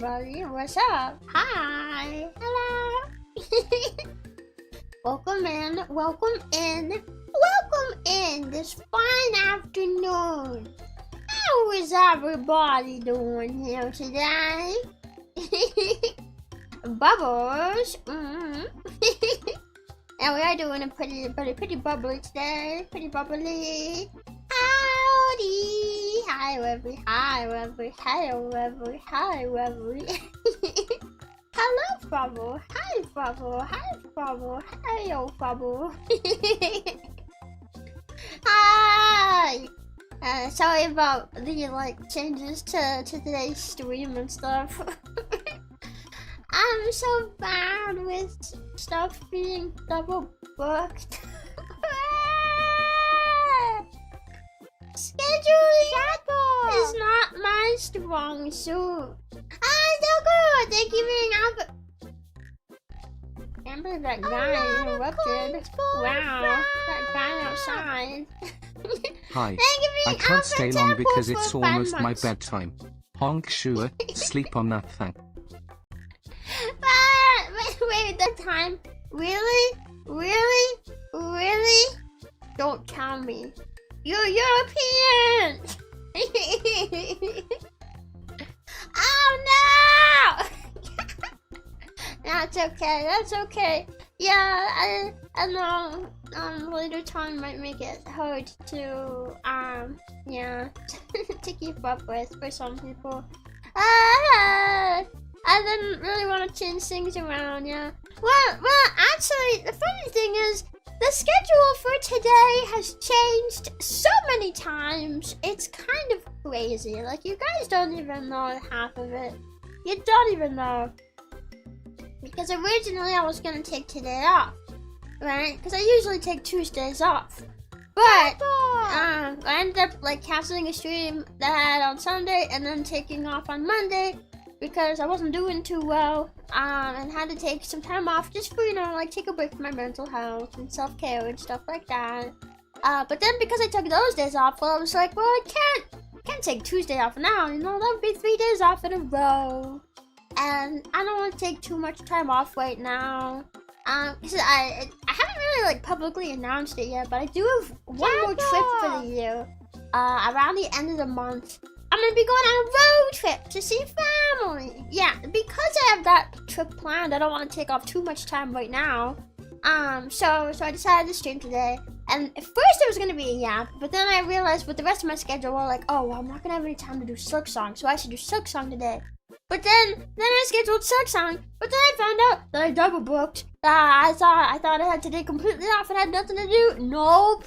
everybody. What's up? Hi. Hello. Welcome in. Welcome in. Welcome in this fine afternoon. How is everybody doing here today? Bubbles. And we are doing a pretty bubbly today. Pretty bubbly. Howdy. Hi, Rebbi. Hi, Rebbi. Hi, Rebbi. Hi, Rebbi. Hello, Bubble. Hi, Bubble. Hi, Bubble. Hi, old Bubble. Hi. Sorry about the changes to today's stream and stuff. I'm so bad with stuff being double booked. Scheduling is not my strong suit. Doggo, thank you for being out. Can't believe that guy interrupted. Wow, that guy outside. Hi. I can't stay long because it's almost my bedtime. Honk sure, sleep on that thing. Wait, that time? Really? Really? Really? Don't tell me. You're European! Oh no! That's okay, that's okay. Yeah, I know, later time might make it hard to, yeah, to keep up with for some people. I didn't really want to change things around, yeah. Well, actually, the funny thing is, the schedule for today has changed so many times. It's kind of crazy. Like, you guys don't even know half of it. You don't even know. Because originally I was gonna take today off, right? Because I usually take Tuesdays off. But, I ended up, canceling a stream that I had on Sunday and then taking off on Monday because I wasn't doing too well, and had to take some time off just for, take a break from my mental health and self-care and stuff like that. But then because I took those days off, well, I was like, well, I can't take Tuesday off now, that would be 3 days off in a row. And I don't want to take too much time off right now. Cause I haven't really, publicly announced it yet, but I do have one more trip for the year. Around the end of the month. I'm gonna be going on a road trip to see family. Yeah, because I have that trip planned, I don't want to take off too much time right now. So I decided to stream today. And at first it was gonna be a yap, but then I realized with the rest of my schedule, well, I'm not gonna have any time to do Silk Song, so I should do Silk Song today. But then I scheduled Silk Song, but then I found out that I double booked. I thought I had today completely off and had nothing to do. Nope.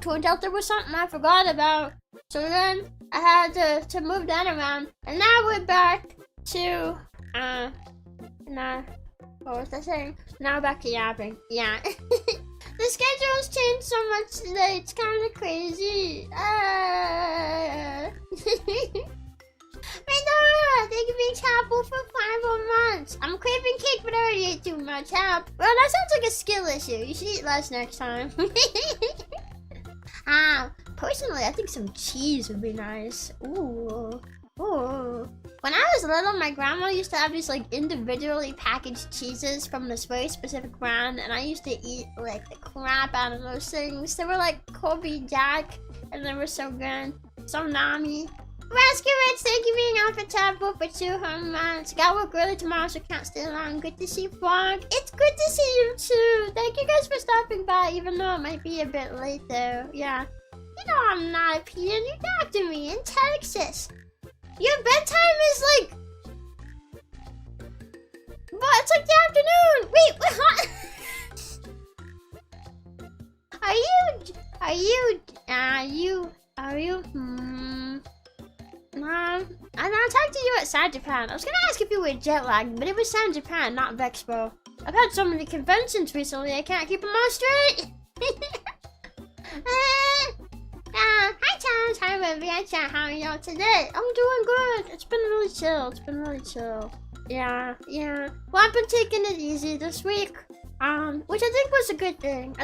Turned out there was something I forgot about. So then I had to move that around, and now we're back to what was I saying? Now we're back to yapping. Yeah. The schedule's changed so much today. It's kind of crazy. Pandora, thank you for being chapel for 5 more months. I'm craving cake, but I already ate too much. Well, that sounds like a skill issue. You should eat less next time. Personally, I think some cheese would be nice. Ooh. When I was little, my grandma used to have these individually packaged cheeses from this very specific brand, and I used to eat the crap out of those things. They were like Kobe Jack, and they were so good. So nammy. Rascalets, thank you for being on for Taboo for 2 months. Gotta work early tomorrow, so can't stay long. Good to see you, Frog. It's good to see you too. Thank you guys for stopping by, even though it might be a bit late though. Yeah. I'm not a peon. You talked to me in Texas. Your bedtime is but it's the afternoon. Wait, what? Are you? I talked to you at San Japan. I was gonna ask if you were jet lagged, but it was San Japan, not Vexpo. I've had so many conventions recently, I can't keep them all straight. Hi Challenge, hi Rebbi, hi Chat, how are y'all today? I'm doing good. It's been really chill. Yeah. Well, I've been taking it easy this week, which I think was a good thing.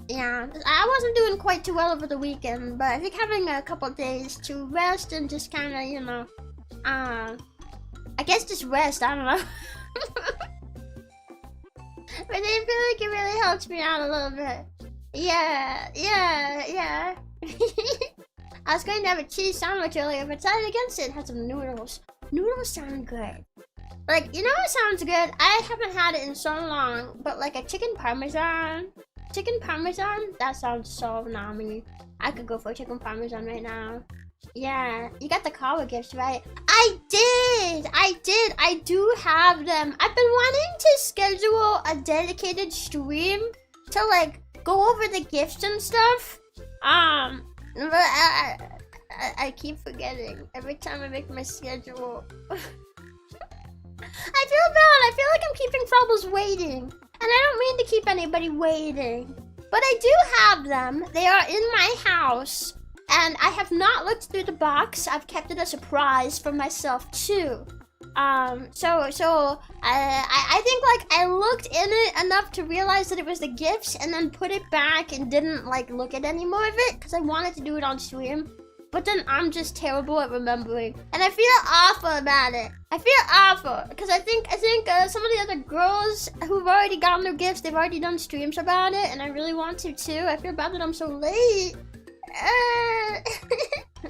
Yeah, I wasn't doing quite too well over the weekend, but I think having a couple days to rest and just kind of, I guess just rest, I don't know. But I feel like it really helps me out a little bit. Yeah. I was going to have a cheese sandwich earlier, but decided against it and had some noodles. Noodles sound good. Like, you know what sounds good? I haven't had it in so long, but like a chicken parmesan. Chicken parmesan? That sounds so nummy. I could go for a chicken parmesan right now. Yeah, you got the collab gifts, right? I did! I do have them. I've been wanting to schedule a dedicated stream to like go over the gifts and stuff. But I keep forgetting every time I make my schedule. I feel bad. I feel like I'm keeping troubles waiting. And I don't mean to keep anybody waiting. But I do have them. They are in my house. And I have not looked through the box. I've kept it a surprise for myself too. So I think like I looked in it enough to realize that it was the gifts and then put it back and didn't like look at any more of it because I wanted to do it on stream. But then I'm just terrible at remembering, and I feel awful about it. I feel awful because I think some of the other girls who've already gotten their gifts, they've already done streams about it, and I really want to too. I feel bad that I'm so late.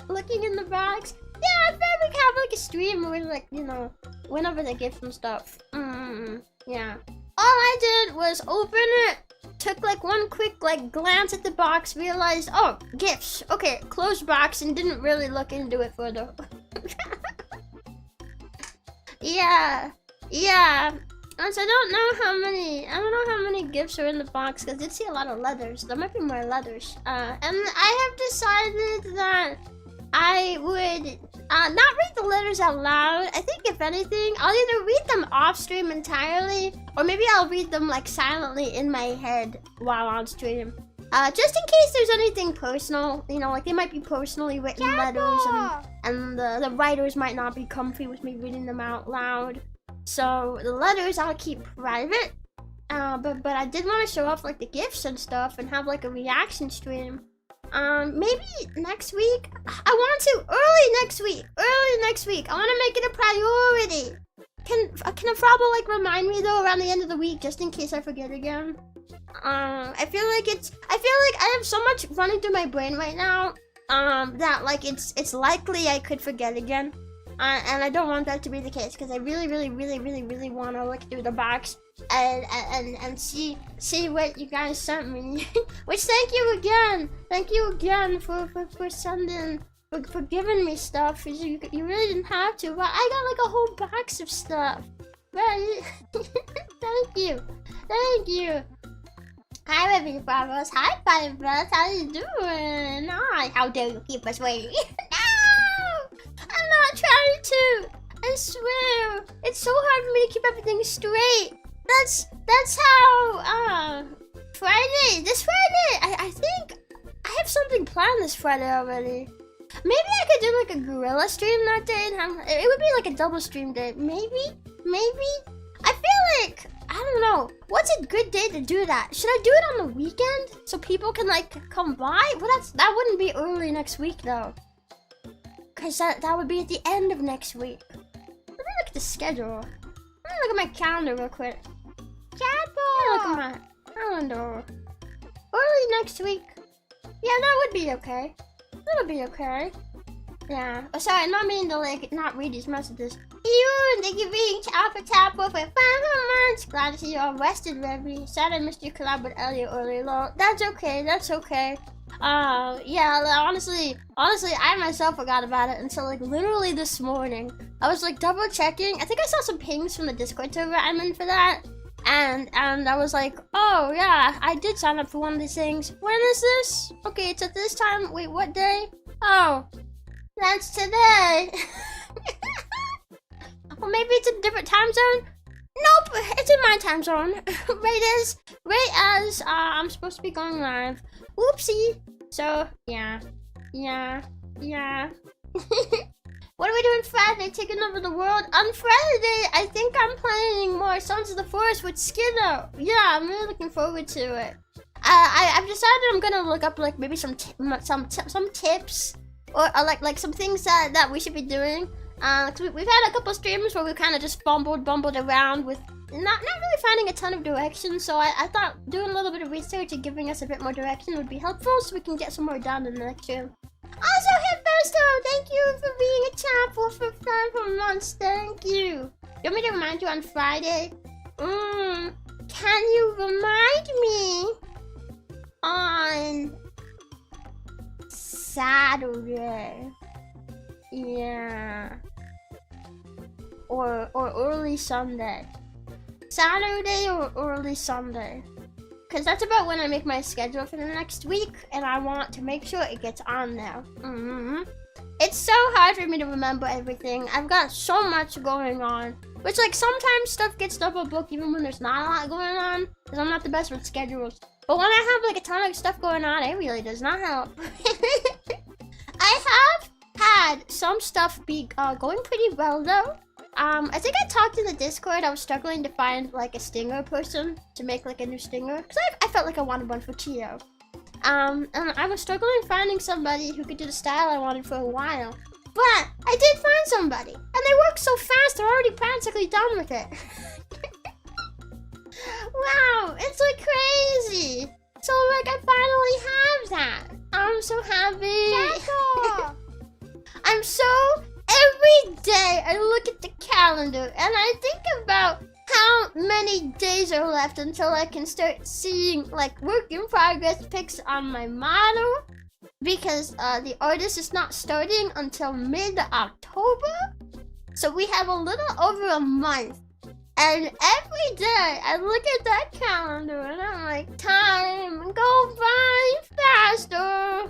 Looking in the box. Yeah, I bet we can have like a stream where like, you know, went over the gifts and stuff. Yeah. All I did was open it, took like one quick like glance at the box, realized, oh, gifts. Okay, closed box, and didn't really look into it further. Yeah. And so I don't know how many gifts are in the box because I did see a lot of letters. There might be more letters. And I have decided that I would not read the letters out loud. I think if anything, I'll either read them off stream entirely, or maybe I'll read them like silently in my head while on stream. Just in case there's anything personal, you know, like they might be personally written letters, and the writers might not be comfy with me reading them out loud. So the letters I'll keep private. But I did want to show off like the gifts and stuff and have like a reaction stream. Maybe next week? I want to early next week. I want to make it a priority. Can a Frabo like remind me though around the end of the week just in case I forget again? I feel like I have so much running through my brain right now that like it's likely I could forget again. And I don't want that to be the case because I really want to look through the box and see what you guys sent me. Which thank you again for sending, for giving me stuff. You really didn't have to, but I got like a whole box of stuff. Right? Thank you. Hi, Rebbi Bravos. Hi, Firebirds. How you doing? Hi. How dare you keep us waiting? No! I'm not trying to. I swear. It's so hard for me to keep everything straight. That's how, this Friday, I think I have something planned this Friday already. Maybe I could do like a gorilla stream that day and it would be like a double stream day. Maybe? I feel like, I don't know. What's a good day to do that? Should I do it on the weekend so people can like come by? Well, that wouldn't be early next week though. Cause that would be at the end of next week. Let me look at the schedule. Let me look at my calendar real quick. Look at my calendar. Early next week. Yeah, that would be okay. That'll be okay. Yeah. Oh, sorry, I'm not meaning to like not read these messages. You, thank you for being Alpha Tapo for 5 months. Glad to see you all rested, Rebbi. Sad I missed your collab with Elliot earlier. That's okay. Yeah, honestly, I myself forgot about it until like literally this morning. I was like double checking. I think I saw some pings from the Discord server I'm in for that. And I was like, oh yeah, I did sign up for one of these things. When is this? Okay, it's at this time. Wait, what day? Oh, that's today. Well, maybe it's a different time zone. Nope, it's in my time zone. right as I'm supposed to be going live. Whoopsie. So yeah. What are we doing Friday? Taking over the world? On Friday, I think I'm playing more Sons of the Forest with Skiddo. Yeah, I'm really looking forward to it. I've decided I'm gonna look up like maybe some tips or like some things that we should be doing. 'Cause we've had a couple streams where we kind of just bumbled around with not really finding a ton of direction. So I thought doing a little bit of research and giving us a bit more direction would be helpful, so we can get some more done in the next stream. Also, Hipposto, thank you for being a chapel for 5 months. Thank you. You want me to remind you on Friday? Can you remind me on Saturday? Yeah. Or early Sunday. Saturday or early Sunday. Because that's about when I make my schedule for the next week, and I want to make sure it gets on there. It's so hard for me to remember everything. I've got so much going on. Which, like, sometimes stuff gets double booked even when there's not a lot going on, because I'm not the best with schedules. But when I have, like, a ton of stuff going on, it really does not help. I have had some stuff be going pretty well, though. I think I talked in the Discord. I was struggling to find, like, a stinger person to make, like, a new stinger, because I felt like I wanted one for Chio. And I was struggling finding somebody who could do the style I wanted for a while. But I did find somebody, and they work so fast, they're already practically done with it. Wow, it's like crazy. So, like, I finally have that. I'm so happy. I'm so, every day I look at the calendar, and I think about how many days are left until I can start seeing, like, work in progress pics on my model. Because the artist is not starting until mid-October. So we have a little over a month. And every day I look at that calendar and I'm like, time go by faster.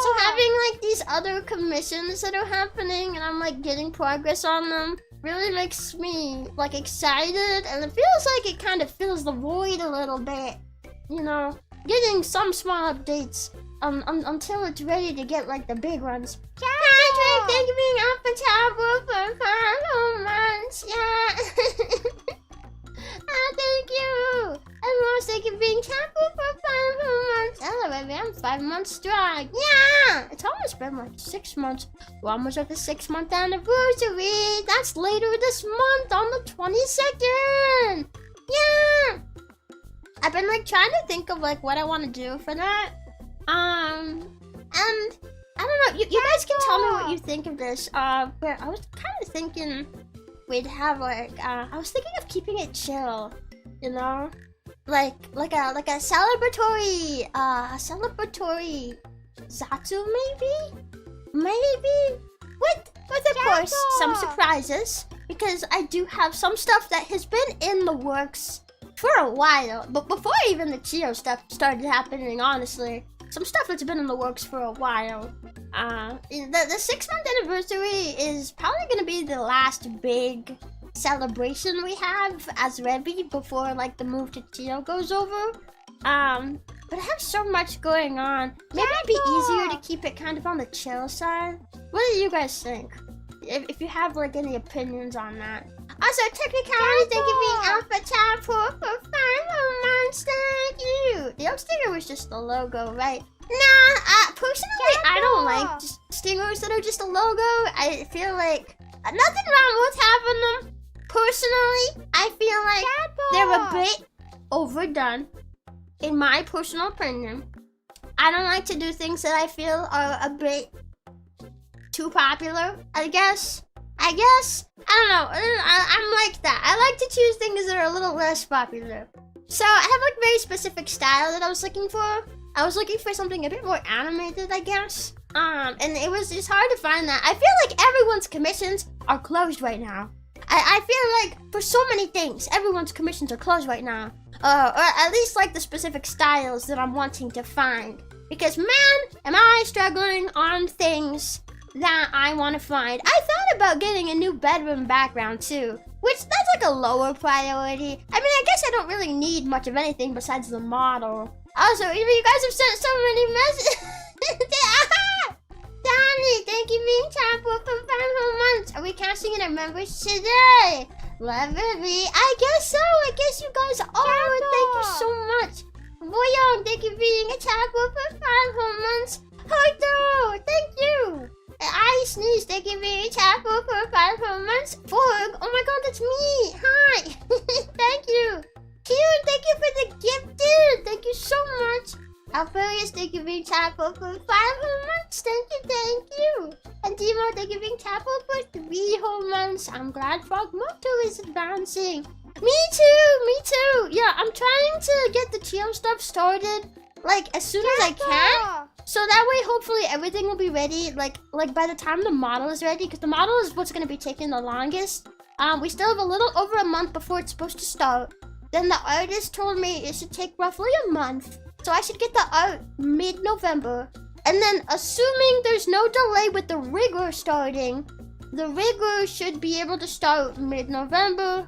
So having like these other commissions that are happening and I'm like getting progress on them really makes me like excited. And it feels like it kind of fills the void a little bit. You know, getting some small updates. Until it's ready to get like the big ones. Patrick, thank you for being out for Chapel for 5 whole months. Yeah. Thank you. And Rose, thank you for being Chapel for 5 whole months. Hello, baby, I'm 5 months strong. Yeah. It's almost been like 6 months. We're almost at the 6-month anniversary. That's later this month on the 22nd. Yeah. I've been like trying to think of like what I want to do for that. And I don't know, you guys can tell me what you think of this, but I was kind of thinking we'd have like, I was thinking of keeping it chill, you know? Like a celebratory Zatsu maybe? With of course, some surprises, because I do have some stuff that has been in the works for a while, but before even the Chio stuff started happening, honestly. Some stuff that's been in the works for a while. The 6-month anniversary is probably going to be the last big celebration we have as Rebbi before like the move to Chio goes over. But I have so much going on. Maybe it'd be easier to keep it kind of on the chill side. What do you guys think? If you have like any opinions on that. Also, technicality, thank you for being Alpha Tab for 5 whole months. Thank you. The old stinger was just the logo, right? Nah, personally, I don't like just stingers that are just a logo. I feel like nothing wrong with having them. Personally, I feel like they're a bit overdone, in my personal opinion. I don't like to do things that I feel are a bit too popular, I guess. I don't know. I'm like that. I like to choose things that are a little less popular. So I have like very specific style that I was looking for. I was looking for something a bit more animated, I guess. And it's hard to find that. I feel like everyone's commissions are closed right now. I feel like for so many things, everyone's commissions are closed right now. Or at least like the specific styles that I'm wanting to find. Because man, am I struggling on things that I want to find. I thought about getting a new bedroom background too, which that's like a lower priority. I mean, I guess I don't really need much of anything besides the model. Also, you guys have sent so many messages. Danny, thank you for being Chapel for 5 whole months. Are we casting in our members today? Love it. I guess so. I guess you guys are. Thank you so much. Boyong, thank you for being a Chapel for 5 whole months. Hoito, thank you. I sneeze. Thank you very Chapel for 5 months. Forg. Oh my god, that's me. Hi. Thank you. Cute. Thank you for the gift, dude. Thank you so much. Alpharius, thank you very Chapel for 5 months. Thank you. And Demo, thank you very Chapel for 3 whole months. I'm glad Frogmoto is advancing. Me too. Yeah, I'm trying to get the Chio stuff started like as soon as I can. So that way, hopefully, everything will be ready. Like by the time the model is ready, because the model is what's gonna be taking the longest. We still have a little over a month before it's supposed to start. Then the artist told me it should take roughly a month, so I should get the art mid-November. And then, assuming there's no delay with the rigger starting, the rigger should be able to start mid-November,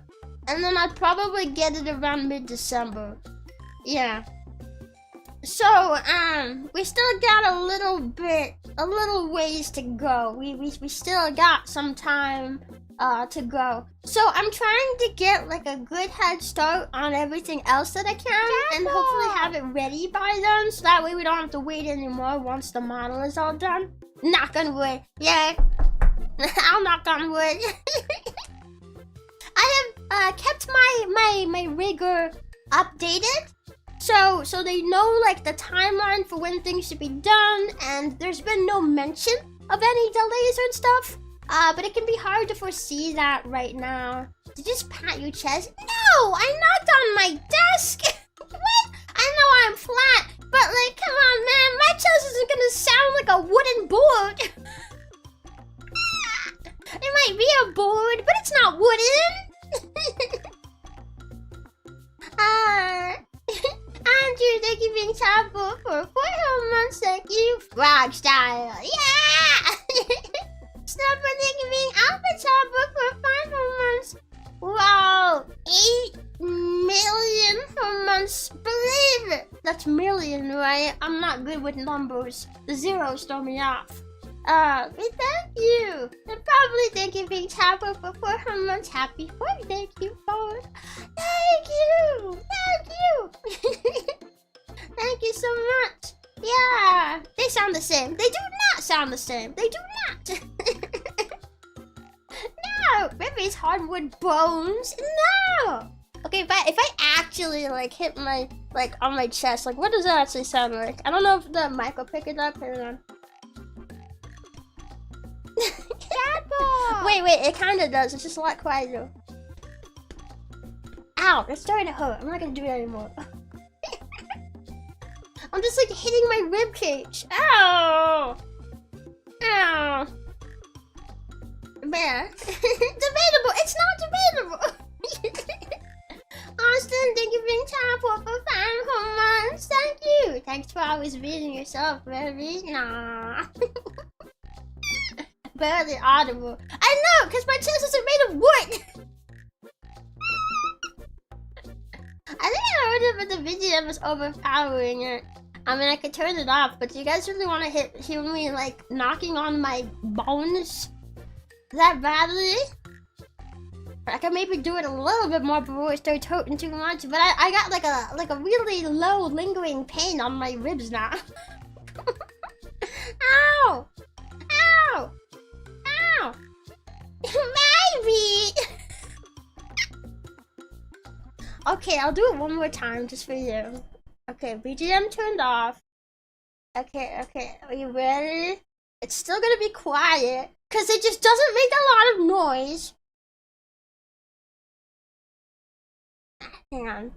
and then I'd probably get it around mid-December. Yeah. So, we still got a little ways to go. We still got some time, to go. So I'm trying to get like a good head start on everything else that I can, and hopefully have it ready by then, so that way we don't have to wait anymore once the model is all done. Knock on wood. Yeah. I'll knock on wood. I have, kept my rigger updated. So they know like the timeline for when things should be done, and there's been no mention of any delays and stuff. But it can be hard to foresee that right now. Did you just pat your chest? No, I knocked on my desk. What? I know I'm flat, but like, come on, man, my chest isn't gonna sound like a wooden board. It might be a board, but it's not wooden. Andrew, thank you being Chapel for 4 whole months. Thank you. Frog style. Yeah! Snapper, thank you being Alpha Chapel for 5 whole months. Wow. 8 million whole months. Believe it. That's million, right? I'm not good with numbers. The zeros throw me off. Thank you. And probably thank you being Chapel for 4 whole months. Happy 4. Thank you, Ford. Thank you. Thank you. Thank you so much. Yeah, they sound the same. They do not sound the same. They do not. No, Rebbi's hardwood bones. No. Okay, if I actually like hit my on my chest, like what does that actually sound like? I don't know if the mic will pick it up. Hold on. Wait, it kind of does. It's just a lot quieter. Ow, it's starting to hurt. I'm not gonna do it anymore. I'm just like hitting my rib cage. Ow! Ow! Man, debatable. It's not debatable. Austin, thank you for being Chapel for 5 whole months. Thank you. Thanks for always beating yourself, baby. Nah. Barely audible. I know, because my chest are made of wood. I think I heard it, but the VTubers was overpowering it. I mean, I could turn it off, but do you guys really want to hear me like knocking on my bones that badly? I could maybe do it a little bit more before it starts hurting too much, but I got like a really low lingering pain on my ribs now. Ow! Ow! Ow! Maybe! Okay, I'll do it one more time just for you. Okay, BGM turned off. Okay, are you ready? It's still gonna be quiet, because it just doesn't make a lot of noise. Hang on.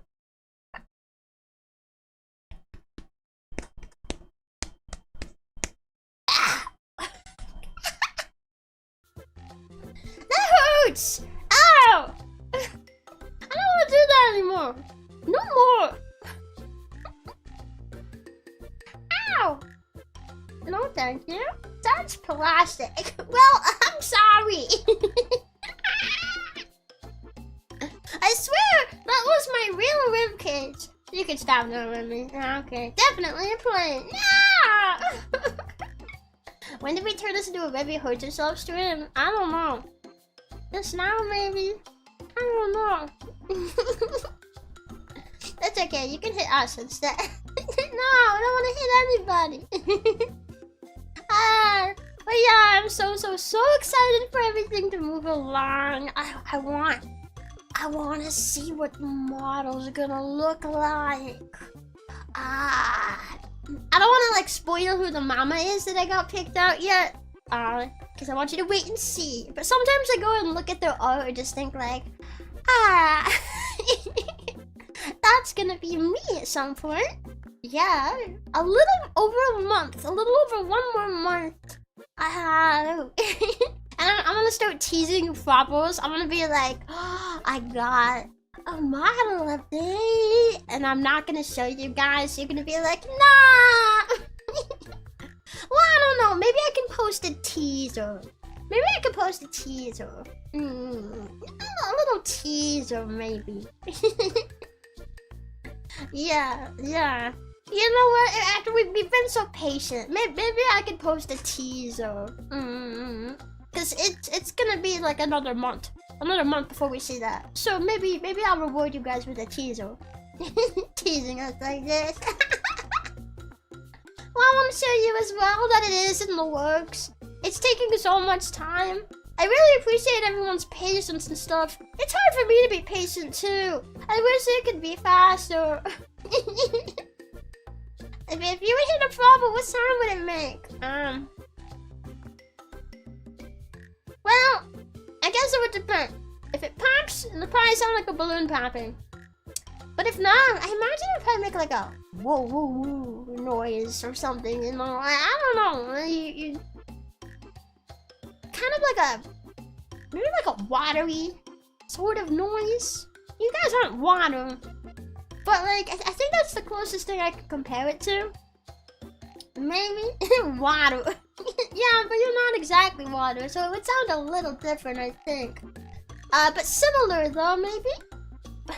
That hurts! Ow! I don't want to do that anymore. No more. Ow! No, thank you. That's plastic. Well, I'm sorry. I swear, that was my real rib cage. You can stop now, Rebbi. Okay, definitely a plane. No! When did we turn this into a Rebbi hurt yourself stream? I don't know. Just now, maybe? I don't know. That's okay, you can hit us instead. No, I don't want to hit anybody. But yeah, I'm so excited for everything to move along. I want to see what the model's gonna look like. I don't want to like spoil who the mama is that I got picked out yet. Because I want you to wait and see. But sometimes I go and look at their art and just think like, that's gonna be me at some point. Yeah, a little over a month, a little over 1 more month. And I'm gonna start teasing Frobbles. I'm gonna be like, oh, I got a model update, and I'm not gonna show you guys. You're gonna be like, nah. Well, I don't know. Maybe I can post a teaser. Maybe I can post a teaser. A little teaser, maybe. Yeah. You know what? After we've been so patient, maybe I can post a teaser. Cause it's gonna be like another month before we see that. So maybe I'll reward you guys with a teaser. Teasing us like this. Well, I want to show you as well that it is in the works. It's taking so much time. I really appreciate everyone's patience and stuff. It's hard for me to be patient too. I wish it could be faster. If you would hit a problem, what sound would it make? Well, I guess it would depend. If it pops, it'll probably sound like a balloon popping. But if not, I imagine it would probably make like a whoa whoa whoa noise or something, you know? I don't know. You kind of like maybe like a watery sort of noise. You guys aren't water. But like, I think that's the closest thing I could compare it to. Maybe? Water. Yeah, but you're not exactly water, so it would sound a little different, I think. But similar though, maybe?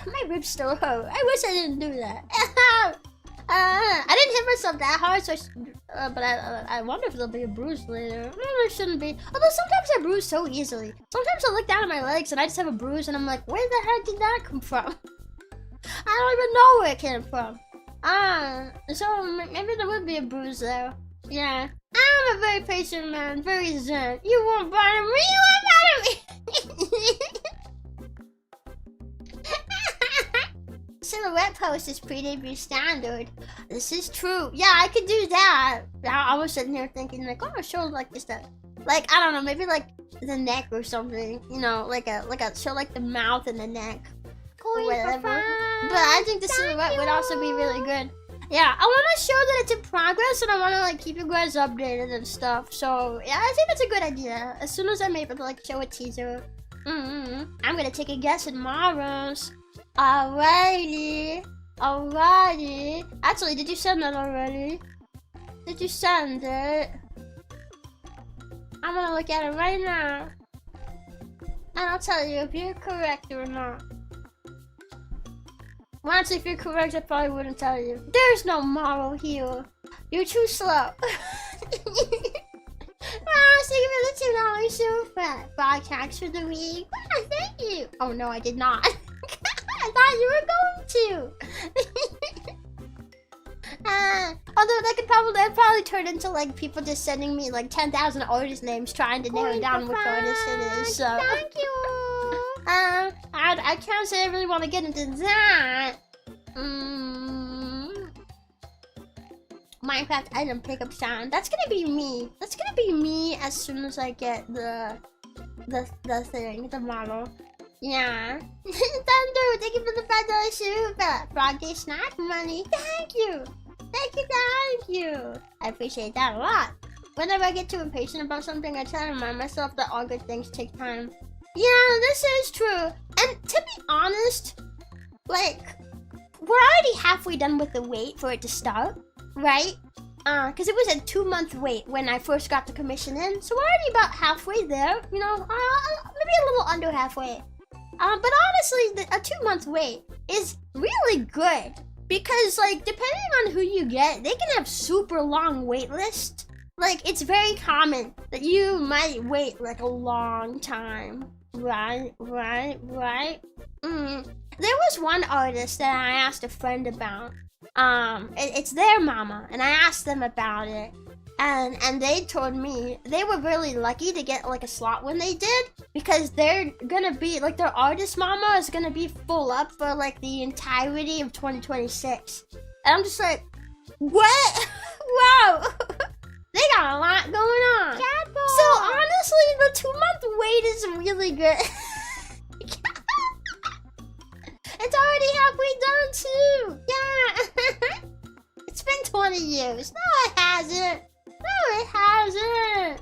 My ribs still hurt. I wish I didn't do that. I didn't hit myself that hard, so but I wonder if there'll be a bruise later. There shouldn't be. Although sometimes I bruise so easily. Sometimes I look down at my legs and I just have a bruise and I'm like, where the heck did that come from? I don't even know where it came from. So maybe there would be a bruise there. Yeah. I'm a very patient man, very zen. You won't bother me, you won't bother me! Silhouette post is pre-debut standard. This is true. Yeah, I could do that. I was sitting here thinking like, oh, I show like this stuff. Like, I don't know, maybe like the neck or something. You know, like a show like the mouth and the neck. Or whatever. But I think the silhouette would also be really good. Yeah, I want to show that it's in progress and I want to like keep you guys updated and stuff. So yeah, I think that's a good idea. As soon as I'm able to like show a teaser, I'm gonna take a guess at Mara's. Alrighty. Actually, did you send that already? Did you send it? I'm gonna look at it right now. And I'll tell you if you're correct or not. Well, actually, if you're correct, I probably wouldn't tell you. There's no moral here. You're too slow. Thank you for the $2 super broadcast for the week. Thank you. Oh no, I did not. I thought you were going to. Although that probably turn into like people just sending me like 10,000 artist names trying to narrow down which artist it is. So thank you. I can't say I really want to get into that. Minecraft item pickup sound. That's gonna be me. That's gonna be me as soon as I get the thing, the model. Yeah. Thunder, thank you for the $5 super. Frog Day snack money. Thank you. Thank you. I appreciate that a lot. Whenever I get too impatient about something, I try to remind myself that all good things take time. Yeah, this is true. And to be honest, like, we're already halfway done with the wait for it to start, right? Because it was a 2-month wait when I first got the commission in. So we're already about halfway there, you know, maybe a little under halfway. But honestly, a 2-month wait is really good. Because, like, depending on who you get, they can have super long wait lists. Like, it's very common that you might wait, like, a long time. Right. There was one artist that I asked a friend about. It's their mama, and I asked them about it. and they told me they were really lucky to get like a slot when they did, because they're gonna be like, their artist mama is gonna be full up for like the entirety of 2026. And I'm just like, what? Wow. They got a lot going on. So honestly, the 2-month wait is really good. It's already halfway done too. Yeah. It's been 20 years. No, it hasn't. No, it hasn't.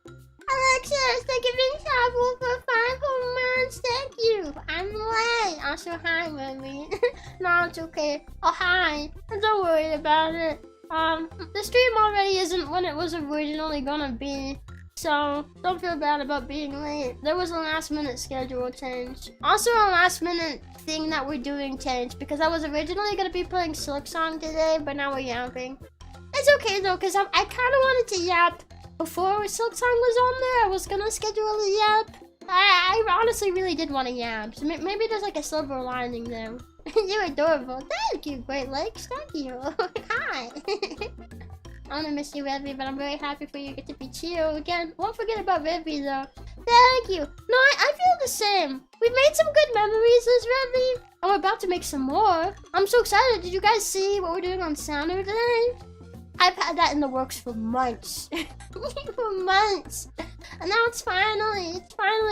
Alexis, thank you for travel for 5 whole months. Thank you. I'm late. Also, hi, Rebbi. No, it's okay. Oh, hi. Don't worry about it. The stream already isn't when it was originally gonna be, so don't feel bad about being late. There was a last-minute schedule change. Also, a last-minute thing that we're doing changed, because I was originally gonna be playing Silk Song today, but now we're yapping. It's okay though, because I kind of wanted to yap before Silk Song was on there. I was gonna schedule a yap. I honestly really did want to yap, so maybe there's like a silver lining there. You're adorable. Thank you, Great Lakes. Thank you. Hi. I'm gonna miss you, Rebbi, but I'm very happy for you to get to be chill again. Won't forget about Rebbi, though. Thank you. No, I feel the same. We've made some good memories as Rebbi, and we're about to make some more. I'm so excited. Did you guys see what we're doing on Saturday? I've had that in the works for months. For months. And now it's finally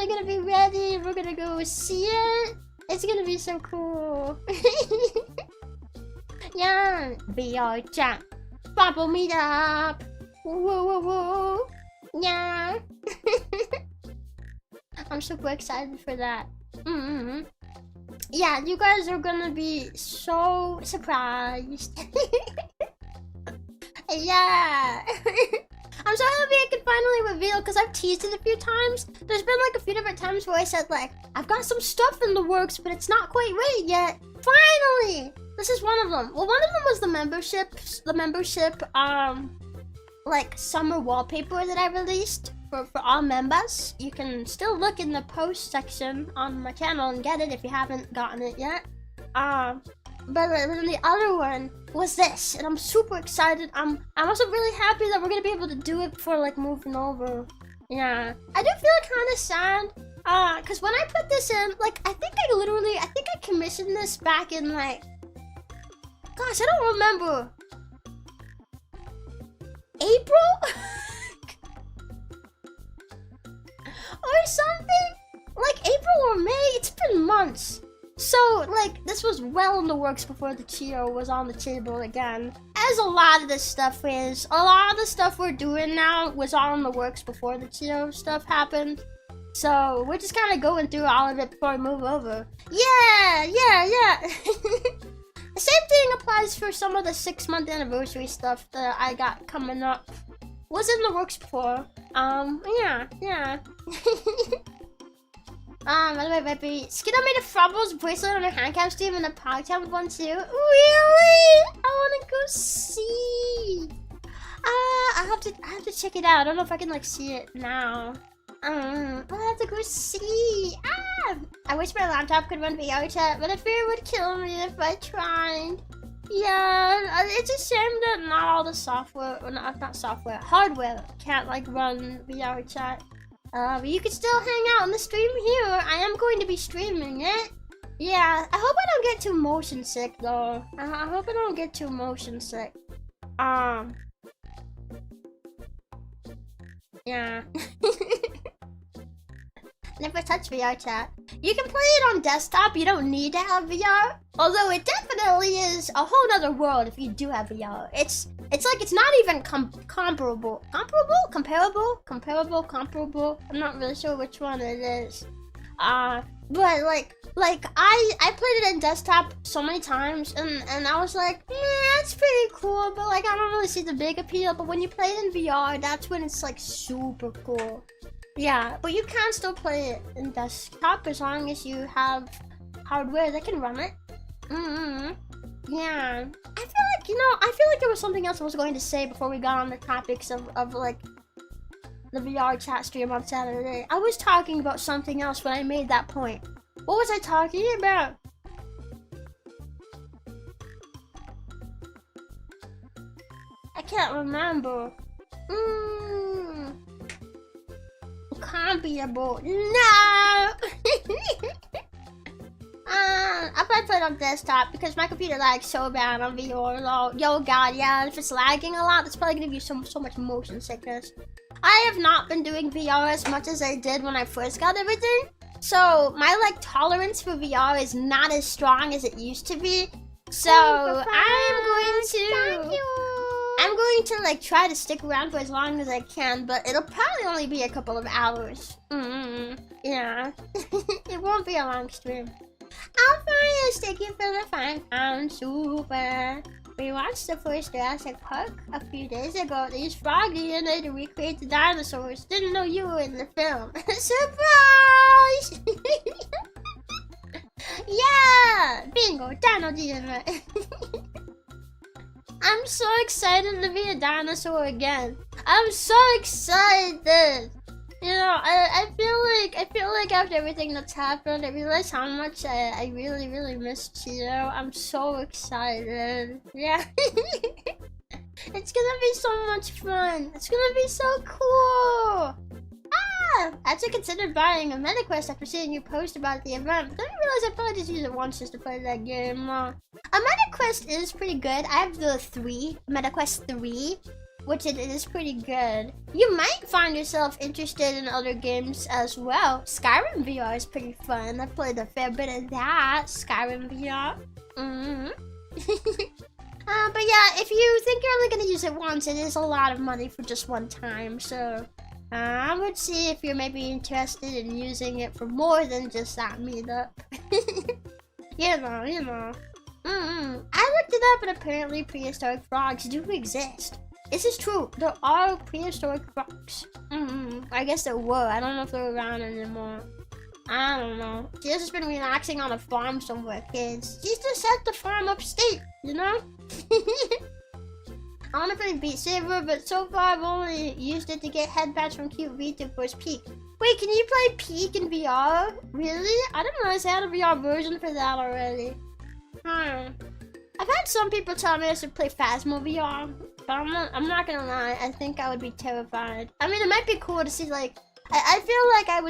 gonna be ready. We're gonna go see it. It's gonna be so cool. Yeah. VR chat. Bubble meetup. Woo woo woo. Yeah. I'm super excited for that. Yeah, you guys are gonna be so surprised. Yeah. I'm so happy I could finally reveal, because I've teased it a few times. There's been like a few different times where I said like, I've got some stuff in the works, but it's not quite ready yet. Finally! This is one of them. Well, one of them was the membership, like summer wallpaper that I released for all members. You can still look in the post section on my channel and get it if you haven't gotten it yet. But then the other one was this, and I'm super excited. I'm also really happy that we're gonna be able to do it before like moving over. Yeah, I do feel kind of sad, cause when I put this in, like I think I commissioned this back in like, gosh, I don't remember. April? Or something? Like April or May? It's been months. So, like, this was well in the works before the Chio was on the table again. As a lot of this stuff is. A lot of the stuff we're doing now was all in the works before the Chio stuff happened. So, we're just kind of going through all of it before we move over. Yeah. The same thing applies for some of the 6-month anniversary stuff that I got coming up. Was in the works before. Yeah. By the way, Rebbi, Skiddo made a Frubbles bracelet on her handcap stream and a podcast one too. Really? I wanna go see. I have to check it out. I don't know if I can like see it now. I'll have to go see. I wish my laptop could run VR chat, but I fear it would kill me if I tried. Yeah, it's a shame that not all the software, or not software, hardware can't like run VR chat. But you can still hang out on the stream here. I am going to be streaming it. Yeah, I hope I don't get too motion sick though. I hope I don't get too motion sick. Yeah. Never touch VR chat. You can play it on desktop, you don't need to have VR. Although it definitely is a whole nother world if you do have VR. It's like it's not even comparable. Comparable? I'm not really sure which one it is. But like I played it in desktop so many times and I was like, yeah, it's pretty cool, but like I don't really see the big appeal. But when you play it in VR, that's when it's like super cool. Yeah, but you can still play it in desktop as long as you have hardware that can run it. Yeah. I feel like there was something else I was going to say before we got on the topics of like the VR chat stream on Saturday. I was talking about something else when I made that point. What was I talking about? I can't remember. Copyable. No! I probably play it on desktop because my computer lags so bad on VR. Yo, God, yeah, if it's lagging a lot, that's probably gonna give you so much motion sickness. I have not been doing VR as much as I did when I first got everything. So, my, like, tolerance for VR is not as strong as it used to be. So, I'm going to, like, try to stick around for as long as I can, but it'll probably only be a couple of hours. Yeah. It won't be a long stream. I'll stick you for the fun. I'm super. We watched the first Jurassic Park a few days ago. They used frog DNA to recreate the dinosaurs. Didn't know you were in the film. Surprise! Yeah! Bingo! Dino DNA! I'm so excited to be a dinosaur again. I'm so excited! You know, I feel like after everything that's happened, I realize how much I really miss Cheeto. I'm so excited. Yeah. It's gonna be so much fun. It's gonna be so cool. I actually considered buying a MetaQuest after seeing you post about the event, but then I realized I'd probably just use it once just to play that game. A MetaQuest is pretty good. I have the MetaQuest 3. Which it is pretty good. You might find yourself interested in other games as well. Skyrim VR is pretty fun. I played a fair bit of that. Skyrim VR. But yeah, if you think you're only gonna use it once, it is a lot of money for just one time. So I would see if you're maybe interested in using it for more than just that meetup. You know. I looked it up and apparently prehistoric frogs do exist. This is true. There are prehistoric frogs. I guess there were. I don't know if they're around anymore. I don't know. She's just been relaxing on a farm somewhere, kids. She's just at the farm upstate, you know? I want to play Beat Saber, but so far I've only used it to get headbats from cute VTubers. Peak. Wait, can you play Peak in VR? Really? I didn't realize they had a VR version for that already. I've had some people tell me I should play Phasmo VR, but I'm not gonna lie, I think I would be terrified. I mean, it might be cool to see, like, I feel like I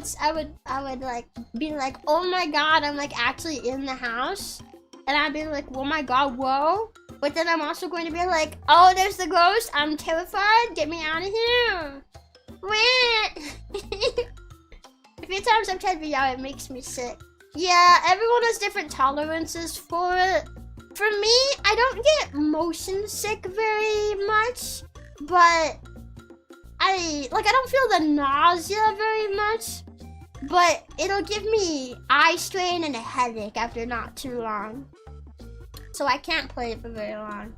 would like be like, oh my god, I'm like actually in the house, and I'd be like, oh my god, whoa. But then I'm also going to be like, oh, there's the ghost, I'm terrified, get me out of here. A few times I've tried VR, it makes me sick. Yeah, everyone has different tolerances for it. For me, I don't get motion sick very much, but I don't feel the nausea very much, but it'll give me eye strain and a headache after not too long. So I can't play it for very long.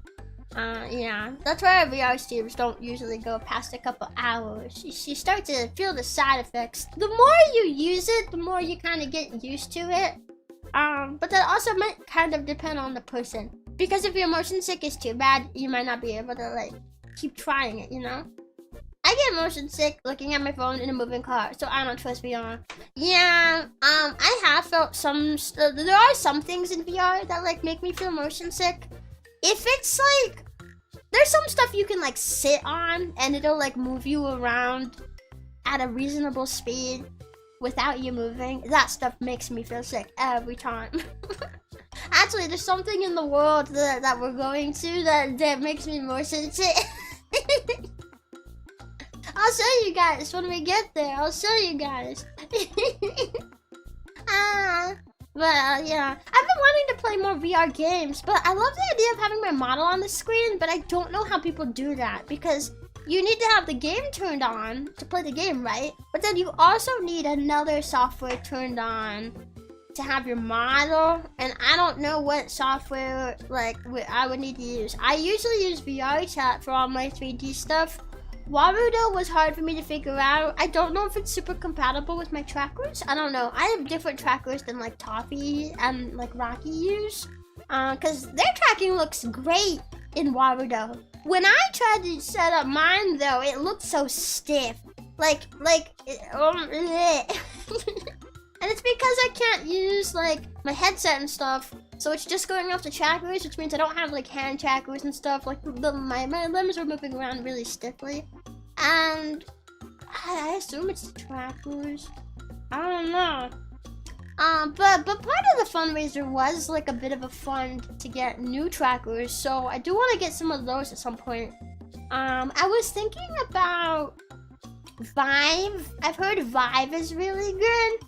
Yeah, that's why VR streams don't usually go past a couple hours. You start to feel the side effects. The more you use it, the more you kind of get used to it. But that also might kind of depend on the person. Because if your motion sick is too bad, you might not be able to, like, keep trying it, you know? I get motion sick looking at my phone in a moving car, so I don't trust VR. Yeah, I have felt there are some things in VR that, like, make me feel motion sick. If it's, like, there's some stuff you can, like, sit on, and it'll, like, move you around at a reasonable speed without you moving. That stuff makes me feel sick every time. Actually, there's something in the world that we're going to that makes me motion sick. I'll show you guys when we get there. I'll show you guys. But yeah, I've been wanting to play more VR games, but I love the idea of having my model on the screen, but I don't know how people do that because you need to have the game turned on to play the game, right? But then you also need another software turned on to have your model, and I don't know what software like I would need to use. I usually use VRChat for all my 3D stuff. Warudo was hard for me to figure out. I don't know if it's super compatible with my trackers. I don't know. I have different trackers than like Toffee and like Rocky use. Cause their tracking looks great in Warudo. When I tried to set up mine though, it looked so stiff. And it's because I can't use like my headset and stuff. So it's just going off the trackers, which means I don't have like hand trackers and stuff. Like my limbs are moving around really stiffly. And I assume it's the trackers. I don't know. But part of the fundraiser was like a bit of a fund to get new trackers, so I do want to get some of those at some point. I was thinking about Vive. I've heard Vive is really good.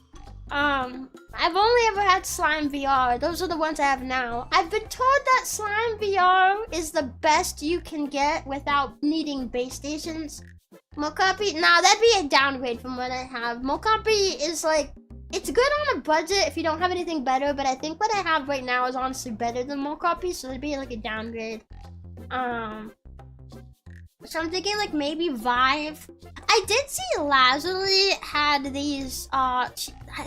I've only ever had Slime VR. Those are the ones I have now. I've been told that Slime VR is the best you can get without needing base stations. Mocapi, nah, that'd be a downgrade from what I have. Mocapi is like, it's good on a budget if you don't have anything better, but I think what I have right now is honestly better than Mocapi, so it'd be like a downgrade. So I'm thinking like maybe Vive. I did see Lazuli had these, I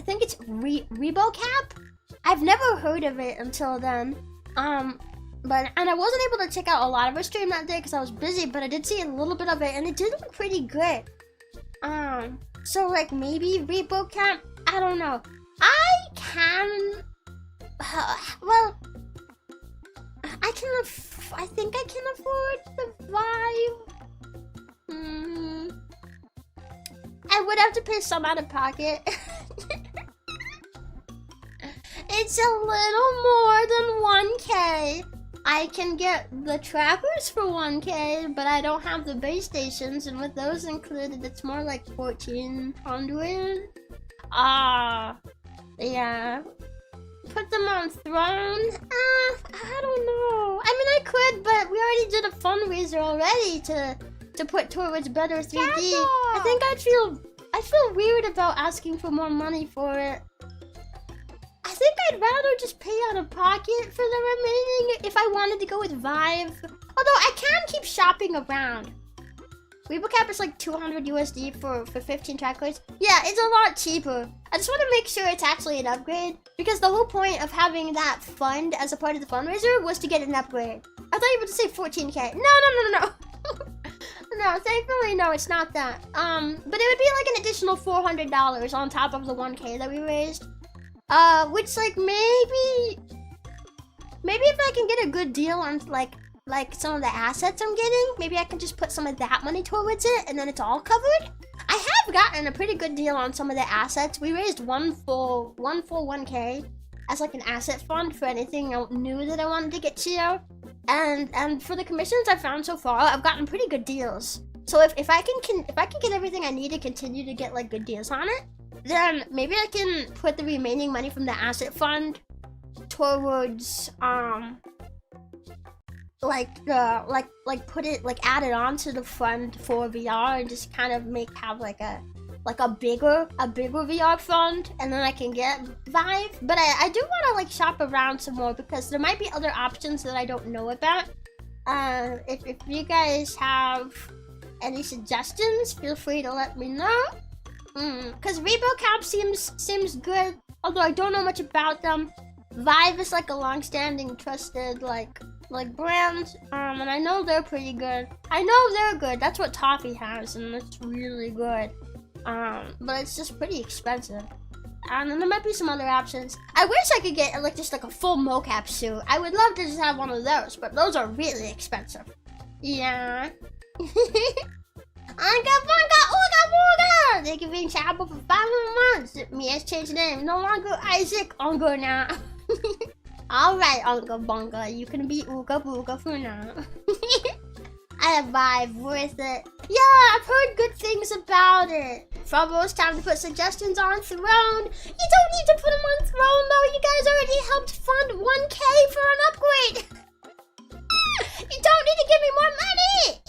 think it's ReboCap. I've never heard of it until then. And I wasn't able to check out a lot of her stream that day because I was busy, but I did see a little bit of it and it did look pretty good. So like maybe ReboCap, I don't know. I can, well, I think I can afford the Vive. I would have to pay some out of pocket. It's a little more than 1K. I can get the trackers for 1K, but I don't have the base stations, and with those included, it's more like 1,400. Yeah. Put them on throne? I don't know. I mean, I could, but we already did a fundraiser already to put towards better 3D. I think I feel weird about asking for more money for it. I think I'd rather just pay out of pocket for the remaining if I wanted to go with Vive. Although I can keep shopping around. ReboCap is like 200 USD for 15 trackers. Yeah, it's a lot cheaper. I just want to make sure it's actually an upgrade, because the whole point of having that fund as a part of the fundraiser was to get an upgrade. I thought you were to say 14K. No. No, thankfully, no, it's not that. But it would be like an additional $400 on top of the 1K that we raised. Which like maybe if I can get a good deal on like some of the assets I'm getting, maybe I can just put some of that money towards it and then it's all covered. I have gotten a pretty good deal on some of the assets. We raised one full 1K as like an asset fund for anything new that I wanted to get to. And for the commissions I've found so far, I've gotten pretty good deals. So if I can get everything I need to continue to get like good deals on it, then maybe I can put the remaining money from the asset fund towards add it on to the fund for VR and just kind of have a bigger VR fund, and then I can get Vive. But I do want to like shop around some more because there might be other options that I don't know about. If you guys have any suggestions, feel free to let me know. Cause ReboCap seems good, although I don't know much about them. Vive is like a long-standing, trusted like brand, and I know they're pretty good. I know they're good. That's what Toffee has, and it's really good. But it's just pretty expensive. And then there might be some other options. I wish I could get just a full mocap suit. I would love to just have one of those, but those are really expensive. Yeah. Anka Bunga Ooga Booga! Thank you for being chapel for 5 months. Me has changed name. No longer Isaac Unga now. Alright, Unga Bunga. You can be Ooga Booga for now. I have Vive, worth it. Yeah, I've heard good things about it. Frobbo, it's time to put suggestions on Throne. You don't need to put them on Throne though. You guys already helped fund 1K for an upgrade. You don't need to give me more money.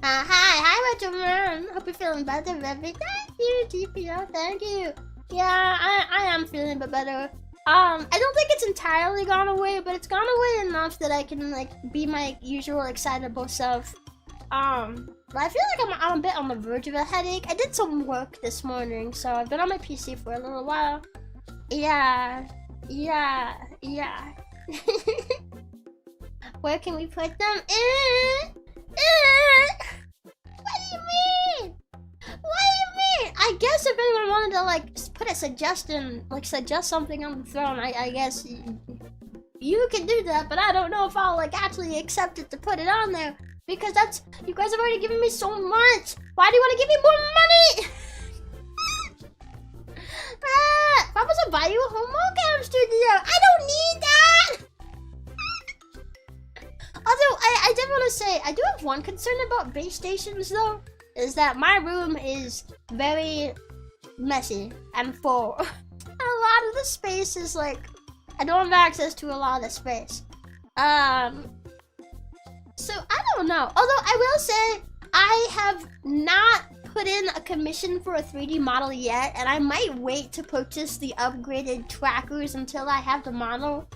Hi, Rompin. Hope you're feeling better, Rebbi. Thank you, TPO. Thank you. Yeah, I am feeling a bit better. I don't think it's entirely gone away, but it's gone away enough that I can be my usual excitable self. But I feel like I'm a bit on the verge of a headache. I did some work this morning, so I've been on my PC for a little while. Yeah. Where can we put them? What do you mean? I guess if anyone wanted to put a suggestion, suggest something on the throne, I guess you can do that, but I don't know if I'll like actually accept it to put it on there because that's you guys have already given me so much. Why do you want to give me more money? If I was to buy you a home cam studio, I don't need that. Although I did want to say I do have one concern about base stations though, is that my room is very messy and full. A lot of the space is like I don't have access to a lot of space. So I don't know. Although I will say I have not put in a commission for a 3D model yet, and I might wait to purchase the upgraded trackers until I have the model.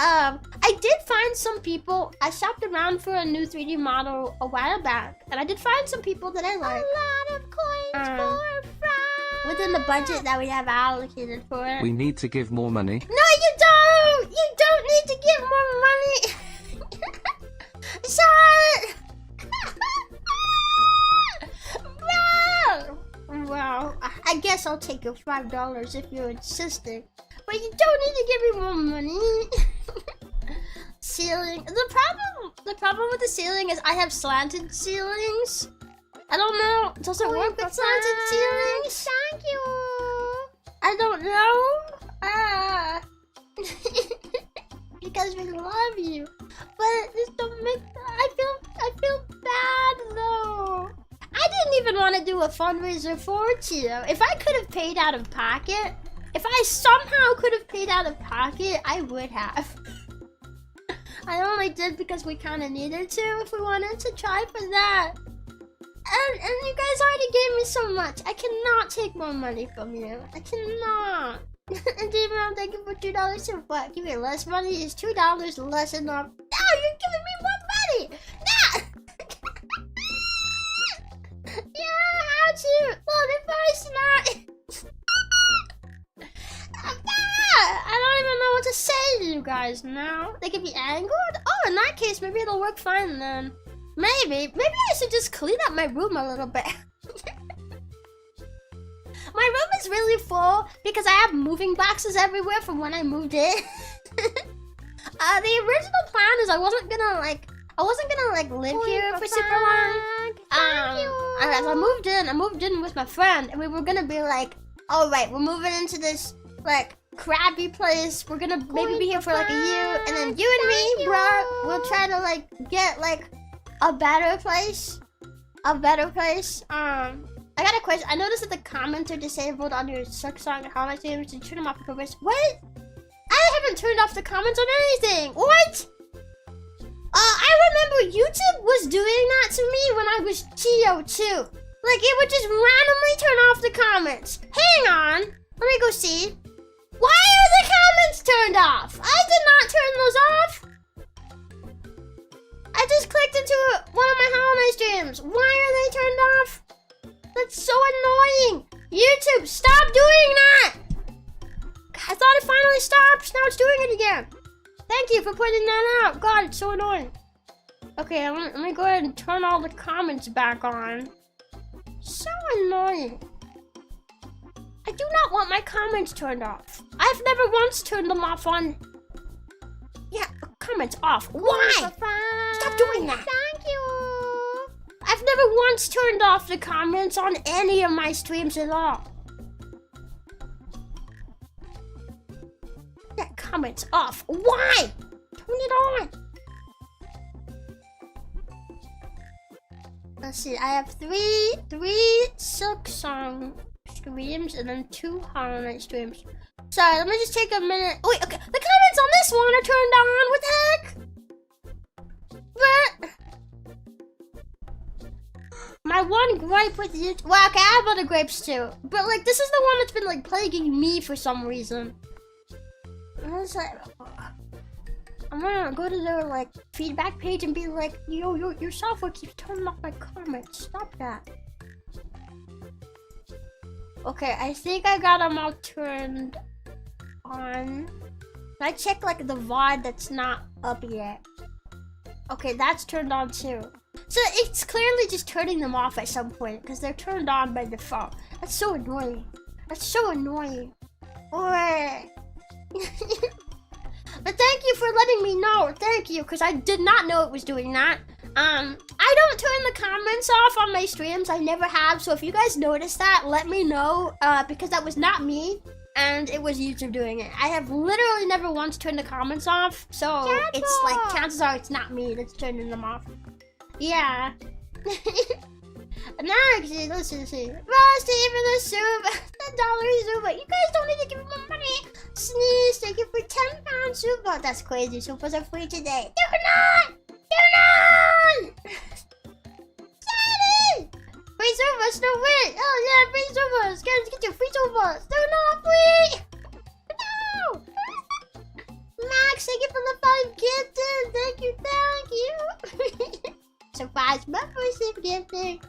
I did find some people. I shopped around for a new 3D model a while back, and I did find some people that I like. A lot of coins for fries. Within the budget that we have allocated for it. We need to give more money. No, you don't! You don't need to give more money! Shut! Well, I guess I'll take your $5 if you're insisting. But you don't need to give me more money. Ceiling. The problem with the ceiling is I have slanted ceilings. I don't know. Does it work with slanted ceilings? Thank you. I don't know. Because we love you. But this don't make I feel bad though. I didn't even want to do a fundraiser for Tio. If I could have paid out of pocket, if I somehow could have paid out of pocket, I would have. I only did because we kind of needed to if we wanted to try for that. And you guys already gave me so much. I cannot take more money from you. I cannot. And even thank you for $2 so what? Give me less money. Is $2 less enough? No, you're giving me more money. No. Yeah, how'd you? Well, the first night. I don't even know what to say to you guys now. They could be angered? Oh, in that case, maybe it'll work fine then. Maybe I should just clean up my room a little bit. My room is really full because I have moving boxes everywhere from when I moved in. The original plan is I wasn't gonna live here for super long. As I moved in with my friend, and we were gonna be like, all right, we're moving into this like crappy place. We're gonna maybe be here for like a year, and then you and me, bro, we'll try to like get like a better place. I got a question. I noticed that the comments are disabled on your search song and how much damage to turn them off for purpose. What? I haven't turned off the comments on anything. What? I remember YouTube was doing that to me when I was Tio too. Like it would just randomly turn off the comments. Hang on. Let me go see. Why are the comments turned off? I did not turn those off. I just clicked into one of my holiday streams. Why are they turned off? That's so annoying. YouTube, stop doing that. I thought it finally stopped. Now it's doing it again. Thank you for pointing that out. God, it's so annoying. Okay, let me go ahead and turn all the comments back on. So annoying. I do not want my comments turned off. I've never once turned them off on... Yeah, comments off. Why? Stop doing that. Thank you. I've never once turned off the comments on any of my streams at all. That comments off. Why? Turn it on. Let's see. I have three Silk Song streams and then 2 Hollow Knight streams. Sorry, let me just take a minute. Oh, wait, okay. The comments on this one are turned on. What the heck? But my one gripe with YouTube. Well, okay, I have other gripes too. But like, this is the one that's been like plaguing me for some reason. And I was like, I'm gonna go to their like feedback page and be like, yo, your software keeps turning off my comments. Stop that. Okay, I think I got them all turned on. I check like the VOD that's not up yet. Okay, that's turned on too. So it's clearly just turning them off at some point because they're turned on by default. That's so annoying. That's so annoying. Or But thank you for letting me know. Thank you, because I did not know it was doing that. I don't turn the comments off on my streams. I never have. So if you guys notice that, let me know. Because that was not me, and it was YouTube doing it. I have literally never once turned the comments off. So it's like chances are it's not me that's turning them off. Yeah. Next, let's see. Rusty for the soup. $1 super. You guys don't need to give me my money. Sneeze, thank you for £10 super. That's crazy. Supers are free today. They're not! They're not! Daddy! Free supers, no wait. Oh yeah, free supers. Guys, get your free supers. They're not free. No! Max, thank you for the 5 gifted. Thank you, thank you. Surprise membership gifting.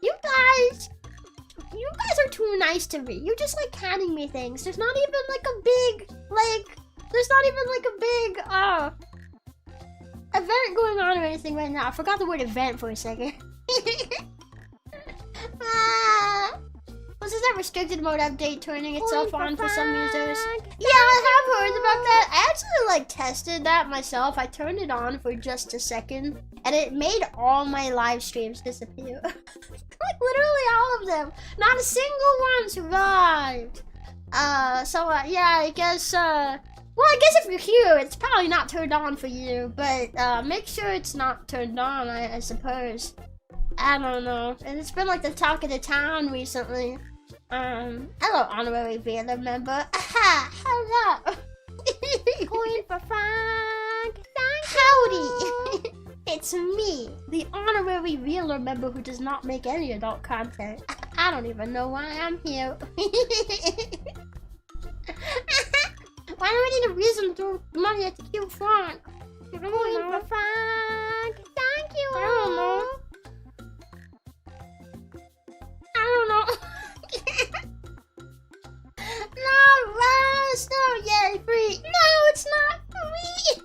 You guys are too nice to me. You're just like handing me things. There's not even like a big, event going on or anything right now. I forgot the word event for a second. Was this that restricted mode update turning itself on for some users? Yeah, I have heard about that. I actually like tested that myself. I turned it on for just a second and it made all my live streams disappear. Like literally all of them. Not a single one survived. Yeah, I guess, well, I guess if you're here, it's probably not turned on for you, but make sure it's not turned on, I suppose. I don't know. And it's been like the talk of the town recently. Hello, honorary Vela member. Aha! Hello! Coin for Frank! Howdy! It's me, the honorary Vela member who does not make any adult content. I don't even know why I'm here. Why do I need a reason to throw money at the cute Frank? Coin for Frank! Thank you! I don't know. I don't know. No, Ross! No, yay, free! No, it's not free!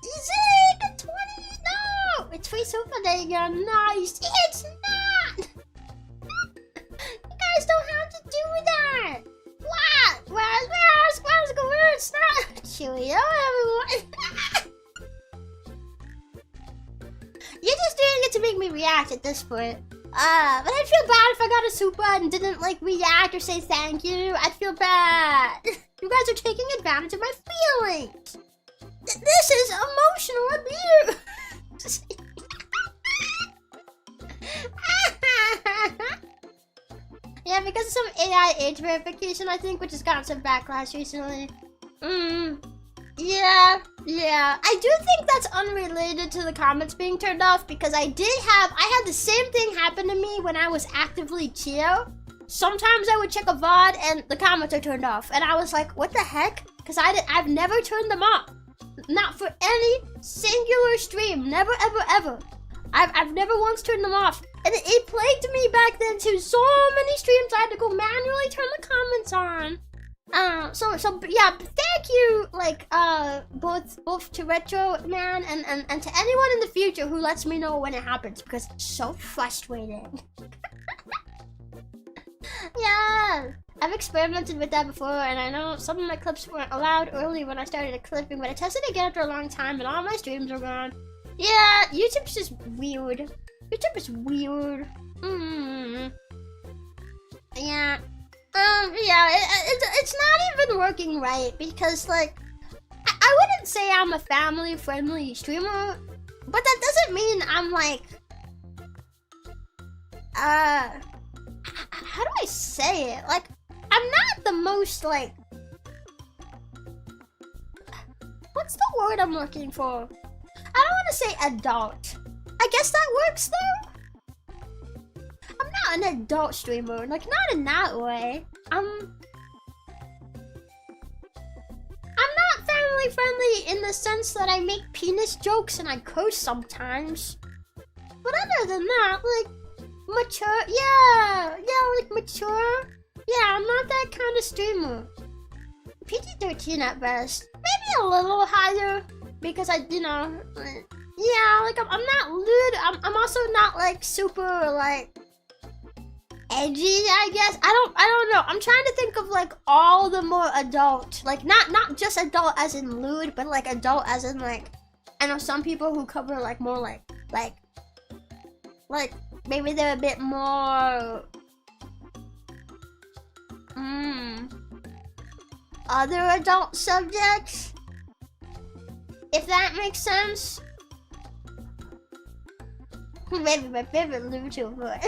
Zig, 20! No! It's free super day again. Nice! It's not! You guys don't have to do that! What? Ross, go where it's not! Cheerio, everyone! You're just doing it to make me react at this point. But I'd feel bad if I got a super and didn't, like, react or say thank you. I'd feel bad. You guys are taking advantage of my feelings. This is emotional abuse. Yeah, because of some AI age verification, I think, which has gotten some backlash recently. Yeah. I do think that's unrelated to the comments being turned off because I had the same thing happen to me when I was actively chill. Sometimes I would check a VOD and the comments are turned off. And I was like, what the heck? Because I've never turned them off. Not for any singular stream. Never, ever, ever. I've never once turned them off. And it plagued me back then too. So many streams I had to go manually turn the comments on. So yeah, thank you, like, both to Retro Man and to anyone in the future who lets me know when it happens, because it's so frustrating. Yeah, I've experimented with that before, and I know some of my clips weren't allowed early when I started clipping, but I tested again after a long time, and all my streams are gone. Yeah, YouTube's just weird. YouTube is weird. Yeah. It's not even working right because, like, I wouldn't say I'm a family-friendly streamer, but that doesn't mean I'm, like, how do I say it? Like, I'm not the most, like, what's the word I'm looking for? I don't want to say adult. I guess that works, though? I'm not an adult streamer, like, not in that way. I'm not family friendly in the sense that I make penis jokes and I curse sometimes. But other than that, like, mature, yeah, like mature. Yeah, I'm not that kind of streamer. PG-13 at best. Maybe a little higher because yeah, like, I'm not lewd. I'm also not, like, super, like, edgy, I guess. I don't know. I'm trying to think of like all the more adult, like not just adult as in lewd, but like adult as in like, I know some people who cover like more like maybe they're a bit more other adult subjects, if that makes sense. Maybe my favorite YouTuber.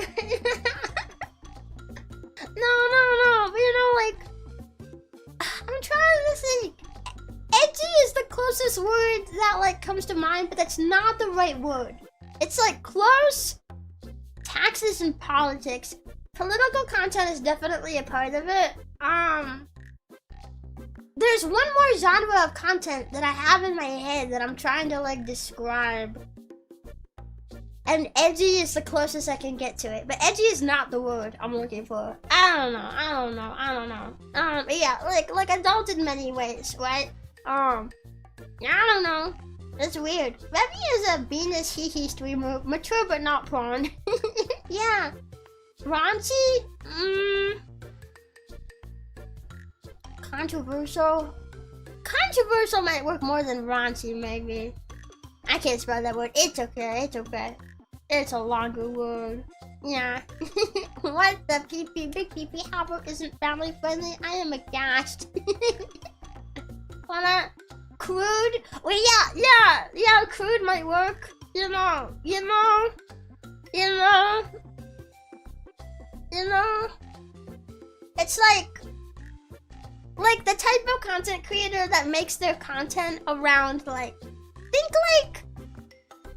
No, but you know, like, I'm trying to think. Edgy is the closest word that like comes to mind, but that's not the right word. It's like close. Taxes and politics. Political content is definitely a part of it. There's one more genre of content that I have in my head that I'm trying to like describe. And edgy is the closest I can get to it. But edgy is not the word I'm looking for. I don't know. Yeah, like adult in many ways, right? I don't know. It's weird. Rebbi is a Venus hee streamer, mature but not porn. Yeah. Raunchy? Controversial? Controversial might work more than raunchy, maybe. I can't spell that word. It's okay. It's a longer word. Yeah. What the pee-pee? Big pee-pee hopper isn't family friendly? I am aghast. Wanna? Crude? Well, yeah, crude might work. You know. It's like the type of content creator that makes their content around like, think like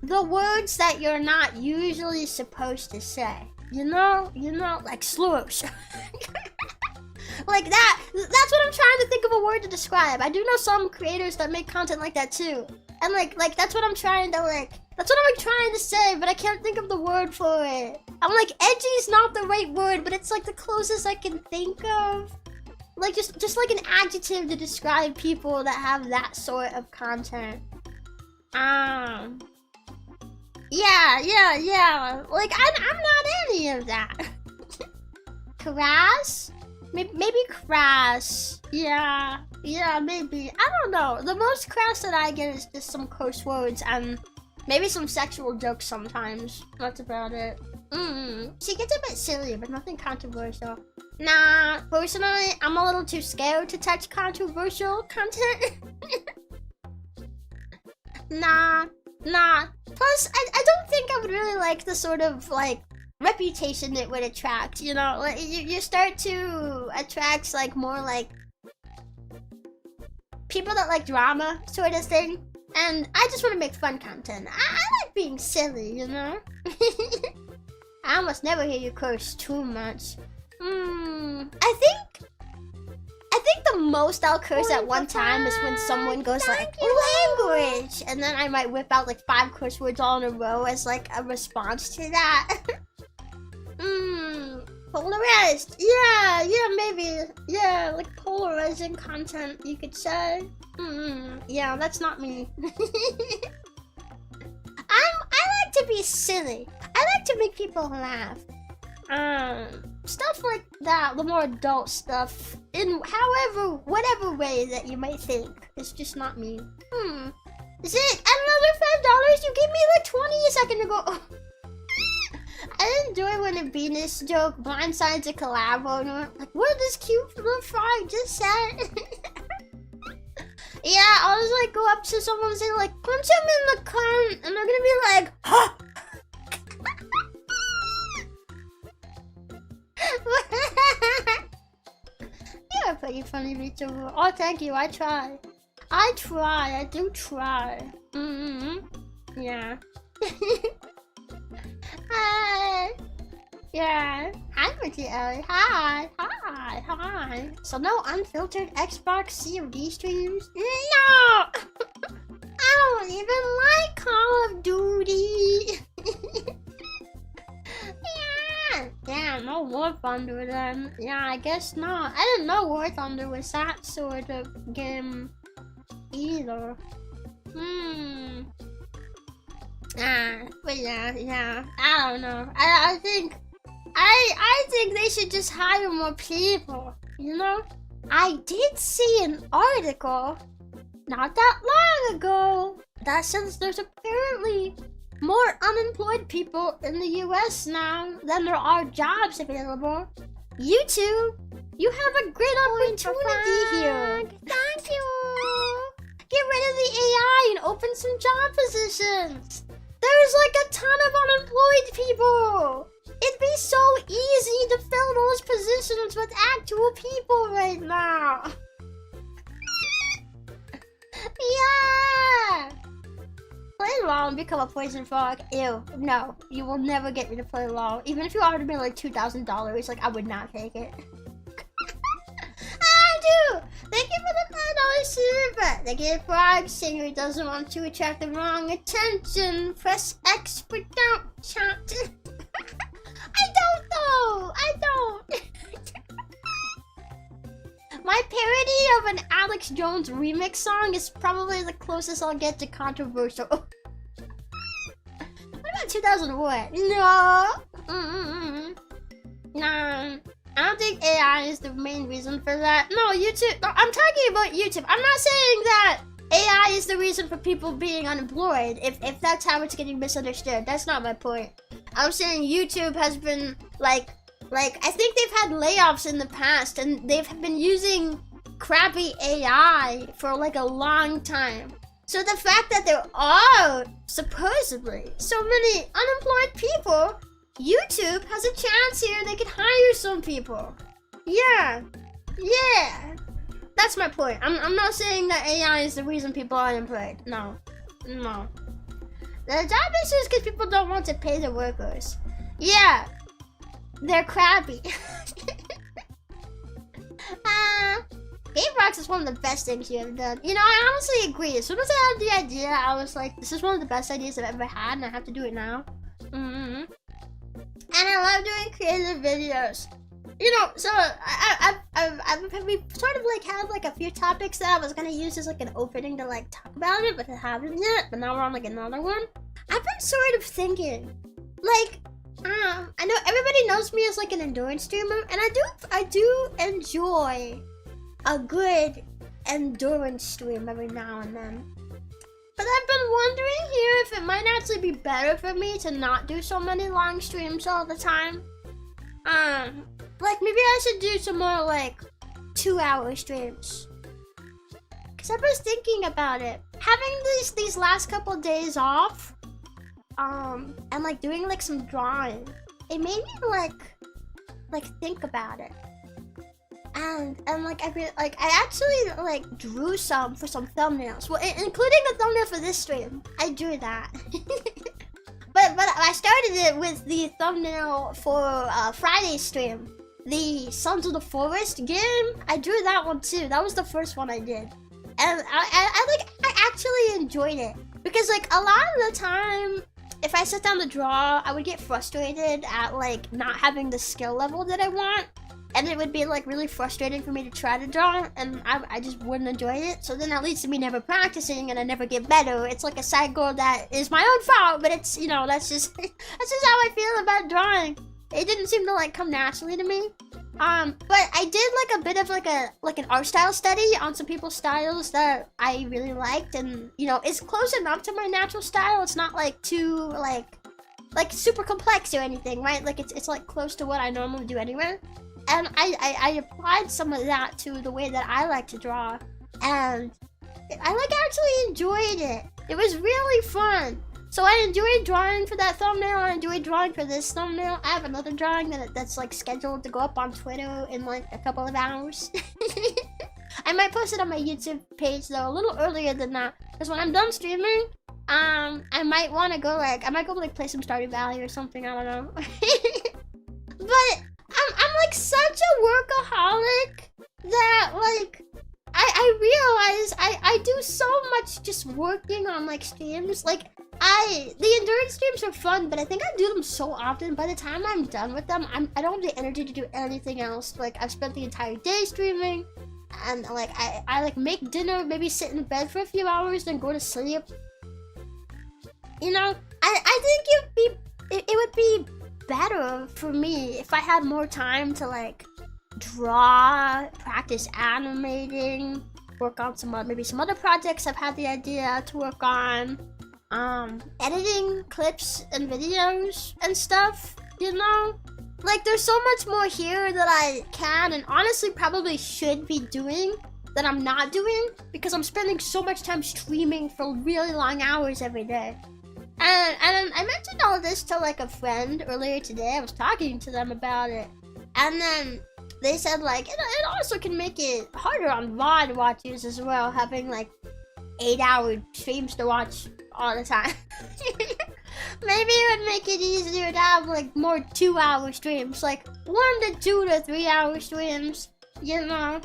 the words that you're not usually supposed to say. You know, like slurs. Like that. That's what I'm trying to think of a word to describe. I do know some creators that make content like that too. And like that's what I'm trying to that's what I'm trying to say, but I can't think of the word for it. I'm like, edgy is not the right word, but it's like the closest I can think of. Like just like an adjective to describe people that have that sort of content. Yeah. Like I'm not any of that. Crass? Maybe crass. Yeah, maybe. I don't know. The most crass that I get is just some curse words and maybe some sexual jokes sometimes. That's about it. She gets a bit silly, but nothing controversial. Nah, personally, I'm a little too scared to touch controversial content. Nah. Plus, I don't think I would really like the sort of, like, reputation it would attract, you know? Like, you start to attract, like, more, like, people that like drama sort of thing. And I just want to make fun content. I like being silly, you know? I almost never hear you curse too much. I think the most I'll curse at one time is when someone goes like, language! And then I might whip out like 5 curse words all in a row as like a response to that. Polarized. Yeah, maybe. Yeah, like polarizing content, you could say. Yeah, that's not me. I like to be silly. I like to make people laugh. Stuff like that, the more adult stuff, in whatever way that you might think, it's just not me. Is it another $5? You gave me like 20 a second ago. I enjoy when a Venus joke blindsides a collab owner. Like, what this cute little frog just said? Yeah, I'll just like go up to someone and say like, punch him in the cunt, and they're gonna be like, huh? You're a pretty funny VTuber. Oh, thank you. I try. I do try. Yeah. Hi. Yeah. Hi, Richie Ellie. Hi. So no unfiltered Xbox COD streams? No! I don't even like Call of Duty. Yeah, no War Thunder then. Yeah, I guess not. I didn't know War Thunder was that sort of game either. But yeah, I don't know. I I think they should just hire more people, you know? I did see an article not that long ago that says there's apparently more unemployed people in the US now than there are jobs available. YouTube, you have a great opportunity here. Thank you. Get rid of the AI and open some job positions. There's like a ton of unemployed people. It'd be so easy to fill those positions with actual people right now. Yeah. Play along, become a poison frog. Ew. No, you will never get me to play along. Even if you offered me like $2,000, like I would not take it. I do. Thank you for the $5 super. The kid frog singer doesn't want to attract the wrong attention. Press X for don't chant. I don't know. I don't. My parody of an Alex Jones remix song is probably the closest I'll get to controversial. What about 2001? No. Nah. I don't think AI is the main reason for that. No, YouTube. No, I'm talking about YouTube. I'm not saying that AI is the reason for people being unemployed. If that's how it's getting misunderstood, that's not my point. I'm saying YouTube has been like I think they've had layoffs in the past, and they've been using crappy AI for like a long time. So the fact that there are supposedly so many unemployed people, YouTube has a chance here. They could hire some people. Yeah. That's my point. I'm not saying that AI is the reason people are unemployed. No. The job issue is because people don't want to pay their workers. Yeah. They're crappy. Game Rocks is one of the best things you ever done. You know, I honestly agree. As soon as I had the idea, I was like, this is one of the best ideas I've ever had, and I have to do it now. And I love doing creative videos. You know, so we sort of like had like a few topics that I was gonna use as like an opening to like talk about it, but I haven't yet. But now we're on like another one. I've been sort of thinking, like, I know everybody knows me as like an endurance streamer, and I do enjoy a good endurance stream every now and then. But I've been wondering here if it might actually be better for me to not do so many long streams all the time. Like maybe I should do some more like 2-hour streams. Cause I was thinking about it. Having these last couple days off, and like doing like some drawing, it made me like think about it. And like I actually like drew some for some thumbnails. Well, including the thumbnail for this stream. I drew that. but I started it with the thumbnail for Friday's stream. The Sons of the Forest game. I drew that one too. That was the first one I did. And I actually enjoyed it. Because like a lot of the time, if I sit down to draw, I would get frustrated at like not having the skill level that I want. And it would be like really frustrating for me to try to draw, and I just wouldn't enjoy it. So then that leads to me never practicing, and I never get better. It's like a cycle that is my own fault, but it's, you know, that's just how I feel about drawing. It didn't seem to like come naturally to me. But I did like a bit of like an art style study on some people's styles that I really liked, and you know, it's close enough to my natural style. It's not like too like super complex or anything, right? Like it's like close to what I normally do anyway. And I applied some of that to the way that I like to draw, and I like actually enjoyed it. It was really fun. So I enjoyed drawing for that thumbnail. I enjoyed drawing for this thumbnail. I have another drawing that's like scheduled to go up on Twitter in like a couple of hours. I might post it on my YouTube page though a little earlier than that, because when I'm done streaming, I might want to go like play some Stardew Valley or something. I don't know. But I'm like such a workaholic that like I realize I do so much just working on like streams. Like the endurance streams are fun, but I think I do them so often. By the time I'm done with them, I don't have the energy to do anything else. Like I've spent the entire day streaming, and like I like make dinner, maybe sit in bed for a few hours, then go to sleep. You know, I think it would be better for me if I had more time to like draw, practice animating, work on maybe some other projects I've had the idea to work on, editing clips and videos and stuff, you know? Like, there's so much more here that I can and honestly probably should be doing that I'm not doing because I'm spending so much time streaming for really long hours every day. And I mentioned all this to like a friend earlier today. I was talking to them about it. And then they said like, it also can make it harder on VOD watchers as well, having like 8-hour streams to watch all the time. Maybe it would make it easier to have like more 2-hour streams, like 1 to 2 to 3 hour streams, you know?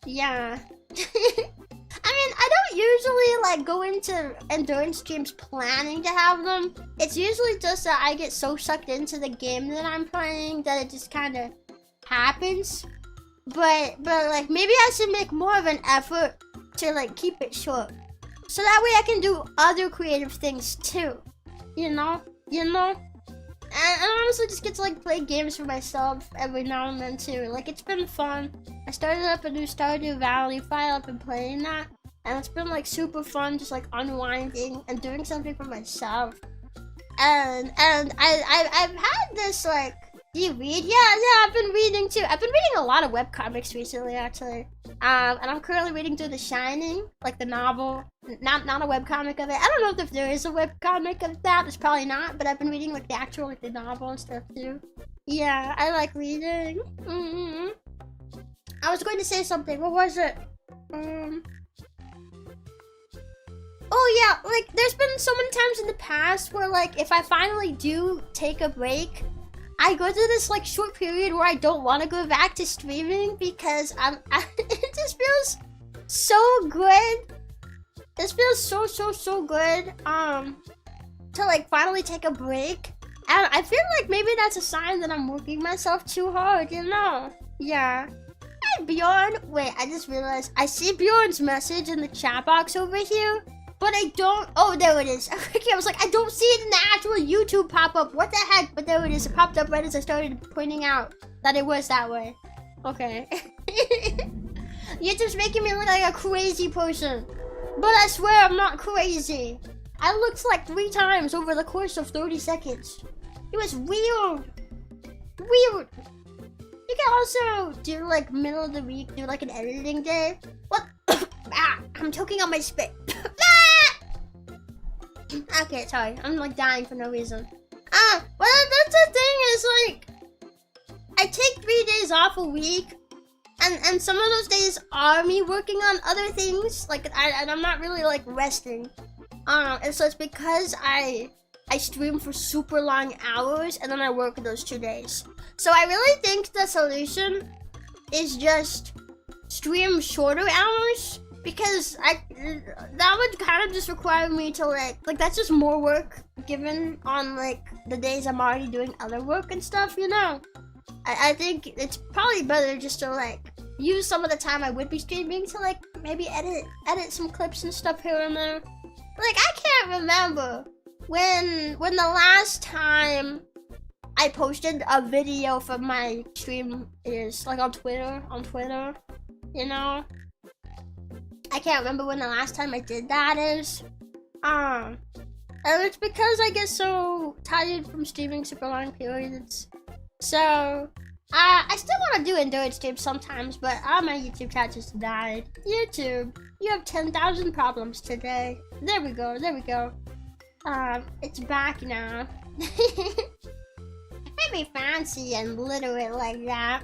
Yeah. I mean, I don't usually like go into endurance streams planning to have them. It's usually just that I get so sucked into the game that I'm playing that it just kind of happens. But like maybe I should make more of an effort to like keep it short, so that way I can do other creative things too. You know? And honestly just get to like play games for myself every now and then too. Like, it's been fun. I started up a new Stardew Valley file. I've been playing that, and it's been like super fun, just like unwinding and doing something for myself. And I've had this like, do you read? Yeah, I've been reading too. I've been reading a lot of webcomics recently, actually. And I'm currently reading through The Shining, like the novel. Not a webcomic of it. I don't know if there is a webcomic of that. There's probably not, but I've been reading like the actual, like the novel and stuff too. Yeah, I like reading. I was going to say something. What was it? Oh yeah, like there's been so many times in the past where like if I finally do take a break, I go through this like short period where I don't want to go back to streaming because it just feels so good. This feels so good to like finally take a break. And I feel like maybe that's a sign that I'm working myself too hard, you know? Yeah. Hey Bjorn, wait, I just realized I see Bjorn's message in the chat box over here, but I don't. Oh, there it is. Okay, I was like, I don't see it in the actual YouTube pop-up. What the heck? But there it is. It popped up right as I started pointing out that it was that way. Okay. You're just making me look like a crazy person. But I swear I'm not crazy. I looked like 3 times over the course of 30 seconds. It was weird. Weird. You can also do like middle of the week, do like an editing day. What? I'm choking on my spit. Okay, sorry. I'm like dying for no reason. Well, that's the thing is like, I take 3 days off a week, and some of those days are me working on other things. Like, I'm not really like resting. And so it's because I stream for super long hours and then I work those 2 days. So I really think the solution is just stream shorter hours, because that would kind of just require me to like that's just more work given on like the days I'm already doing other work and stuff, you know. I think it's probably better just to like use some of the time I would be streaming to like maybe edit some clips and stuff here and there. Like, I can't remember when the last time I posted a video for my stream is, like on Twitter, you know? I can't remember when the last time I did that is. And it's because I get so tired from streaming super long periods. So, I still want to do endurance streams sometimes, but my YouTube chat just died. YouTube, you have 10,000 problems today. There we go. It's back now. Maybe fancy and literate like that.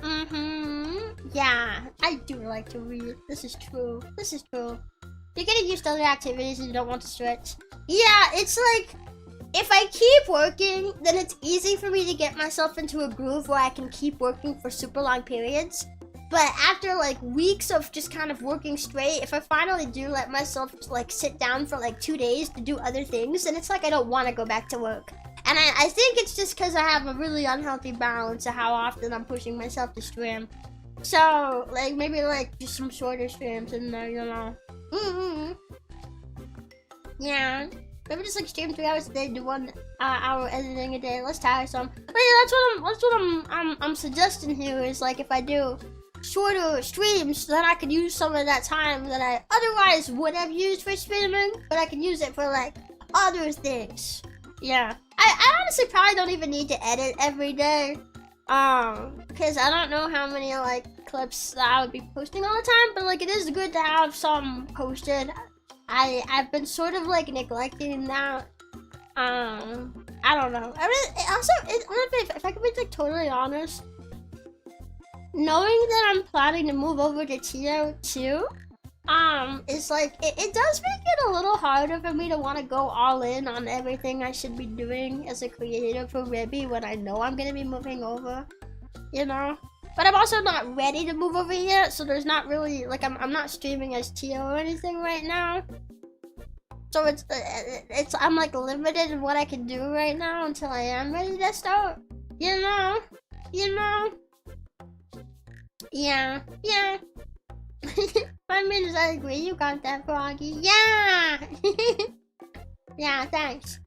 Yeah, I do like to read. This is true. You're getting used to other activities and you don't want to switch. Yeah, it's like, if I keep working, then it's easy for me to get myself into a groove where I can keep working for super long periods. But after like weeks of just kind of working straight, if I finally do let myself like sit down for like 2 days to do other things, then it's like I don't want to go back to work. And I think it's just because I have a really unhealthy balance of how often I'm pushing myself to stream. So, like, maybe like just some shorter streams in there, you know. Yeah. Maybe just like stream 3 hours a day, do one hour editing a day. Let's try some. But yeah, that's what I'm suggesting here is like if I do shorter streams, then I could use some of that time that I otherwise would have used for streaming, but I can use it for like other things. Yeah, I honestly probably don't even need to edit every day, because I don't know how many like clips that I would be posting all the time, but like it is good to have some posted. I've been sort of like neglecting that. I don't know. Honestly, if I could be like totally honest, knowing that I'm planning to move over to TO too, is like, it does make it a little harder for me to want to go all in on everything I should be doing as a creator for Rebbi when I know I'm gonna be moving over, you know? But I'm also not ready to move over yet, so there's not really, like, I'm not streaming as TO or anything right now. So I'm like limited in what I can do right now until I am ready to start, you know? Yeah. I mean, I agree. You got that, Froggy. Yeah. Yeah, thanks.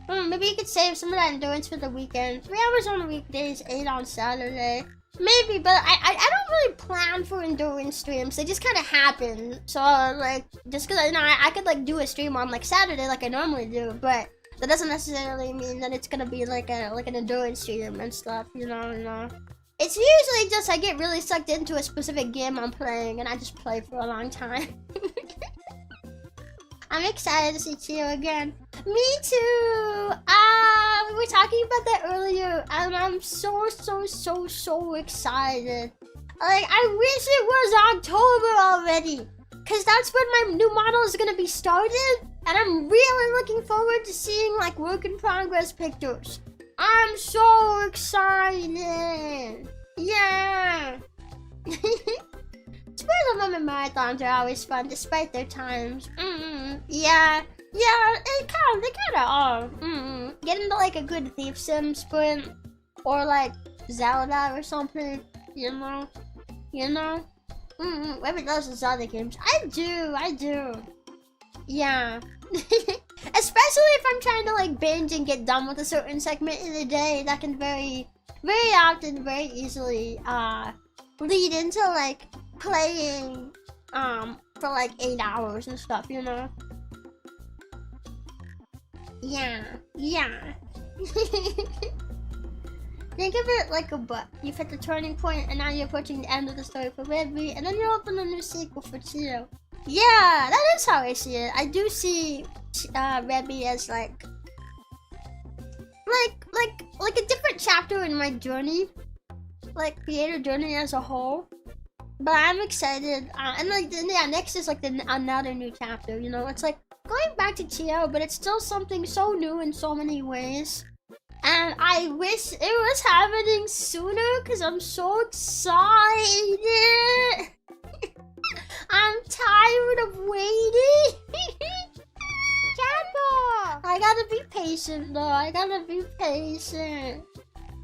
Maybe you could save some of that endurance for the weekend. 3 hours on the weekdays, 8 on Saturday. Maybe, but I don't really plan for endurance streams. They just kind of happen. So like, just cause I could like do a stream on like Saturday like I normally do, but that doesn't necessarily mean that it's gonna be like an endurance stream and stuff. You know. It's usually just I get really sucked into a specific game I'm playing and I just play for a long time. I'm excited to see Chio again. Me too! We were talking about that earlier and I'm so excited. Like, I wish it was October already, cause that's when my new model is gonna be started and I'm really looking forward to seeing like work in progress pictures. I'm so excited! Yeah! Spoiler moment marathons are always fun despite their times. Yeah, they kinda are. Get into like a good Thief Sim sprint or like Zelda or something, you know? Whoever does those other games. I do. Yeah. Especially if I'm trying to like binge and get done with a certain segment in a day, that can very often, very easily lead into like playing for like 8 hours and stuff, you know? Yeah. Think of it like a book. You've hit the turning point and now you're approaching the end of the story for Rebbi, and then you'll open a new sequel for Chio. Yeah, that is how I see it. I do see Rebbi as like a different chapter in my journey, like creator journey as a whole. But I'm excited, and like next is like another new chapter. You know, it's like going back to Chio, but it's still something so new in so many ways. And I wish it was happening sooner because I'm so excited. I'm tired of waiting. Chapel! I gotta be patient though. I gotta be patient.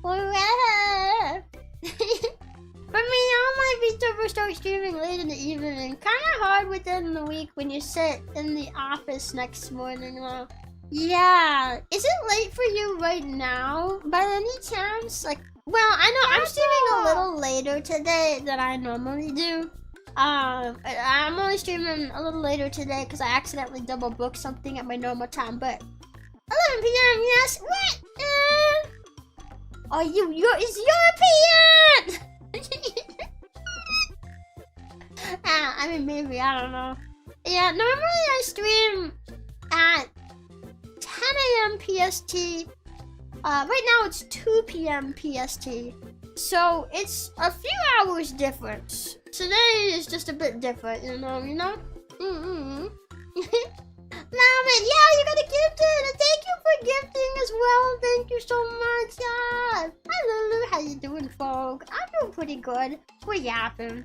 Forever. For me, all my VTubers start streaming late in the evening. Kinda hard within the week when you sit in the office next morning though. Yeah. Is it late for you right now? By any chance? Like, well, I know I'm streaming a little later today than I normally do. I'm only streaming a little later today because I accidentally double booked something at my normal time, but 11 p.m. yes? What? Oh, it's European! I mean, maybe, I don't know. Yeah, normally I stream at 10 a.m. PST. Right now it's 2 p.m. PST. So it's a few hours difference. Today is just a bit different, you know? Mom, yeah, you got a gifted, and thank you for gifting as well. Thank you so much. Yeah. Hi Lulu, how you doing, folk? I'm doing pretty good. We're yapping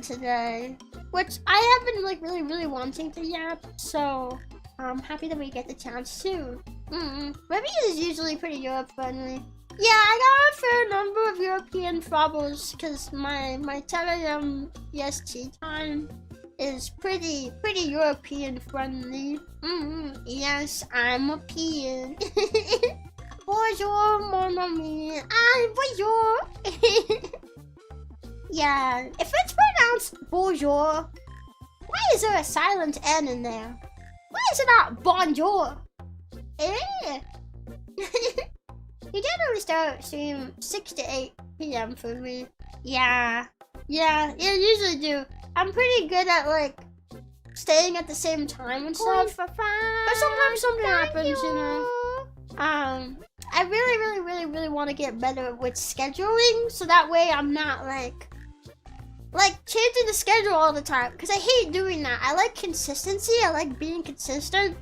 today, which I have been like really wanting to yap. So I'm happy that we get the chance soon. Rebbi is usually pretty Europe friendly. Yeah, I got a fair number of European troubles because my 10 a.m. EST time is pretty European friendly. Yes, I'm a peon. Bonjour, mon ami. Bonjour. Yeah, if it's pronounced bonjour, why is there a silent N in there? Why is it not bonjour? You generally start stream 6 to 8 p.m. for me. Yeah, you usually do. I'm pretty good at like staying at the same time and stuff. But sometimes something happens, you know. I really want to get better with scheduling, so that way I'm not like changing the schedule all the time, because I hate doing that. I like consistency. I like being consistent.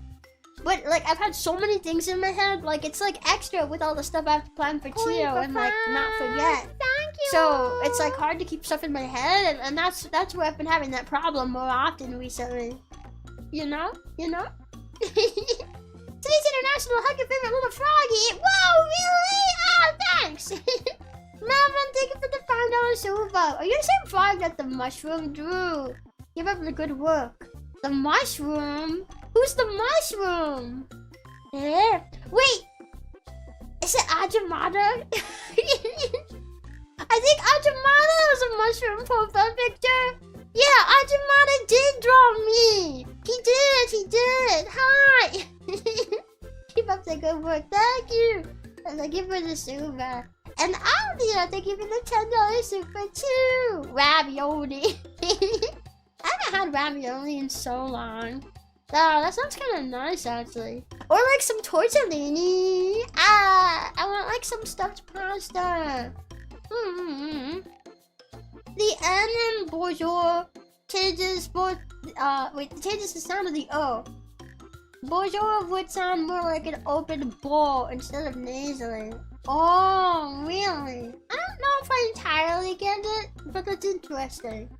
But like I've had so many things in my head, like it's like extra with all the stuff I have to plan for Tio and like not forget. Thank you. So it's like hard to keep stuff in my head, and that's where I've been having that problem more often recently. You know? Today's International Hug Your Favorite Little Froggy. Whoa, really? Oh, thanks. Melvin, thank you for the $5 silver. Are you the same frog that the mushroom drew? Give up the good work. The mushroom? Who's the mushroom? Wait, is it Ajamada? I think Ajamada was a mushroom profile picture. Yeah, Ajamada did draw me. He did. Hi. Keep up the good work. Thank you. And thank you for the super. And Aldia, thank you for the $10 super too. Ravioli. I haven't had ravioli in so long. Oh, that sounds kind of nice, actually. Or like some tortellini. I want like some stuffed pasta. The N in bonjour changes changes the sound of the O. Bonjour would sound more like an open bowl instead of nasally. Oh, really? I don't know if I entirely get it, but that's interesting.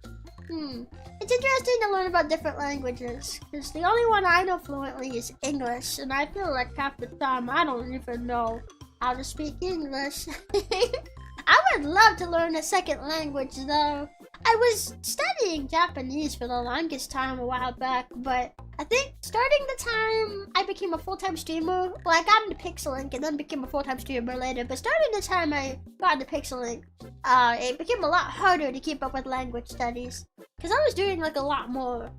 It's interesting to learn about different languages, because the only one I know fluently is English, and I feel like half the time I don't even know how to speak English. I would love to learn a second language, though. I was studying Japanese for the longest time a while back, but I think starting the time I became a full-time streamer, well, I got into Pixelink and then became a full-time streamer later, but starting the time I got into Pixelink, it became a lot harder to keep up with language studies, because I was doing like a lot more,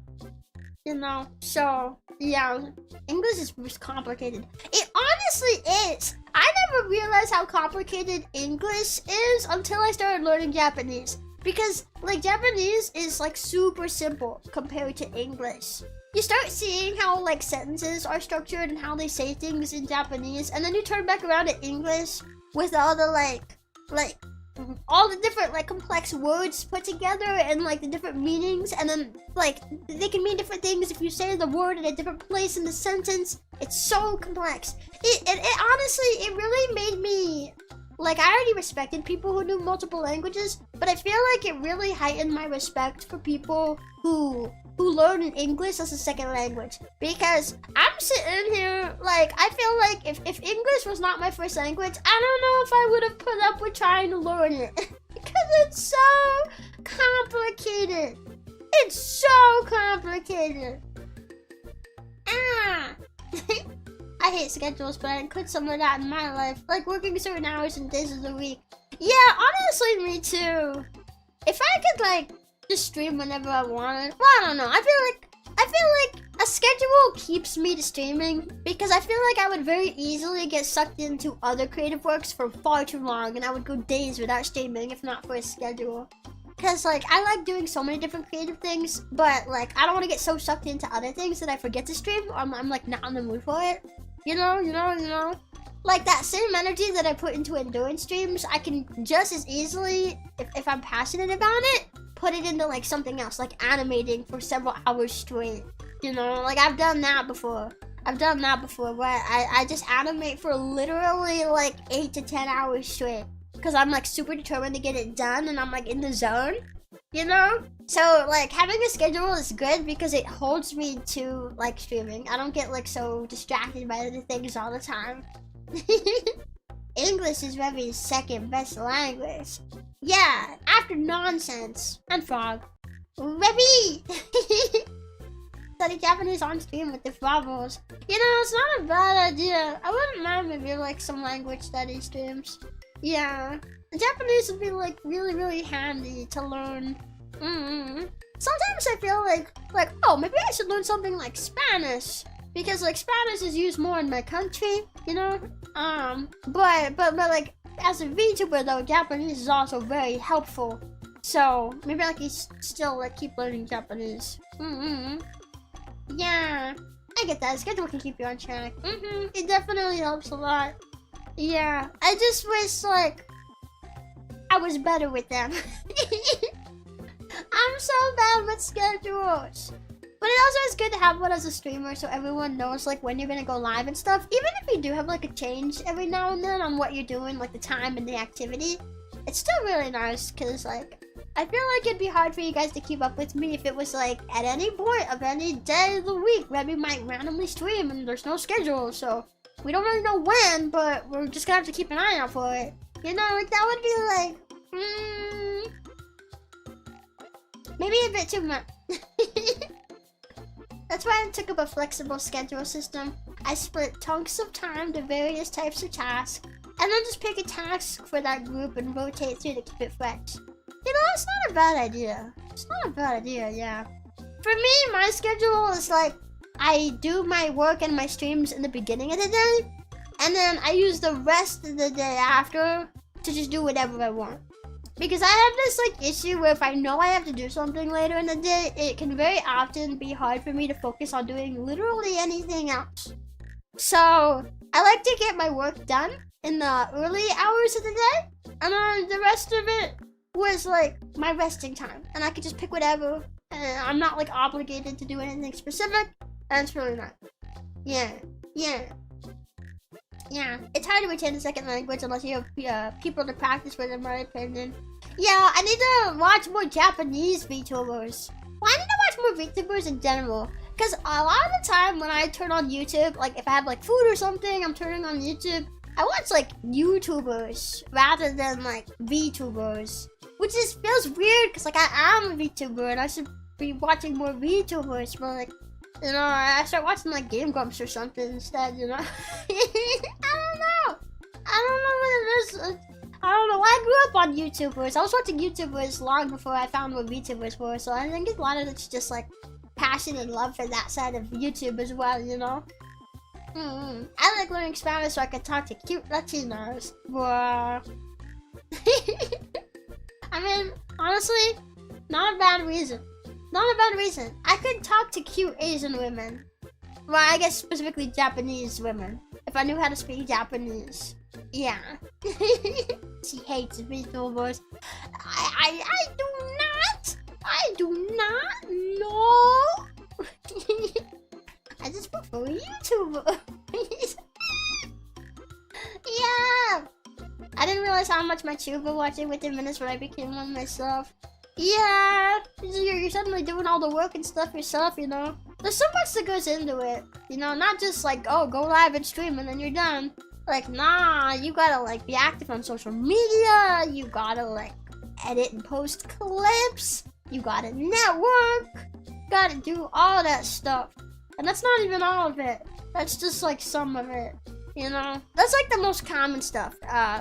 you know, so yeah, English is complicated. It honestly is. I never realized how complicated English is until I started learning Japanese. Because, like, Japanese is, like, super simple compared to English. You start seeing how, like, sentences are structured and how they say things in Japanese, and then you turn back around to English with all the, like, all the different, like, complex words put together and, like, the different meanings, and then, like, they can mean different things if you say the word in a different place in the sentence. It's so complex. It honestly, it really made me... Like, I already respected people who knew multiple languages, but I feel like it really heightened my respect for people who learn English as a second language. Because I'm sitting here, like, I feel like if English was not my first language, I don't know if I would have put up with trying to learn it. Because it's so complicated. It's so complicated. I hate schedules, but I include some of that in my life, like working certain hours and days of the week. Yeah, honestly, me too. If I could, like, just stream whenever I wanted, well, I don't know. I feel like a schedule keeps me to streaming, because I feel like I would very easily get sucked into other creative works for far too long, and I would go days without streaming if not for a schedule. Because, like, I like doing so many different creative things, but, like, I don't want to get so sucked into other things that I forget to stream, or I'm like, not in the mood for it. You know? Like, that same energy that I put into endurance streams, I can just as easy, if I'm passionate about it, put it into, like, something else, like animating for several hours straight. You know? Like, I've done that before. Where I just animate for literally, like, 8 to 10 hours straight. Because I'm, like, super determined to get it done, and I'm, like, in the zone. You know? So, like, having a schedule is good because it holds me to, like, streaming. I don't get, like, so distracted by other things all the time. English is Rebbi's second best language. Yeah, after nonsense and frog. Rebbi! Study Japanese on stream with the Bravos. You know, it's not a bad idea. I wouldn't mind maybe like some language study streams. Yeah. Japanese would be like really handy to learn. Sometimes I feel like, oh, maybe I should learn something like Spanish. Because like Spanish is used more in my country, you know? But like as a VTuber though, Japanese is also very helpful. So maybe I can still like keep learning Japanese. Yeah, I get that. Schedule can keep you on track. It definitely helps a lot. Yeah, I just wish like I was better with them. I'm so bad with schedules. But it also is good to have one as a streamer so everyone knows like when you're gonna go live and stuff. Even if you do have like a change every now and then on what you're doing, like the time and the activity, it's still really nice because like I feel like it'd be hard for you guys to keep up with me if it was like at any point of any day of the week Rebbi might randomly stream and there's no schedule, so we don't really know when, but we're just gonna have to keep an eye out for it. You know, like that would be like maybe a bit too much. That's why I took up a flexible schedule system. I split chunks of time to various types of tasks, and then just pick a task for that group and rotate through to keep it fresh. You know, it's not a bad idea. It's not a bad idea, yeah. For me, my schedule is like, I do my work and my streams in the beginning of the day, and then I use the rest of the day after to just do whatever I want. Because I have this like issue where if I know I have to do something later in the day, it can very often be hard for me to focus on doing literally anything else. So I like to get my work done in the early hours of the day, and then the rest of it was like my resting time, and I could just pick whatever, and I'm not like obligated to do anything specific, and it's really nice. Yeah. It's hard to retain a second language unless you have people to practice with, in my opinion. Yeah, I need to watch more Japanese VTubers. Well, I need to watch more VTubers in general. Because a lot of the time when I turn on YouTube, like if I have like food or something, I'm turning on YouTube, I watch like YouTubers rather than like VTubers. Which just feels weird because like I am a VTuber and I should be watching more VTubers, but like, you know, I start watching like Game Grumps or something instead, you know? I don't know what it is. I don't know. I grew up on YouTubers. I was watching YouTubers long before I found what VTubers were, so I think a lot of it's just like passion and love for that side of YouTube as well, you know? I like learning Spanish so I can talk to cute Latinos. Wow. I mean, honestly, not a bad reason. Not a bad reason. I could talk to cute Asian women. Well, I guess specifically Japanese women. If I knew how to speak Japanese. Yeah. She hates VTubers. I do not know. I just prefer YouTubers. Yeah. I didn't realize how much my tuber watching would diminish when I became one myself. Yeah, you're suddenly doing all the work and stuff yourself, you know? There's so much that goes into it, you know? Not just like, oh, go live and stream and then you're done. Like, nah, you gotta like be active on social media. You gotta like edit and post clips. You gotta network. Gotta do all that stuff. And that's not even all of it. That's just like some of it. You know, that's like the most common stuff.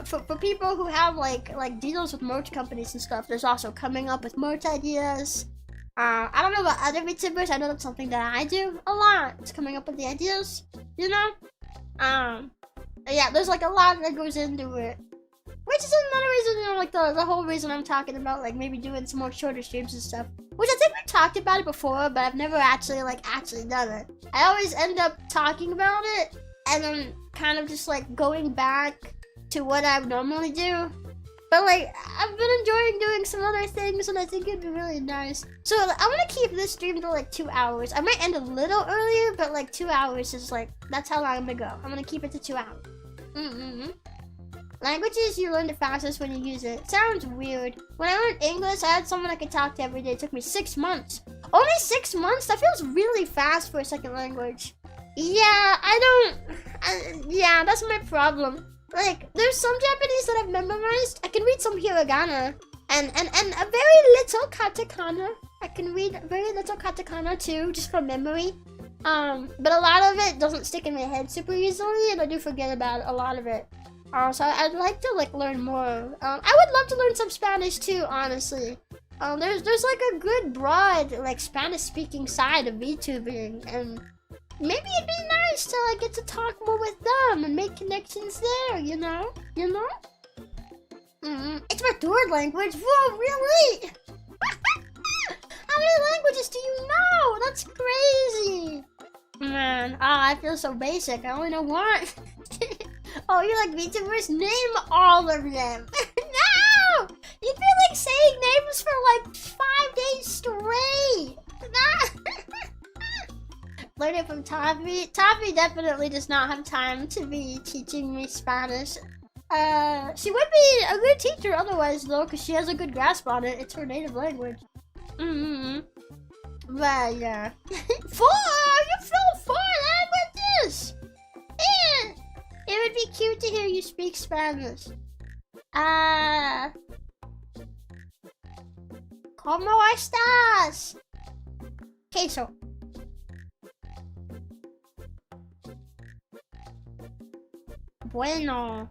For people who have like deals with merch companies and stuff, there's also coming up with merch ideas. I don't know about other VTubers. I know that's something that I do a lot. It's coming up with the ideas, you know. Yeah, there's like a lot that goes into it, which is another reason, you know, like the whole reason I'm talking about like maybe doing some more shorter streams and stuff. Which I think we talked about it before, but I've never actually done it. I always end up talking about it and then kind of just like going back to what I would normally do. But like, I've been enjoying doing some other things and I think it'd be really nice. So I want to keep this stream to like 2 hours. I might end a little earlier, but like 2 hours is like, that's how long I'm gonna go. I'm gonna keep it to 2 hours. Languages you learn the fastest when you use it. Sounds weird. When I learned English, I had someone I could talk to every day. It took me 6 months. Only 6 months? That feels really fast for a second language. Yeah, yeah, that's my problem. Like, there's some Japanese that I've memorized. I can read some hiragana and a very little katakana. I can read very little katakana too, just from memory. But a lot of it doesn't stick in my head super easily, and I do forget about a lot of it. So I'd like to like learn more. I would love to learn some Spanish too, honestly. There's like a good broad like Spanish speaking side of VTubing, and maybe it'd be nice to like get to talk more with them and make connections there, you know? It's my third language. Whoa, really? How many languages do you know? That's crazy. Man, I feel so basic. I only know one. Oh, you like VTubers? Name all of them. No! You'd be like saying names for like 5 days straight. Learn it from Taffy. Taffy definitely does not have time to be teaching me Spanish. She would be a good teacher otherwise though, because she has a good grasp on it. It's her native language. But yeah. 4! You feel 4 languages! Man! It would be cute to hear you speak Spanish. ¿Cómo estás? Queso. Bueno.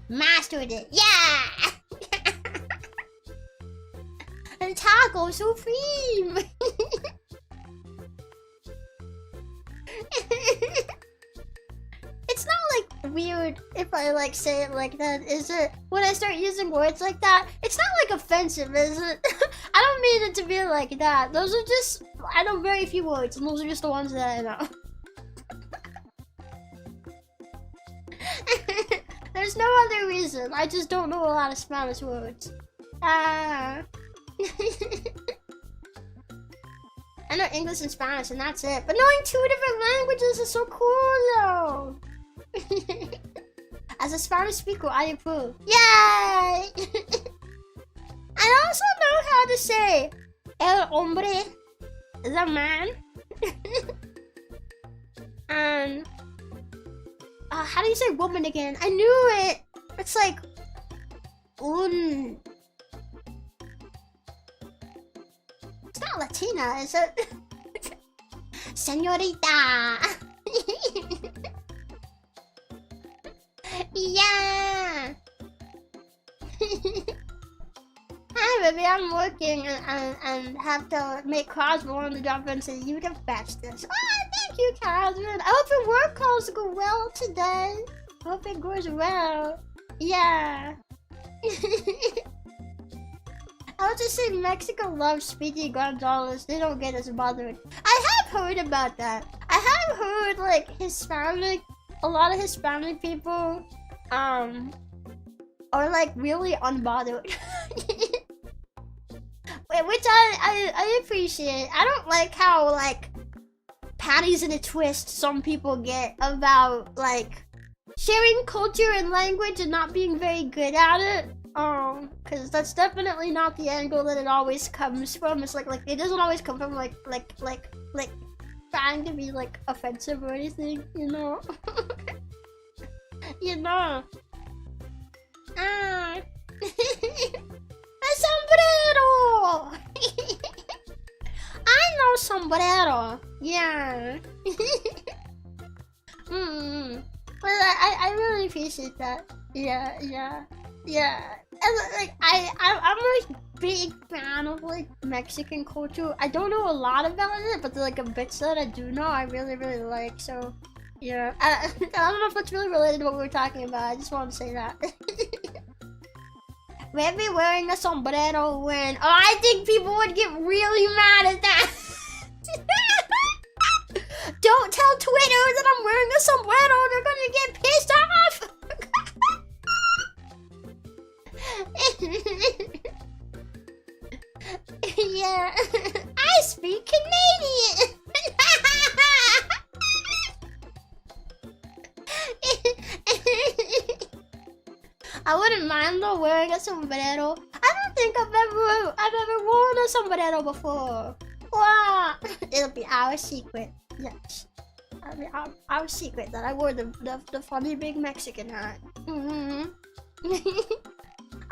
Mastered it. Yeah! And taco supreme. It's not like weird if I like say it like that, is it? When I start using words like that, it's not like offensive, is it? I don't mean it to be like that. Those are just, I know very few words, and those are just the ones that I know. There's no other reason. I just don't know a lot of Spanish words. I know English and Spanish, and that's it. But knowing 2 different languages is so cool, though. As a Spanish speaker, I approve. Yay! I also know how to say el hombre, the man. And how do you say woman again? I knew it. It's like un. It's not Latina, is it? Señorita. Yeah. Hi, baby. I'm working and have to make Cosmo on the job and say you the bestest. Oh, thank you, Catherine. I hope your work calls go well today. Hope it goes well. Yeah. I would just say Mexico loves Speedy Gonzalez. They don't get as bothered. I have heard about that. I have heard like a lot of Hispanic people, are like really unbothered. Which I appreciate. I don't like how like patties in a twist some people get about like sharing culture and language and not being very good at it. Cause that's definitely not the angle that it always comes from. It's like it doesn't always come from like trying to be like offensive or anything, you know. You know. A sombrero. I know sombrero. Yeah. Well, I really appreciate that. Yeah. And like I'm a big fan of like Mexican culture. I don't know a lot about it, but like a bits that I do know, I really like. So yeah, I don't know if that's really related to what we were talking about. I just wanted to say that. Maybe wearing a sombrero when I think people would get really mad at that. Don't tell Twitter that I'm wearing a sombrero. They're gonna get pissed off. Yeah, I speak Canadian. I wouldn't mind though wearing a sombrero. I don't think I've ever worn a sombrero before. Wow, it'll be our secret. Yes. our secret that I wore the funny big Mexican hat.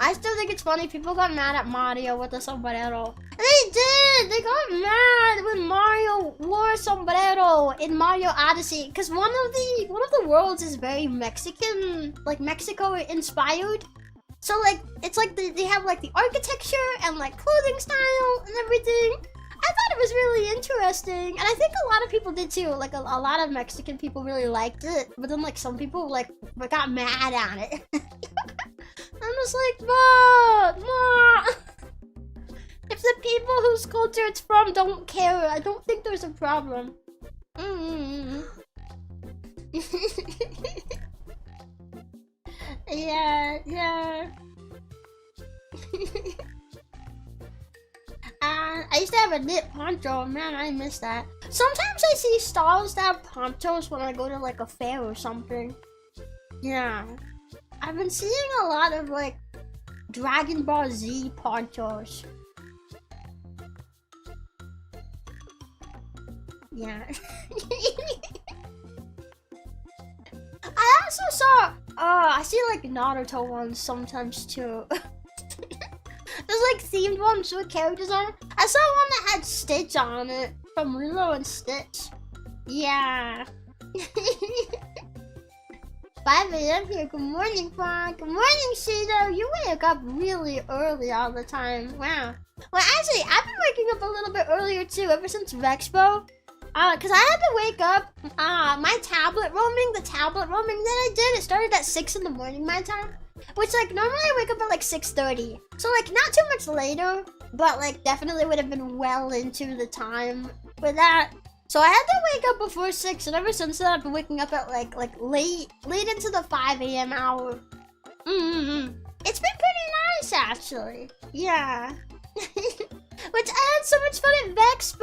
I still think it's funny. People got mad at Mario with the sombrero. They did. They got mad when Mario wore sombrero in Mario Odyssey because one of the worlds is very Mexican, like Mexico inspired. So like it's like they have like the architecture and like clothing style and everything. I thought it was really interesting, and I think a lot of people did too. Like a lot of Mexican people really liked it, but then like some people like got mad at it. I'm just like, Ma. If the people whose culture it's from don't care, I don't think there's a problem. Yeah. I used to have a knit poncho. Man, I miss that. Sometimes I see stalls that have ponchos when I go to like a fair or something. Yeah. I've been seeing a lot of like Dragon Ball Z ponchos. Yeah. I also saw, I see like Naruto ones sometimes too. There's like themed ones with characters on it. I saw one that had Stitch on it from Lilo and Stitch. Yeah. 5 a.m. here. Good morning, Frank. Good morning, Shido. You wake up really early all the time. Wow. Well, actually, I've been waking up a little bit earlier too, ever since Vexpo. Cause I had to wake up. My tablet roaming, the tablet roaming that I did, it started at 6 in the morning my time. Which like normally I wake up at like 6:30. So like not too much later, but like definitely would have been well into the time for that. So I had to wake up before 6, and ever since then I've been waking up at like late into the 5 a.m. hour. It's been pretty nice actually. Yeah. Which I had so much fun at Vexpo.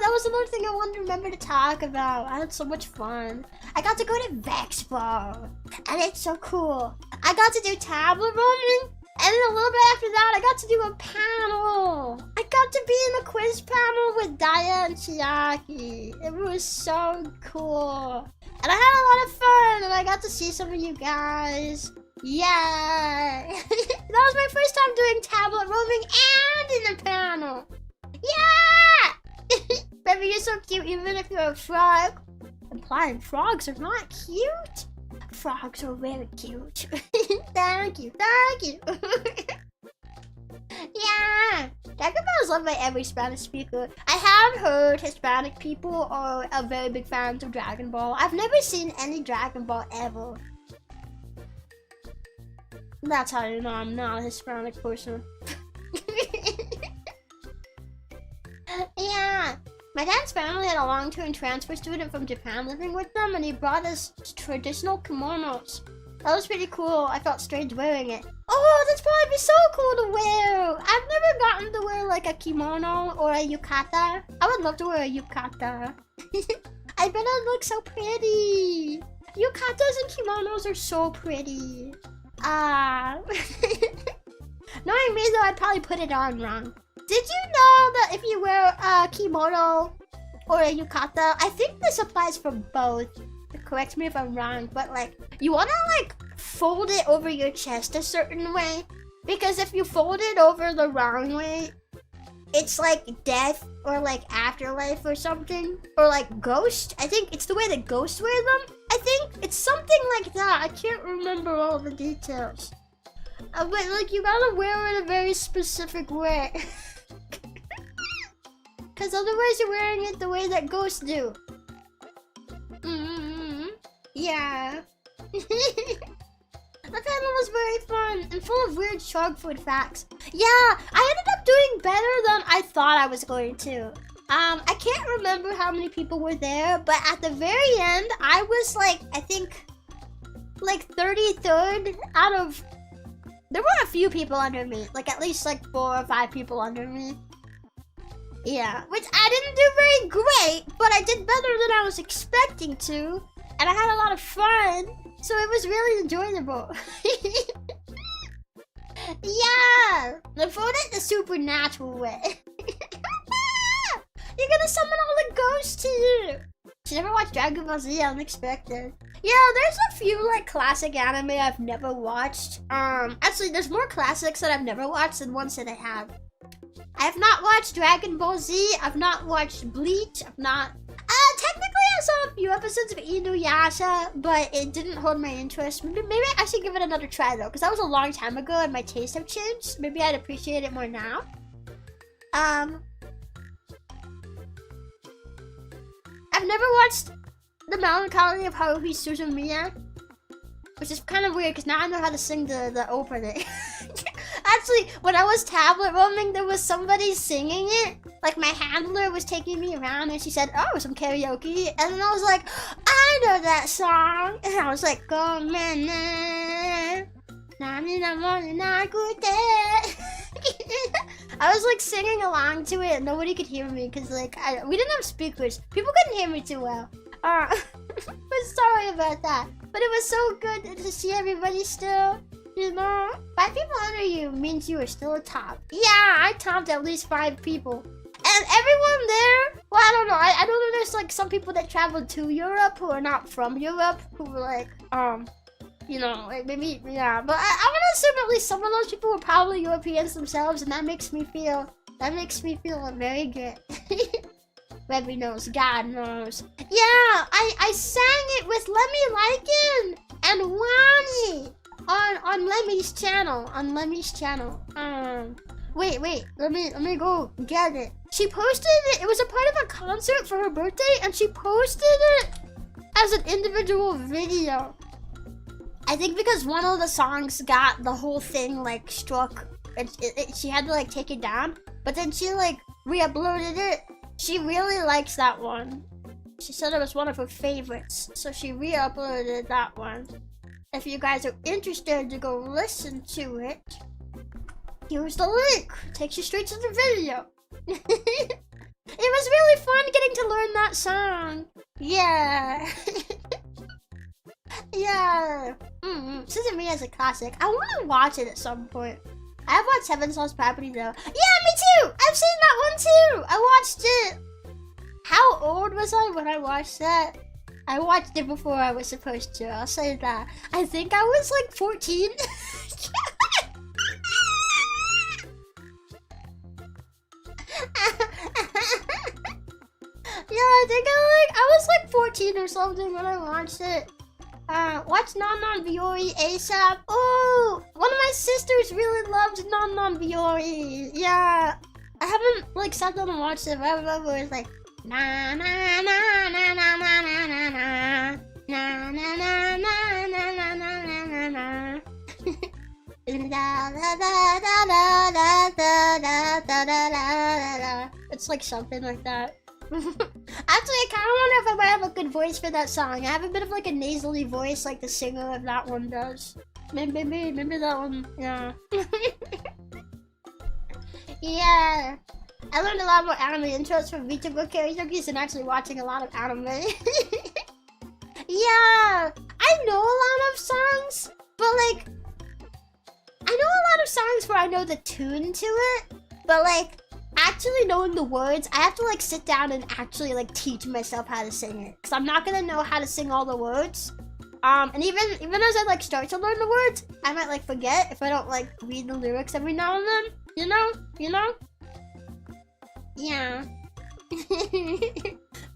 That was another thing I wanted to remember to talk about. I had so much fun. I got to go to Vexpo, and it's so cool. I got to do tablet roaming, and then a little bit after that, I got to do a panel. I got to be in a quiz panel with Daya and Chiaki. It was so cool. And I had a lot of fun, and I got to see some of you guys. Yeah. That was my first time doing tablet roaming and in a panel. Yeah. Baby, you're so cute even if you're a frog. Implying frogs are not cute. Frogs are very cute. Thank you. Yeah. Dragon Ball is loved by every Spanish speaker. I have heard Hispanic people are very big fans of Dragon Ball. I've never seen any Dragon Ball ever. That's how you know I'm not a Hispanic person. Yeah. My dad's family had a long-term transfer student from Japan living with them, and he brought us traditional kimonos. That was pretty cool. I felt strange wearing it. Oh, that's probably be so cool to wear. I've never gotten to wear like a kimono or a yukata. I would love to wear a yukata. I bet I'd look so pretty. Yukatas and kimonos are so pretty. Knowing me though, I'd probably put it on wrong. Did you know that if you wear a kimono or a yukata, I think this applies for both. Correct me if I'm wrong, but like, you wanna like fold it over your chest a certain way, because if you fold it over the wrong way, it's like death or like afterlife or something, or like ghost. I think it's the way that ghosts wear them. I think it's something like that. I can't remember all the details. But like, you gotta wear it a very specific way. Because otherwise you're wearing it the way that ghosts do. Yeah. The panel was very fun and full of weird shark food facts. Yeah, I ended up doing better than I thought I was going to. I can't remember how many people were there, but at the very end, I was like, I think, like 33rd out of... There were a few people under me, like at least like 4 or 5 people under me. Yeah, which I didn't do very great, but I did better than I was expecting to. And I had a lot of fun, so it was really enjoyable. Yeah, the phone it the supernatural way. You're gonna summon all the ghosts to you. She never watched Dragon Ball Z, unexpected. Yeah, there's a few like classic anime I've never watched. Actually, there's more classics that I've never watched than ones that I have. I have not watched Dragon Ball Z. I've not watched Bleach. I've not. Technically, I saw a few episodes of Inuyasha, but it didn't hold my interest. Maybe I should give it another try though, because that was a long time ago and my tastes have changed. Maybe I'd appreciate it more now. I've never watched The Melancholy of Haruhi Suzumiya, which is kind of weird because now I know how to sing the opening. Actually, when I was tablet roaming, there was somebody singing it. Like my handler was taking me around and she said, "Oh, some karaoke," and then I was like, "I know that song," and I was like, "Go man, I was like singing along to it and nobody could hear me because like we didn't have speakers. People couldn't hear me too well. But sorry about that. But it was so good to see everybody still. You know, 5 people under you means you are still a top. Yeah, I topped at least 5 people. And everyone there, well, I don't know. I don't know, there's like some people that traveled to Europe who are not from Europe, who were like, you know, like maybe, yeah. But I want to assume at least some of those people were probably Europeans themselves, and that makes me feel very good. Rebbi knows, God knows. Yeah, I sang it with Lemmy Lycan and Wani. On Lemmy's channel. Wait, let me go get it. She posted it. It was a part of a concert for her birthday, and she posted it as an individual video. I think because one of the songs got the whole thing like struck, she had to like take it down. But then she like re-uploaded it. She really likes that one. She said it was one of her favorites, so she re-uploaded that one. If you guys are interested to go listen to it, here's the link. Takes you straight to the video. It was really fun getting to learn that song. Yeah. Yeah. Suzumiya is a classic. I want to watch it at some point. I have watched Heaven Souls Property though. Yeah, me too. I've seen that one too. I watched it. How old was I when I watched that? I watched it before I was supposed to. I'll say that. I think I was like 14. Yeah, I think I was like 14 or something when I watched it. Watch Non Non Viori ASAP. Oh, one of my sisters really loved Non Non Viori. Yeah, I haven't like sat down and watched it, but I remember it was like na na na na na na na na na na na na na na na na na. It's like something like that. Actually, I kind of wonder if I might have a good voice for that song. I have a bit of like a nasally voice like the singer of that one does. Maybe that one, yeah. Yeah. I learned a lot more anime intros from VTuber karaoke than actually watching a lot of anime. Yeah, I know a lot of songs, but like, I know a lot of songs where I know the tune to it, but like, actually knowing the words, I have to like sit down and actually like teach myself how to sing it, because I'm not gonna know how to sing all the words. And even as I like start to learn the words, I might like forget if I don't like read the lyrics every now and then. You know? Yeah.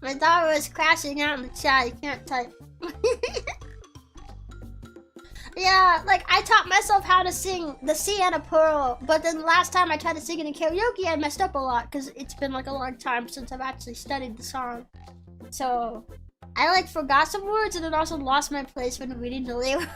My daughter is crashing out in the chat. You can't type. Yeah, like I taught myself how to sing the Sienna Pearl, but then last time I tried to sing it in karaoke, I messed up a lot because it's been like a long time since I've actually studied the song. So I like forgot some words and then also lost my place when reading the lyrics.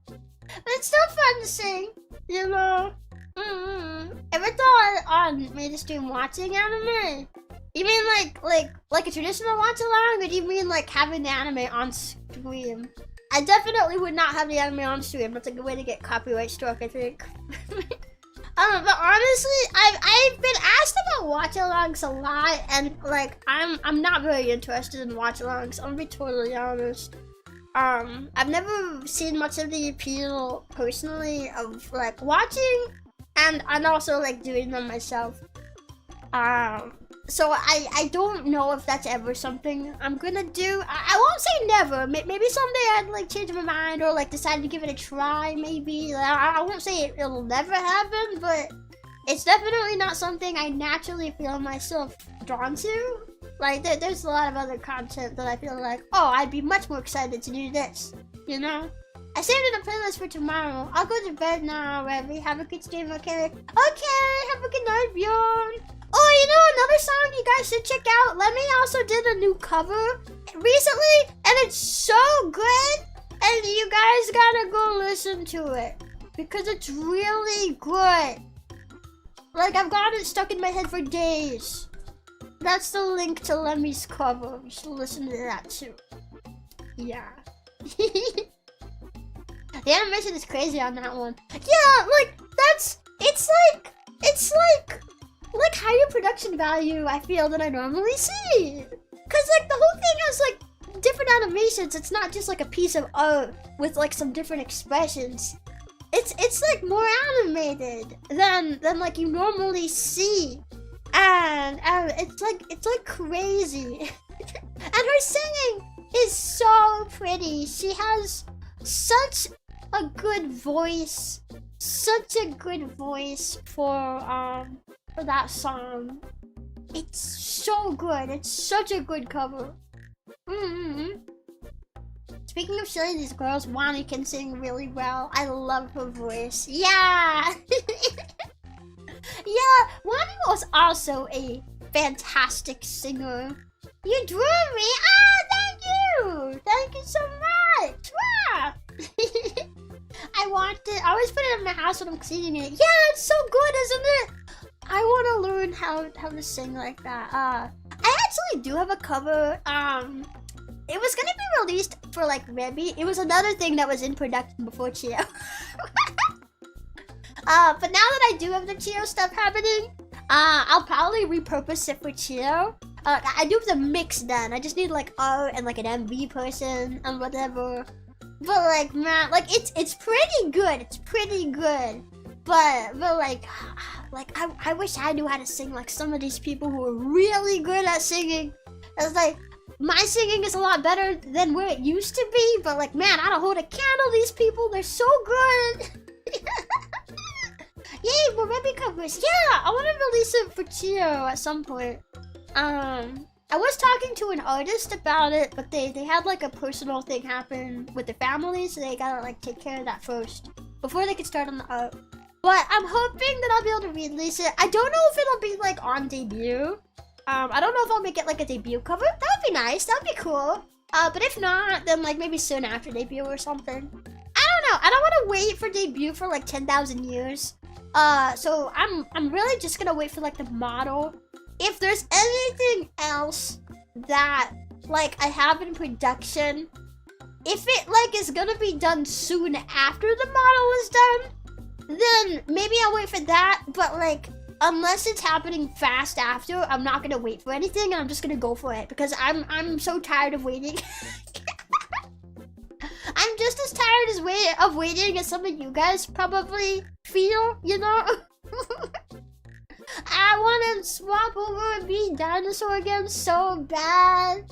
But it's still fun to sing, you know. Ever thought on made a stream watching anime? You mean like a traditional watch along, or do you mean like having the anime on stream? I definitely would not have the anime on stream. That's a good way to get copyright struck, I think. But honestly, I've been asked about watch-alongs a lot, and like I'm not very interested in watch-alongs. I'm gonna be totally honest. I've never seen much of the appeal personally of like watching and also like doing them myself. So I don't know if that's ever something I'm gonna do. I won't say never. Maybe someday I'd like change my mind or like decide to give it a try. Maybe I won't say it'll never happen, but it's definitely not something I naturally feel myself drawn to. Like there's a lot of other content that I feel like, oh, I'd be much more excited to do this. You know? I saved it in a playlist for tomorrow. I'll go to bed now, Rebbi. Have a good stream, okay? Okay, have a good night, Bjorn. Oh, you know another song you guys should check out? Lemmy also did a new cover recently, and it's so good. And you guys gotta go listen to it because it's really good. Like, I've got it stuck in my head for days. That's the link to Lemmy's cover. You should listen to that too. Yeah. The animation is crazy on that one. Yeah, like, it's like higher production value, I feel, than I normally see. Cause like the whole thing has like different animations. It's not just like a piece of art with like some different expressions. It's like more animated than like you normally see. And it's like crazy. And her singing is so pretty. She has such a good voice. Such a good voice for that song. It's so good. It's such a good cover. Speaking of silly, these girls, Wani can sing really well. I love her voice. Yeah! Yeah, Wani was also a fantastic singer. You drew me? Ah, thank you! Thank you so much! Wow! I want it. I always put it in my house when I'm cleaning it. Yeah, it's so good, isn't it? I want to learn how to sing like that. I actually do have a cover. It was gonna be released for like Rebbi. It was another thing that was in production before Chio. But now that I do have the Chio stuff happening, I'll probably repurpose it for Chio. I do have the mix done. I just need like art and like an MV person and whatever. But like, man, like it's pretty good. It's pretty good. But like I wish I knew how to sing like some of these people who are really good at singing. It's like my singing is a lot better than where it used to be. But like, man, I don't hold a candle to these people. They're so good. Yay, more Rebbi covers. Yeah, I want to release it for Chio at some point. I was talking to an artist about it, but they had like a personal thing happen with their family, so they gotta like take care of that first before they could start on the art. But I'm hoping that I'll be able to release it. I don't know if it'll be like on debut. I don't know if I'll make it like a debut cover. That would be nice. That would be cool. But if not, then like maybe soon after debut or something. I don't know. I don't want to wait for debut for like 10,000 years. So I'm really just gonna wait for like the model. If there's anything else that like I have in production, if it like is gonna be done soon after the model is done, then maybe I'll wait for that. But like, unless it's happening fast after, I'm not gonna wait for anything, and I'm just gonna go for it because I'm so tired of waiting. I'm just as tired of waiting as some of you guys probably feel, you know? I want to swap over and be dinosaur again so bad.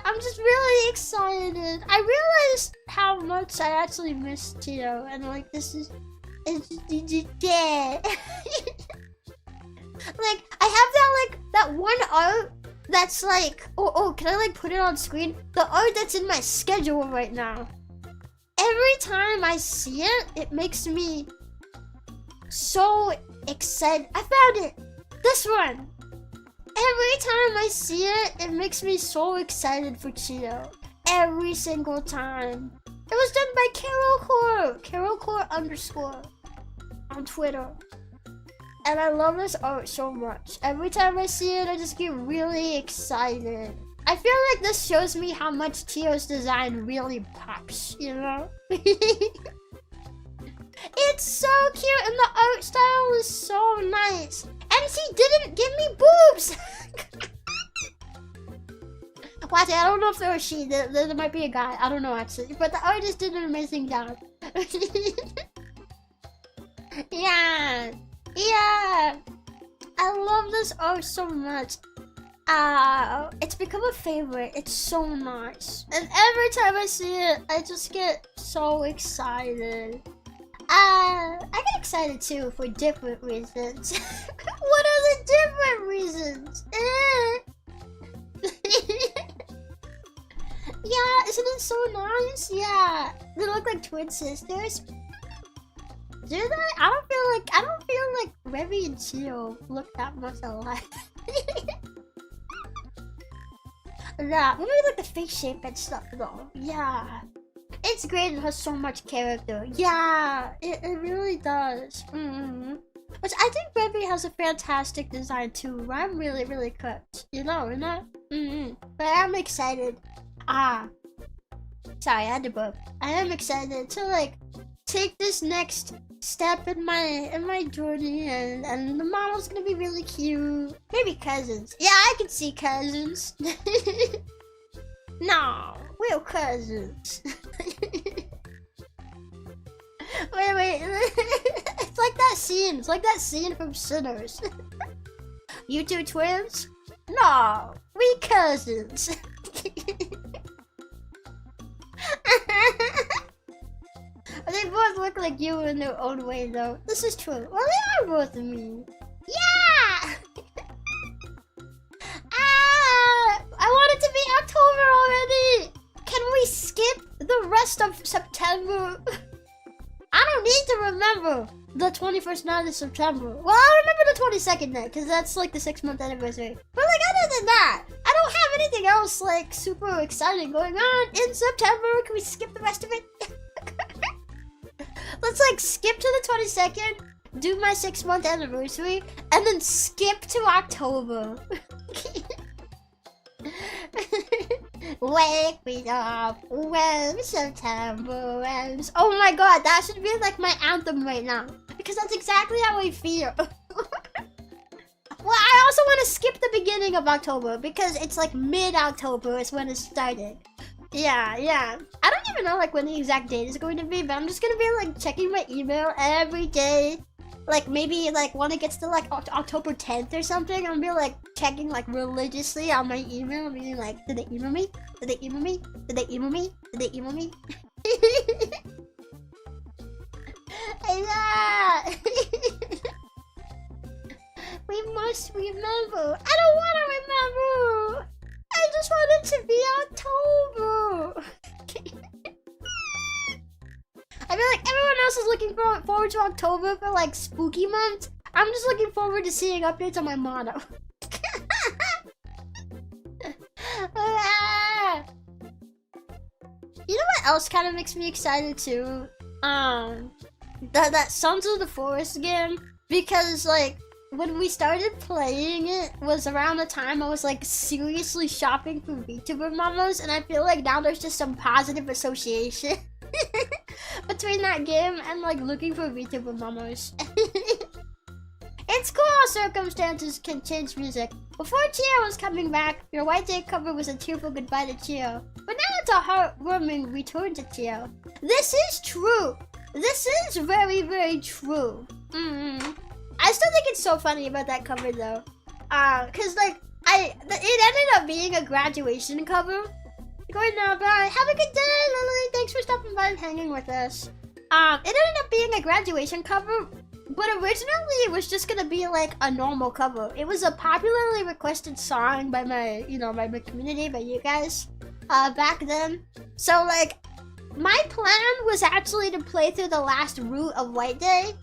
I'm just really excited. I realized how much I actually miss Tio, and like it's dead. Like I have that one art that's like, oh, can I like put it on screen? The art that's in my schedule right now. Every time I see it, it makes me so excited. I found it! This one! Every time I see it, it makes me so excited for Chio. Every single time. It was done by Carolcore _, on Twitter. And I love this art so much. Every time I see it, I just get really excited. I feel like this shows me how much Chio's design really pops, you know? It's so cute and the art style is so nice. And he didn't give me boobs! Watch it, I don't know if they're a she, there might be a guy, I don't know actually. But the artist did an amazing job. Yeah. Yeah. I love this art so much. It's become a favorite. It's so nice. And every time I see it, I just get so excited. I get excited too for different reasons. What are the different reasons? Yeah, isn't it so nice? Yeah. They look like twin sisters. Do they? I don't feel like Rebbi and Chio look that much alike. Yeah, maybe like the face shape and stuff though. Yeah. It's great, it has so much character. Yeah, it really does. Which I think Rebbi has a fantastic design too. I'm really, really cooked. You know. But I'm excited. Sorry, I had to burp. I am excited to like take this next step in my journey, and the model's gonna be really cute. Maybe cousins. Yeah, I can see cousins. No, we're cousins. Wait. It's like that scene. It's like that scene from Sinners. You two twins? No, we cousins. They both look like you in their own way, though. This is true. Well, they are both me. Yeah! I want it to be October already! Can we skip the rest of September? I don't need to remember the 21st night of September. Well, I remember the 22nd night, because that's like the 6-month anniversary. But like, other than that, I don't have anything else like super exciting going on in September. Can we skip the rest of it? Let's like skip to the 22nd, do my 6-month anniversary, and then skip to October. Wake me up when September ends. Oh my god, that should be like my anthem right now. Because that's exactly how I feel. Well, I also want to skip the beginning of October because it's like mid-October is when it started. Yeah. I don't even know like when the exact date is going to be, but I'm just gonna be like checking my email every day. Like maybe like when it gets to like October 10th or something, I'm gonna be like checking like religiously on my email, being like, did they email me? Did they email me? Did they email me? Did they email me? We must remember. I don't want to remember. I just want it to be October. I feel like everyone else is looking forward to October for like spooky month. I'm just looking forward to seeing updates on my motto. You know what else kind of makes me excited too? That Sons of the Forest game, because like when we started playing it was around the time I was like seriously shopping for VTuber momos, and I feel like now there's just some positive association between that game and like looking for VTuber momos. It's cool how circumstances can change music. Before Chio was coming back, your White Day cover was a tearful goodbye to Chio. But now it's a heartwarming return to Chio. This is true. This is very, very true. I still think it's so funny about that cover though. Cause like, it ended up being a graduation cover. Going now, bye. Have a good day, Lily. Thanks for stopping by and hanging with us. It ended up being a graduation cover, but originally it was just gonna be like a normal cover. It was a popularly requested song by my community, by you guys, back then. So like, my plan was actually to play through the last route of White Day,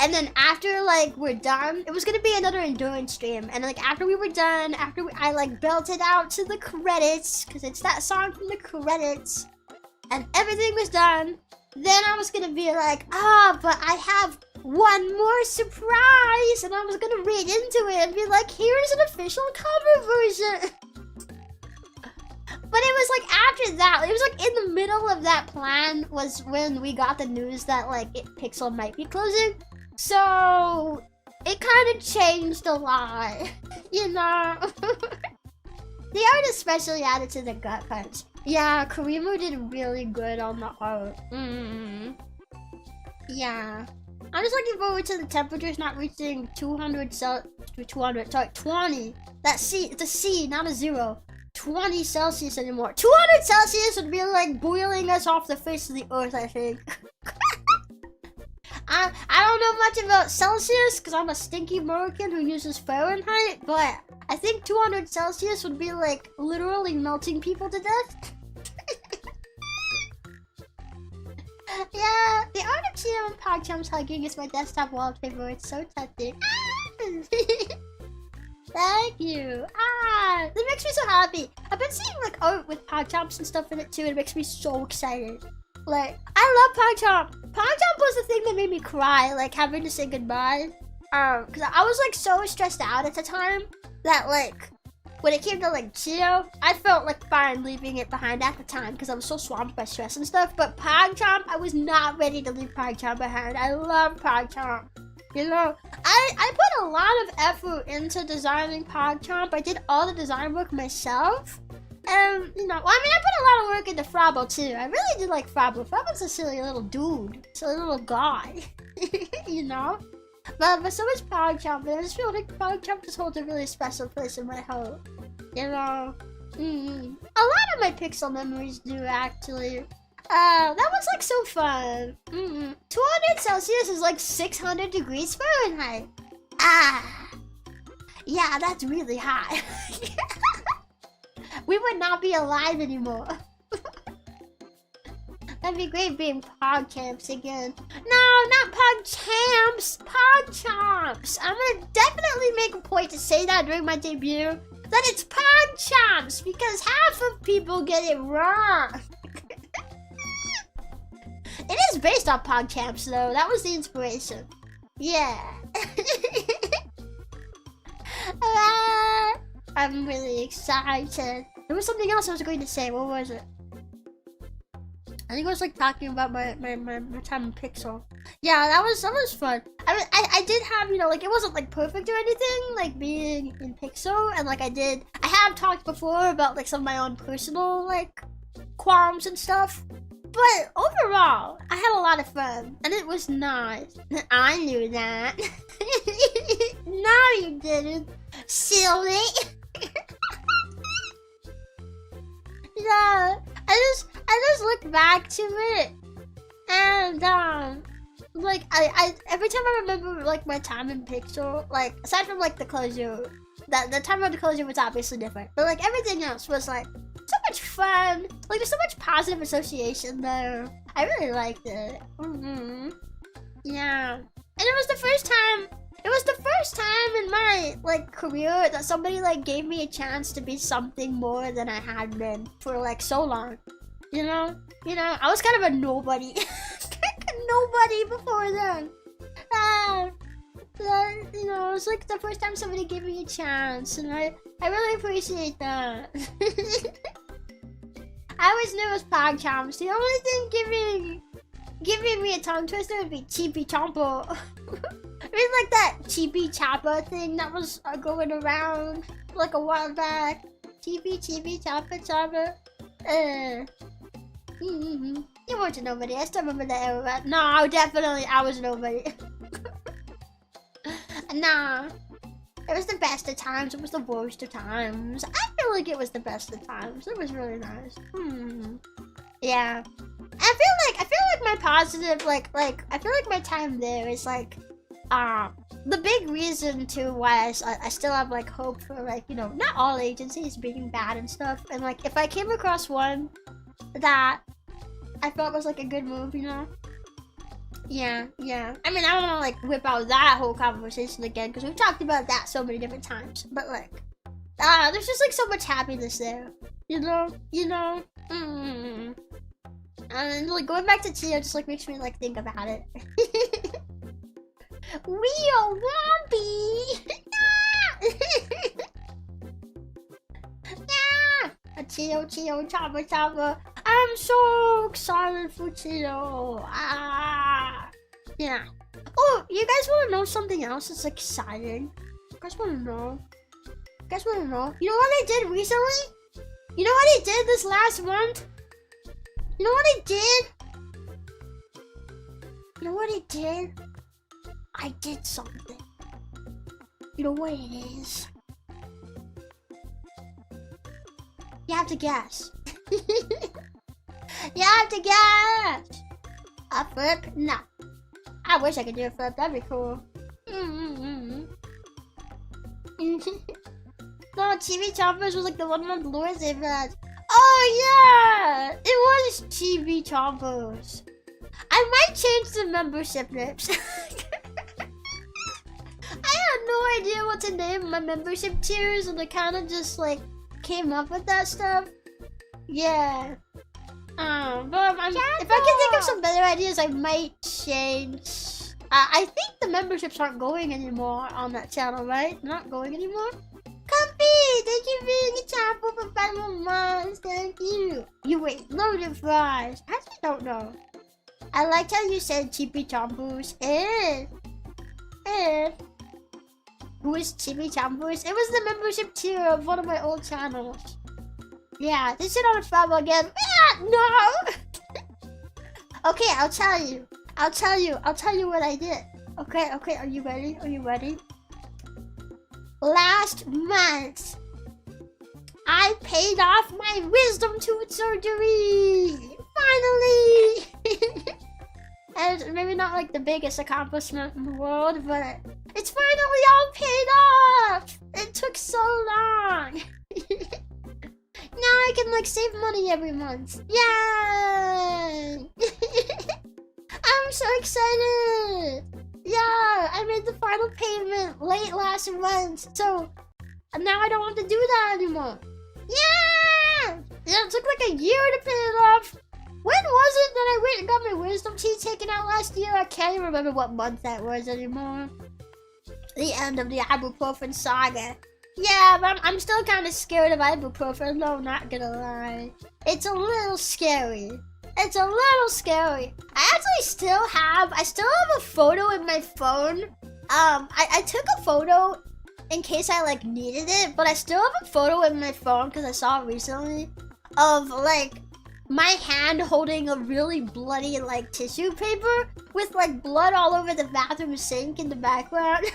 and then after like we're done, it was gonna be another endurance stream. And like after we were done, I like belted out to the credits, cause it's that song from the credits, and everything was done. Then I was gonna be like, but I have one more surprise, and I was gonna read into it and be like, here's an official cover version. But it was like after that, it was like in the middle of that plan was when we got the news that like Pixel might be closing. So it kind of changed a lot, you know. The art especially added to the gut punch. Yeah, Karimo did really good on the art. Yeah. I'm just looking forward to the temperatures not reaching 20. That's C, it's a C, not a 0. 20 Celsius anymore. 200 Celsius would be like boiling us off the face of the earth, I think. I don't know much about Celsius because I'm a stinky American who uses Fahrenheit, but I think 200 Celsius would be like literally melting people to death. Yeah, the art of Cheeto and PogChamps hugging is my desktop wallpaper. It's so touching. Thank you. That makes me so happy. I've been seeing like art with PogChamps and stuff in it too. It makes me so excited. Like, I love PogChamp. PogChamp was the thing that made me cry, like having to say goodbye. Cause I was like so stressed out at the time that like when it came to like Cheeto, I felt like fine leaving it behind at the time because I was so swamped by stress and stuff. But PogChamp, I was not ready to leave PogChamp behind. I love PogChamp. You know, I put a lot of effort into designing PogChamp. I did all the design work myself. And, you know, well, I mean, I put a lot of work into Frabo too. I really did like Frabo. Frabo's a silly little dude. Silly little guy. You know? But so much PogChamp, and I just feel like PogChamp just holds a really special place in my heart. You know? A lot of my Pixel memories do, actually. That was like so fun. 200 Celsius is like 600 degrees Fahrenheit. Yeah, that's really high. We would not be alive anymore. That'd be great being PogChamps again. No, not PogChamps. PogChamps. I'm gonna definitely make a point to say that during my debut. That it's PogChamps because half of people get it wrong. It is based on PogChamps though. That was the inspiration. Yeah. I'm really excited. There was something else I was going to say. What was it? I think I was like talking about my time in Pixel. Yeah, that was fun. I mean, I did have, you know, like it wasn't like perfect or anything, like being in Pixel, and like I have talked before about like some of my own personal like qualms and stuff. But overall, I had a lot of fun, and it was nice. I knew that. No, you didn't, silly. Yeah, I just looked back to it, and like I every time I remember like my time in Pixel, like aside from like the closure, that the time of the closure was obviously different, but like everything else was like so much fun. Like there's so much positive association there. I really liked it. Yeah, and it was the first time. It was the first time in my like career that somebody like gave me a chance to be something more than I had been for like so long. You know, I was kind of a nobody. Nobody before then. You know, it was like the first time somebody gave me a chance, and I really appreciate that. I always knew it was PogChamps. The only thing giving me a tongue twister would be Cheapy Chompo. It was like that Cheapy Choppa thing that was going around like a while back. Cheapy Choppa. You weren't a nobody. I still remember that era. No, definitely I was nobody. Nah. It was the best of times. It was the worst of times. I feel like it was the best of times. It was really nice. Yeah. I feel like my positive, like I feel like my time there is like, the big reason to why I still have like hope for like, you know, not all agencies being bad and stuff. And like, if I came across one that I felt was like a good move, you know? Yeah. I mean, I don't want to like whip out that whole conversation again because we've talked about that so many different times. But like, there's just like so much happiness there, you know? And like going back to Cheeto just like makes me like think about it. We are Rompin! Cheeto, Choppa. I'm so excited for Cheeto. Yeah. Oh, you guys want to know something else that's exciting? You guys want to know? You know what I did recently? You know what I did this last month? You know what I did? I did something. You know what it is? You have to guess. You have to guess. A flip? No. I wish I could do a flip. That'd be cool. No, TV Choppers was like the 1 month lure they've had. Oh yeah! It was TV Choppers. I might change the membership names. I had no idea what to name my membership tiers, and I kind of just like came up with that stuff. Yeah. But if I can think of some better ideas, I might change. I think the memberships aren't going anymore on that channel, right? They're not going anymore. Comfy, thank you for being a chapel for 5 more months. Thank you. You wait, loaded fries. I actually don't know. I liked how you said Chippy Chompers. Who is Chippy Chompers? It was the membership tier of one of my old channels. Yeah, this shit on a travel again. Ah, no! Okay, I'll tell you what I did. Okay, are you ready? Last month, I paid off my wisdom tooth surgery! Finally! And it's maybe not like the biggest accomplishment in the world, but it's finally all paid off! It took so long! Now I can like save money every month. Yay! I'm so excited! Yeah, I made the final payment late last month, so now I don't have to do that anymore. Yeah! It took like a year to pay it off. When was it that I went and got my wisdom teeth taken out last year? I can't even remember what month that was anymore. The end of the ibuprofen saga. Yeah, but I'm still kind of scared of ibuprofen, though, not gonna lie. It's a little scary. It's a little scary. I actually still have a photo in my phone. I took a photo in case I like needed it, but I still have a photo in my phone because I saw it recently of like my hand holding a really bloody like tissue paper with like blood all over the bathroom sink in the background.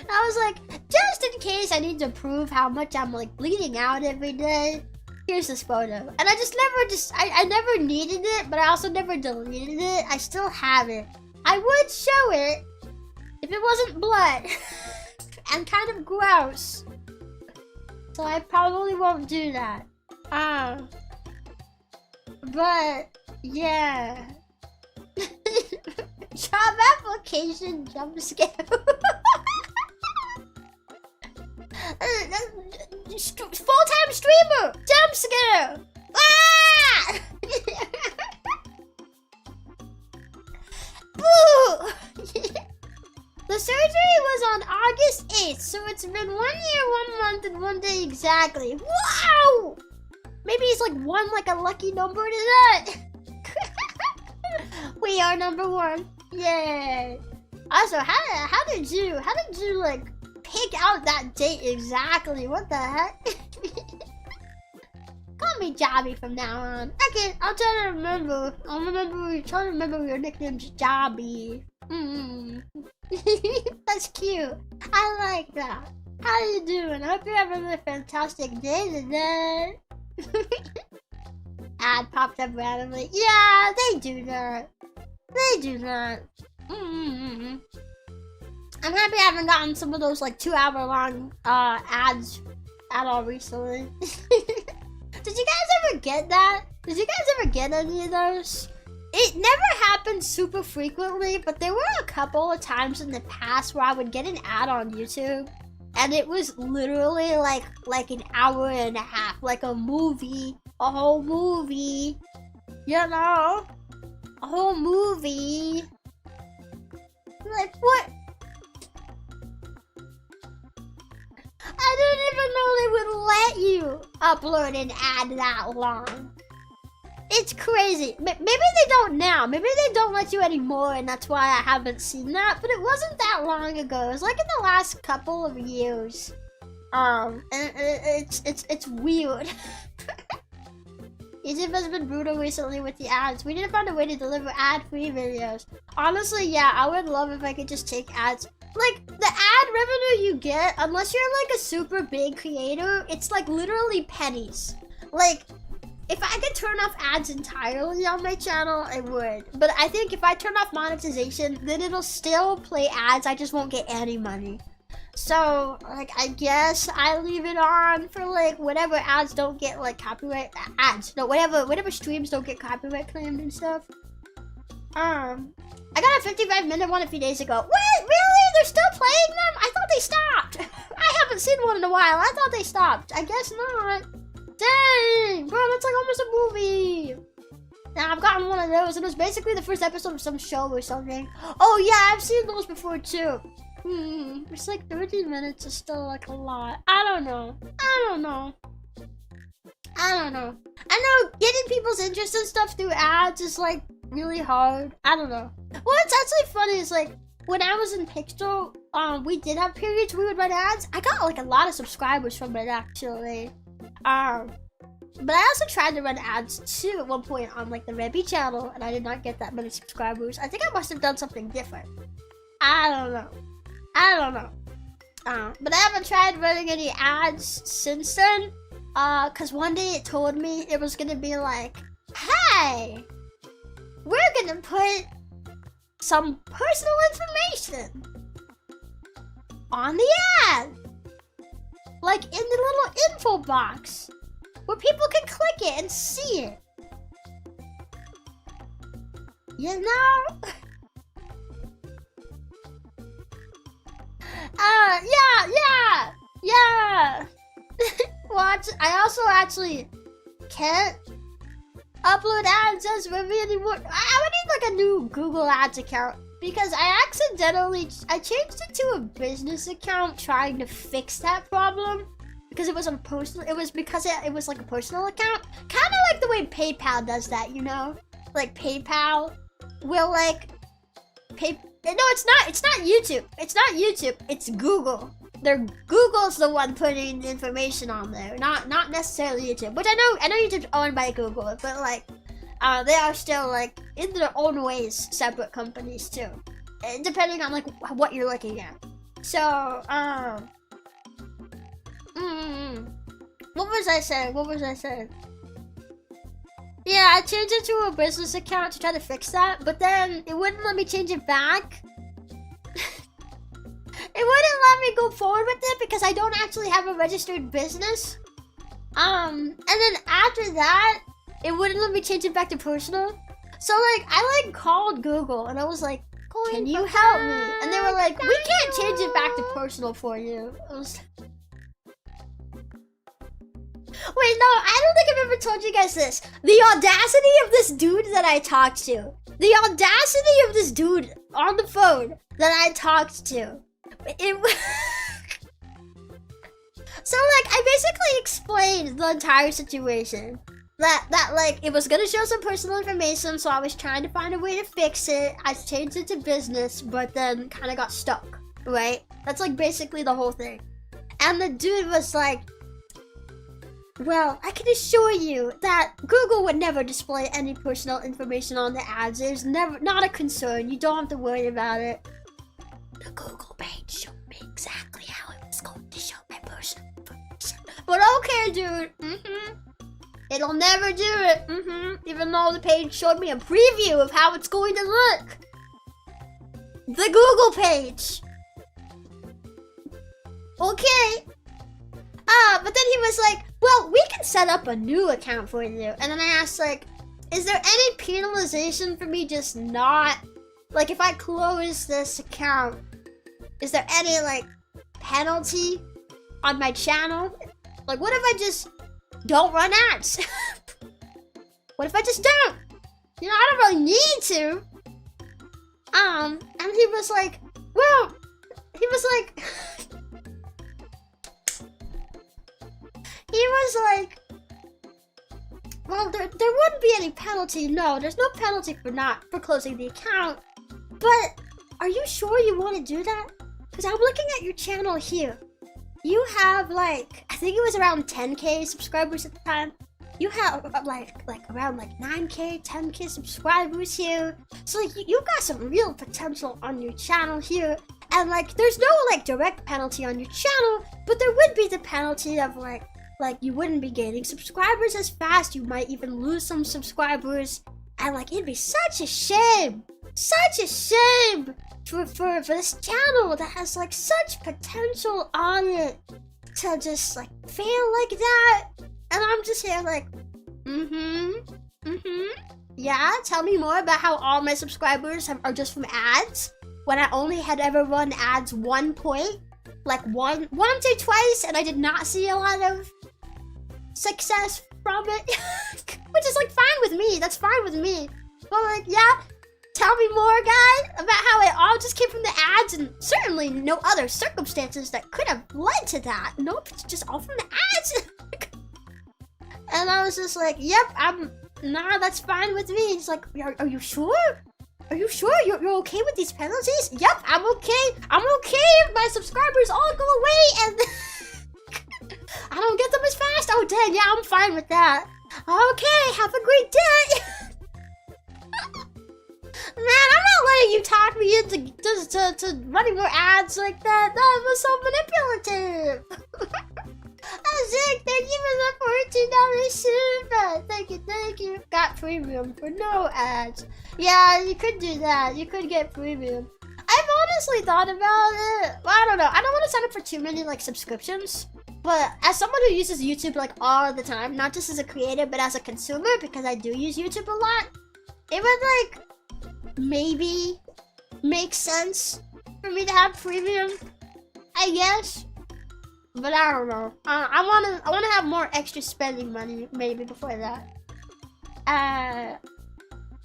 I was like, just in case I need to prove how much I'm like bleeding out every day, here's this photo. And I never needed it, but I also never deleted it. I still have it. I would show it if it wasn't blood and kind of gross. So I probably won't do that. But yeah. Job application jump scare. Full-time streamer jump scare. Ah! Boo! The surgery was on August 8th, so it's been 1 year, 1 month, and 1 day exactly. Wow! Maybe it's like one, like a lucky number to that. We are number 1. Yay! Also, how did you like pick out that date exactly? What the heck? Call me Jobby from now on. Okay, I'll try to remember. Try to remember your nickname's Jobby. That's cute. I like that. How you doing? I hope you're having a fantastic day today. Ad popped up randomly. Yeah, they do that. I'm happy I haven't gotten some of those like 2-hour long ads at all recently. Did you guys ever get that? Did you guys ever get any of those? It never happened super frequently, but there were a couple of times in the past where I would get an ad on YouTube, and it was literally like an hour and a half, like a movie, a whole movie, you know, a whole movie. Like what? I didn't even know they would let you upload an ad that long. It's crazy. Maybe they don't now. Maybe they don't let you anymore, and that's why I haven't seen that. But it wasn't that long ago. It was like in the last couple of years. And it's weird. YouTube has been brutal recently with the ads. We need to find a way to deliver ad-free videos. Honestly, yeah, I would love if I could just take ads. Like, the ad revenue you get, unless you're like a super big creator, it's like literally pennies. Like, if I could turn off ads entirely on my channel, I would. But I think if I turn off monetization, then it'll still play ads, I just won't get any money. So, like, I guess I leave it on for, like, whatever ads don't get, like, copyright ads. No, whatever streams don't get copyright claimed and stuff. I got a 55-minute one a few days ago. What? Really? They're still playing them? I thought they stopped. I haven't seen one in a while. I thought they stopped. I guess not. Dang, bro, that's like almost a movie. Now, I've gotten one of those. It was basically the first episode of some show or something. Oh, yeah, I've seen those before, too. It's like 30 minutes is still like a lot. I don't know. I know getting people's interest in stuff through ads is like really hard. I don't know. What's actually funny is like when I was in Pixel, we did have periods we would run ads. I got like a lot of subscribers from it actually. But I also tried to run ads too at one point on like the Rebbi channel, and I did not get that many subscribers. I think I must have done something different. I don't know. But I haven't tried running any ads since then. Cause one day it told me it was gonna be like, hey, we're gonna put some personal information on the ad. Like in the little info box where people can click it and see it. You know? Yeah. Watch. I also actually can't upload ads as Rebbi anymore. I would need like a new Google Ads account because I changed it to a business account trying to fix that problem because it was on personal. It was because it was like a personal account, kind of like the way PayPal does that, you know? Like PayPal will like No, it's not. It's not YouTube. It's not YouTube. It's Google. Google's the one putting the information on there, not necessarily YouTube. Which I know YouTube's owned by Google, but like, they are still like in their own ways separate companies too, depending on like what you're looking at. So, what was I saying? Yeah, I changed it to a business account to try to fix that, but then it wouldn't let me change it back. It wouldn't let me go forward with it because I don't actually have a registered business. And then after that, it wouldn't let me change it back to personal. So like, I like called Google and I was like, can you help me? And they were like, we can't change it back to personal for you. I was... Wait, no, I don't think I've ever told you guys this. The audacity of this dude that I talked to. The audacity of this dude on the phone that I talked to. So like, I basically explained the entire situation. That like, it was gonna show some personal information, so I was trying to find a way to fix it. I changed it to business, but then kind of got stuck, right? That's like basically the whole thing. And the dude was like, well, I can assure you that Google would never display any personal information on the ads. There's not a concern. You don't have to worry about it. The Google page showed me exactly how it was going to show my personal information. But okay, dude. It'll never do it. Even though the page showed me a preview of how it's going to look. The Google page. Okay. But then he was like, well, we can set up a new account for you. And then I asked, like, is there any penalization for me just not, like, if I close this account, is there any, like, penalty on my channel? Like, what if I just don't run ads? What if I just don't? You know, I don't really need to. And he was like, well, well, there wouldn't be any penalty. No, there's no penalty for closing the account. But are you sure you want to do that? Because I'm looking at your channel here. You have like, I think it was around 10K subscribers at the time. you have like around like 9K, 10K subscribers here. So like you got some real potential on your channel here. And like there's no like direct penalty on your channel, but there would be the penalty of like you wouldn't be gaining subscribers as fast. You might even lose some subscribers. And like it'd be such a shame for this channel that has like such potential on it to just like fail like that. And I'm just here like, yeah, tell me more about how all my subscribers are just from ads, when I only had ever run ads once or twice, and I did not see a lot of success from it, which is like fine with me. That's fine with me. But like, yeah, tell me more, guys, about how it all just came from the ads, and certainly no other circumstances that could have led to that. Nope, it's just all from the ads. And I was just like, yep, nah, that's fine with me. He's like, are you sure? Are you sure you're okay with these penalties? Yep, I'm okay. I'm okay if my subscribers all go away and I don't get them as fast. Oh, dang, yeah, I'm fine with that. Okay, have a great day. Man, I'm not letting you talk me into to running more ads like that. That was so manipulative. Zach, thank you for the $14 super. Thank you. Got premium for no ads. Yeah, you could do that. You could get premium. I've honestly thought about it. Well, I don't know. I don't want to sign up for too many like subscriptions. But as someone who uses YouTube like all the time, not just as a creator, but as a consumer, because I do use YouTube a lot, it would like maybe make sense for me to have premium, I guess. But I don't know. I wanna have more extra spending money maybe before that.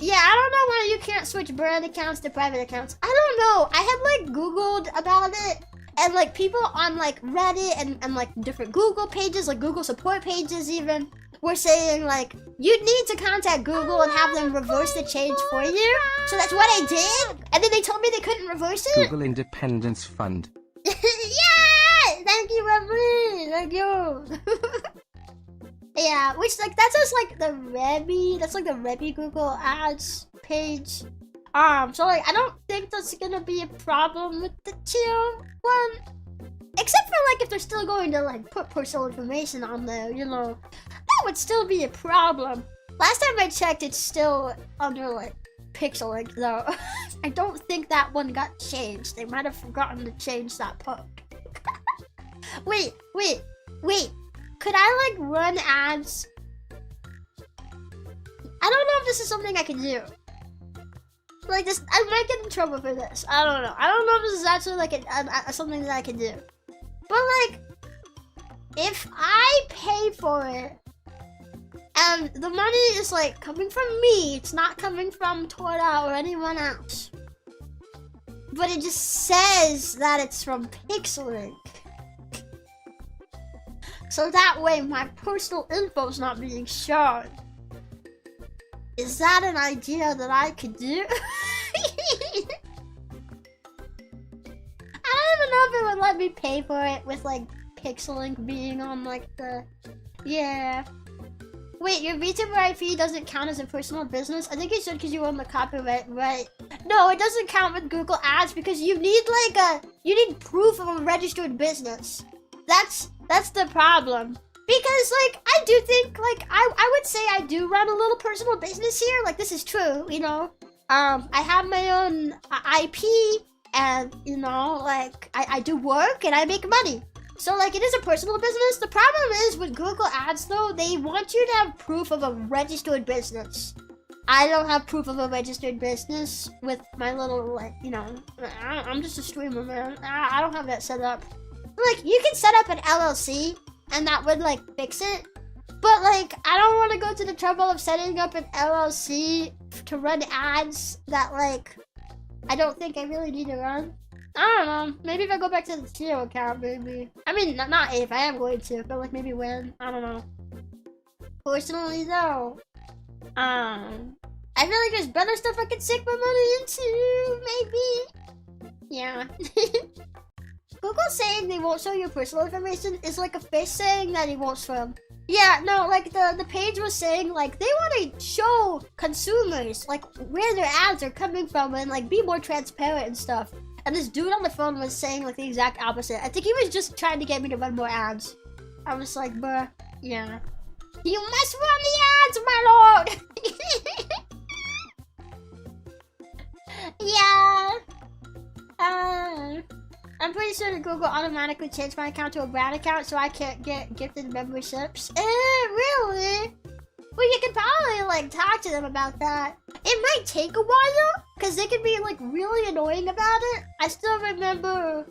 Yeah, I don't know why you can't switch brand accounts to private accounts. I don't know. I had like Googled about it, and like people on like Reddit and like different Google pages, like Google support pages even, were saying like you need to contact Google and have them reverse the change for you. So that's what I did, and then they told me they couldn't reverse it. Google Independence Fund. Yeah! Thank you, Rebbi! Thank you! Yeah, which like that's just like the Rebbi, that's like the Rebbi Google Ads page. So like I don't think that's gonna be a problem with the tier one. Except for like if they're still going to like put personal information on there, you know. That would still be a problem. Last time I checked, it's still under like pixeling though. I don't think that one got changed. They might have forgotten to change that part. Wait. Could I like run ads? I don't know if this is something I can do. Like this, I might get in trouble for this. I don't know. I don't know if this is actually like something that I can do. But like, if I pay for it, and the money is like coming from me, it's not coming from Tora or anyone else. But it just says that it's from Pixelink. So that way my personal info's not being shown. Is that an idea that I could do? I don't even know if it would let me pay for it with like Pixelink being on like the... Yeah. Wait, your VTuber IP doesn't count as a personal business? I think it should because you own the copyright, right? No, it doesn't count with Google Ads because you need like you need proof of a registered business. That's the problem. Because like I do think like I would say I do run a little personal business here. Like this is true, you know. I have my own IP, and you know, like I do work and I make money. So like it is a personal business. The problem is with Google Ads though, they want you to have proof of a registered business. I don't have proof of a registered business with my little like, you know, I'm just a streamer, man. I don't have that set up. Like you can set up an LLC and that would like fix it. But like I don't want to go to the trouble of setting up an LLC to run ads that like I don't think I really need to run. I don't know. Maybe if I go back to the Tio account, maybe. I mean, not if. I am going to, but like maybe when. I don't know. Personally, though, I feel like there's better stuff I could sink my money into. Maybe. Yeah. Google saying they won't show your personal information is like a fish saying that he won't swim. Yeah, no, like the page was saying like they want to show consumers like where their ads are coming from and like be more transparent and stuff. And this dude on the phone was saying like the exact opposite. I think he was just trying to get me to run more ads. I was like, bruh, yeah. You must run the ads, my lord! Yeah. I'm pretty sure that Google automatically changed my account to a brand account so I can't get gifted memberships. Really? Well, you could probably like talk to them about that. It might take a while because they can be like really annoying about it. I still remember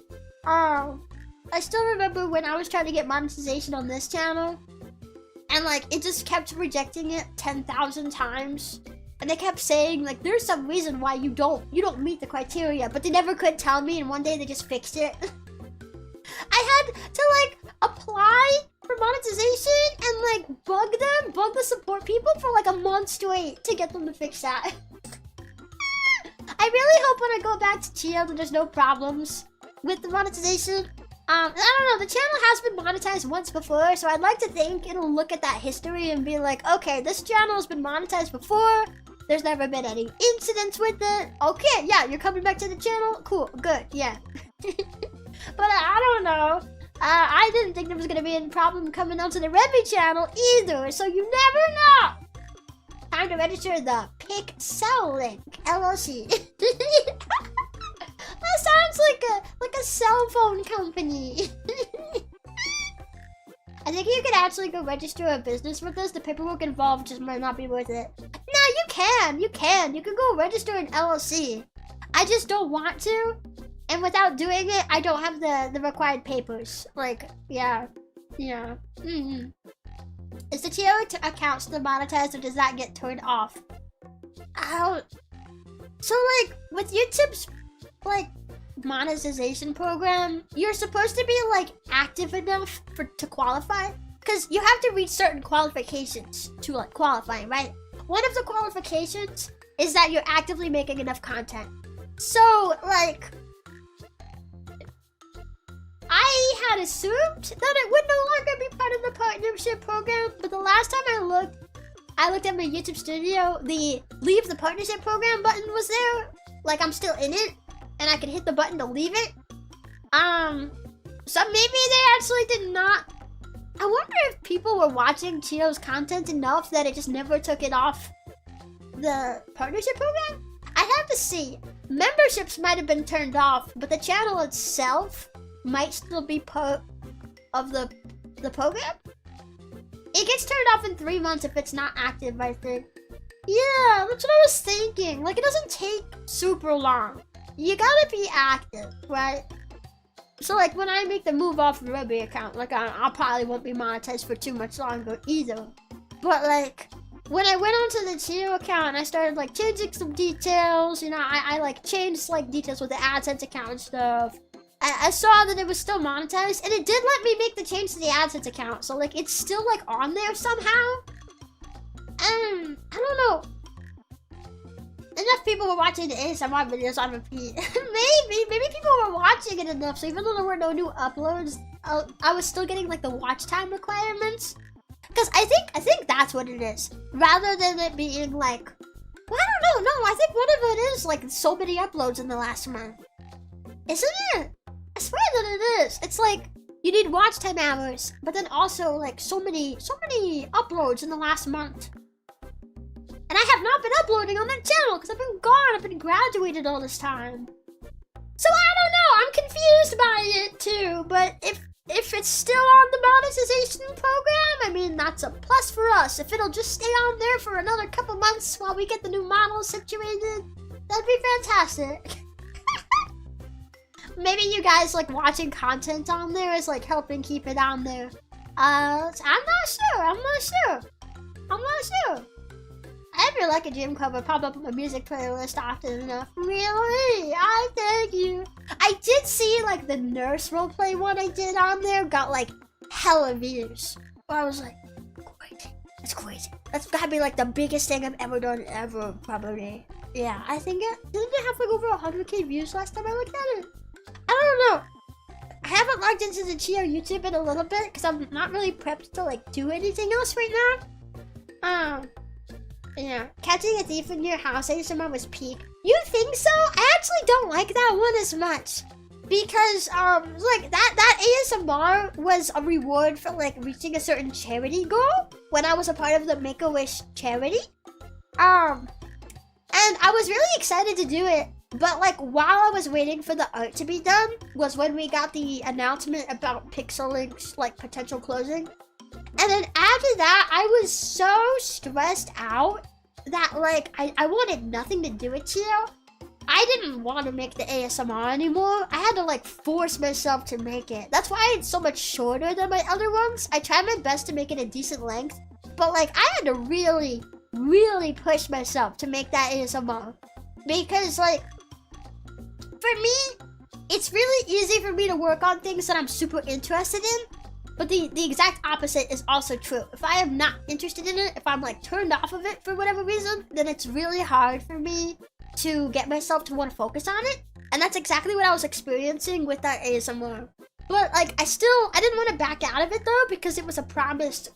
when I was trying to get monetization on this channel and like it just kept rejecting it 10,000 times. And they kept saying like there's some reason why you don't meet the criteria, but they never could tell me, and one day they just fixed it. I had to like apply for monetization and like bug the support people for like a month straight to get them to fix that. I really hope when I go back to Chio that there's no problems with the monetization. I don't know, the channel has been monetized once before, so I'd like to think it'll look at that history and be like, okay, this channel has been monetized before. There's never been any incidents with it. Okay, yeah, you're coming back to the channel? Cool, good, yeah. But I don't know. I didn't think there was gonna be any problem coming onto the Rebbi channel either, so you never know. Time to register the Pixel Link LLC. That sounds like a cell phone company. I think you could actually go register a business with this. The paperwork involved just might not be worth it. No, you can. You can go register an LLC. I just don't want to. And without doing it, I don't have the required papers. Like, yeah. Is the TO account still monetized or does that get turned off? So like, with YouTube's like monetization program, you're supposed to be like active enough to qualify, because you have to reach certain qualifications to like qualify, right? One of the qualifications is that you're actively making enough content. So like, I had assumed that it would no longer be part of the partnership program, but the last time I looked at my YouTube studio, the leave the partnership program button was there. Like I'm still in it, and I could hit the button to leave it. So maybe they actually did not. I wonder if people were watching Chio's content enough that it just never took it off the partnership program? I'd have to see. Memberships might have been turned off, but the channel itself might still be part of the program. It gets turned off in 3 months if it's not active, I think. Yeah, that's what I was thinking. Like, it doesn't take super long. You gotta be active, right? So like when I make the move off the Rebbi account, like I probably won't be monetized for too much longer either. But like when I went onto the Chio account, I started like changing some details. You know, I like changed like details with the AdSense account and stuff. I saw that it was still monetized, and it did let me make the change to the AdSense account. So like it's still like on there somehow. I don't know. Enough people were watching the ASMR videos on repeat. maybe people were watching it enough, so even though there were no new uploads, I was still getting like the watch time requirements. Cause I think that's what it is. Rather than it being like, well, I don't know, no, I think one of it is like so many uploads in the last month. Isn't it? I swear that it is. It's like you need watch time hours, but then also like so many uploads in the last month. And I have not been uploading on that channel because I've been gone. I've been graduated all this time. So I don't know. I'm confused by it too. But if it's still on the monetization program, I mean, that's a plus for us. If it'll just stay on there for another couple months while we get the new model situated, that'd be fantastic. Maybe you guys like watching content on there is like helping keep it on there. I'm not sure. I feel like a gym cover pop up on my music playlist often enough. Really? I thank you. I did see like the nurse roleplay one I did on there got like hella views. I was like, crazy. That's crazy. That's gotta be like the biggest thing I've ever done ever, probably. Yeah, I think didn't it have like over 100k views last time I looked at it? I don't know. haven't logged into the Chio YouTube in a little bit because I'm not really prepped to like do anything else right now. Yeah, catching a thief in your house ASMR was peak. You think so? I actually don't like that one as much. Because, like, that ASMR was a reward for, like, reaching a certain charity goal when I was a part of the Make-A-Wish charity. And I was really excited to do it, but, like, while I was waiting for the art to be done was when we got the announcement about Pixelink's, like, potential closing. And then after that, I was so stressed out that, like, I wanted nothing to do with Chio. I didn't want to make the ASMR anymore. I had to like force myself to make it. That's why it's so much shorter than my other ones. I tried my best to make it a decent length, but like I had to really, really push myself to make that ASMR. Because like, for me, it's really easy for me to work on things that I'm super interested in. But the exact opposite is also true. If I am not interested in it, if I'm like turned off of it for whatever reason, then it's really hard for me to get myself to want to focus on it. And that's exactly what I was experiencing with that ASMR. But like I didn't want to back out of it though, because it was a promised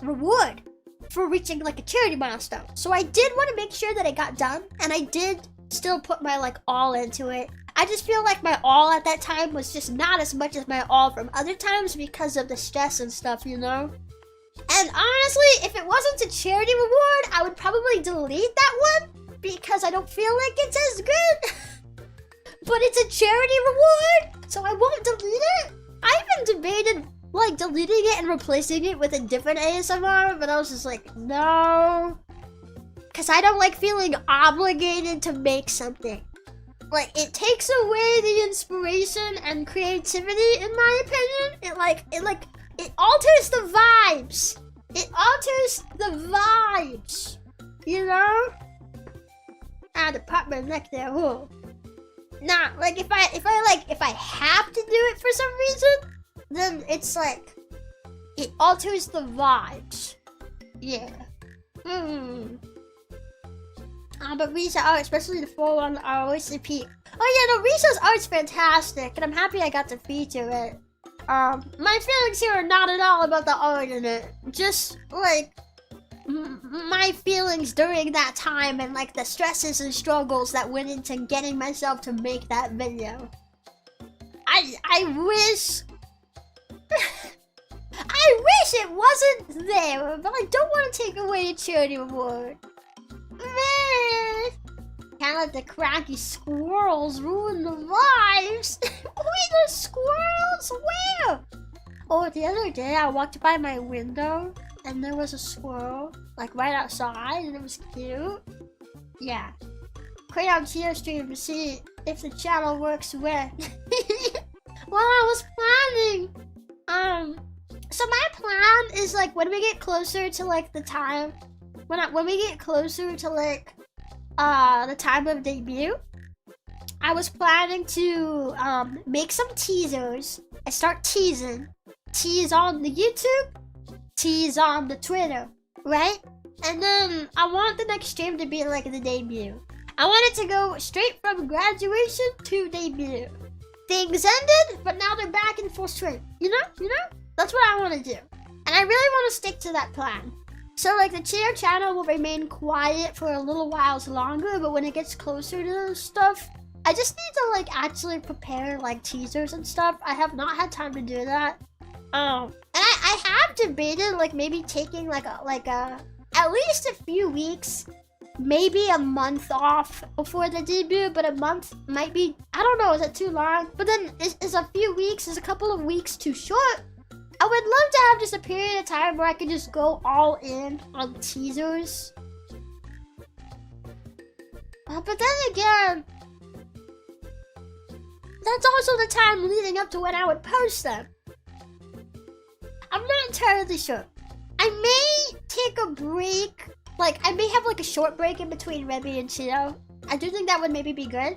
reward for reaching like a charity milestone. So I did want to make sure that it got done, and I did still put my like all into it. I just feel like my all at that time was just not as much as my all from other times because of the stress and stuff, you know? And honestly, if it wasn't a charity reward, I would probably delete that one because I don't feel like it's as good. But it's a charity reward, so I won't delete it. I even debated like deleting it and replacing it with a different ASMR, but I was just like, no. Because I don't like feeling obligated to make something. Like, it takes away the inspiration and creativity, in my opinion. It alters the vibes. It alters the vibes. You know? I had to pop my neck there. Whoa. Nah, like if I have to do it for some reason, then it's like it alters the vibes. Yeah. But Risa art, especially the 4-1, are always the peak. Oh yeah, no, Risa's art's fantastic, and I'm happy I got to feature it. My feelings here are not at all about the art in it. Just, like, my feelings during that time and, like, the stresses and struggles that went into getting myself to make that video. I wish... I wish it wasn't there, but I don't want to take away a charity reward. Man! Can't let the cracky squirrels ruin the lives. Wait, the squirrels? Where? Oh, the other day I walked by my window and there was a squirrel, like right outside, and it was cute. Yeah. Crayon Chia stream to see if the channel works well. Well, I was planning. So my plan is like when we get closer to like the time, when we get closer to like the time of debut, I was planning to make some teasers and start teasing. Tease on the YouTube, tease on the Twitter, right? And then I want the next stream to be like the debut. I want it to go straight from graduation to debut. Things ended, but now they're back in full swing. You know? That's what I want to do. And I really want to stick to that plan. So like the Cheer channel will remain quiet for a little whiles longer, but when it gets closer to stuff, I just need to like actually prepare like teasers and stuff. I have not had time to do that. And I have debated like maybe taking like a at least a few weeks, maybe a month off before the debut, but a month might be, I don't know, is that too long? But then is a few weeks, is a couple of weeks too short? I would love to have just a period of time where I could just go all in on teasers. But then again, that's also the time leading up to when I would post them. I'm not entirely sure. I may take a break. Like, I may have like a short break in between Rebbi and Chio. I do think that would maybe be good.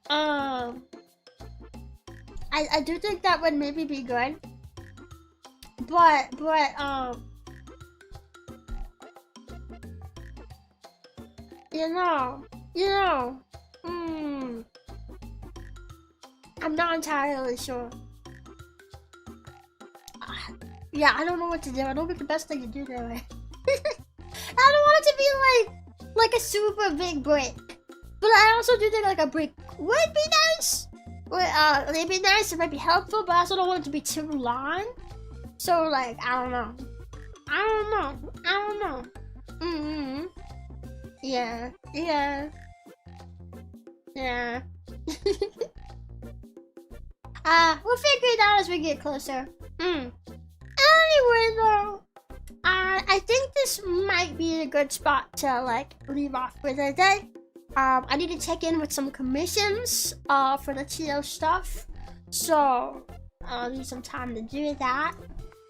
I do think that would maybe be good. But, I'm not entirely sure. Yeah, I don't know what to do. I don't think the best thing to do there. I don't want it to be like a super big break. But I also do think like a break would be nice. It'd be nice, it might be helpful, but I also don't want it to be too long. So like, I don't know. Yeah. We'll figure it out as we get closer. Anyway though, I think this might be a good spot to like leave off for the day. I need to check in with some commissions for the TO stuff. So I'll need some time to do that.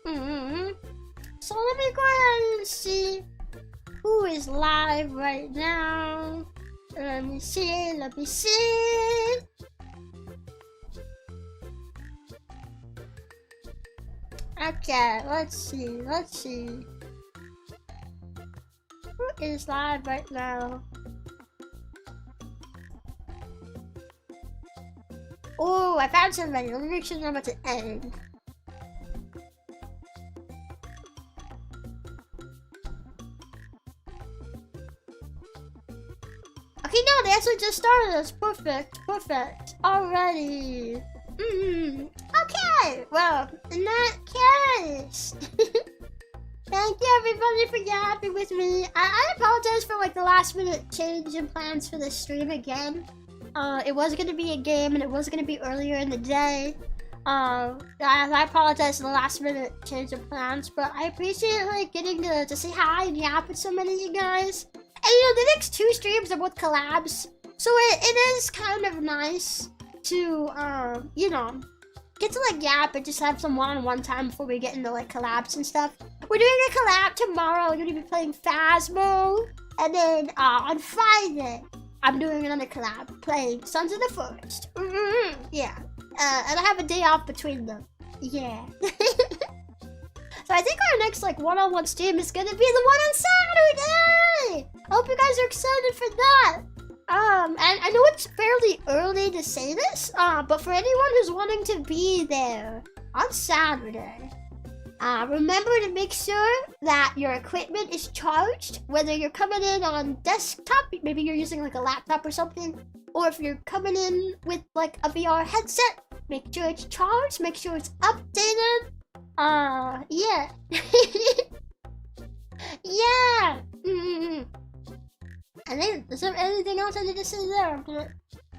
So let me go ahead and see who is live right now. Let me see. Okay, let's see. Who is live right now? Oh, I found somebody. Let me make sure I'm about to end. Okay, no, they actually just started us. Perfect. Alrighty. Okay, well, in that case, thank you everybody for yapping with me. I apologize for like the last minute change in plans for this stream again. It was gonna be a game and it was gonna be earlier in the day. I apologize for the last minute change of plans, but I appreciate like getting to say hi and yap with so many of you guys. And you know, the next 2 streams are both collabs, so it is kind of nice to you know, get to like yap and just have some one-on-one time before we get into like collabs and stuff. We're doing a collab tomorrow. We're gonna be playing Phasmo, and then on Friday I'm doing another collab playing Sons of the Forest. Yeah, and I have a day off between them. Yeah. So I think our next like one-on-one stream is gonna be the one on Saturday. I hope you guys are excited for that. And I know it's fairly early to say this, but for anyone who's wanting to be there on Saturday, remember to make sure that your equipment is charged, whether you're coming in on desktop, maybe you're using like a laptop or something, or if you're coming in with like a VR headset, make sure it's charged, make sure it's updated. Yeah. Yeah. I think, is there anything else I need to say there?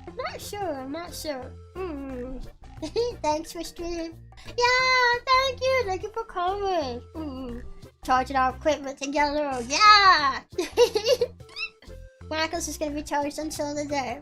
I'm not sure. Thanks for streaming. Yeah, thank you for coming. Charging our equipment together, yeah! Marcos is gonna be charged until the day.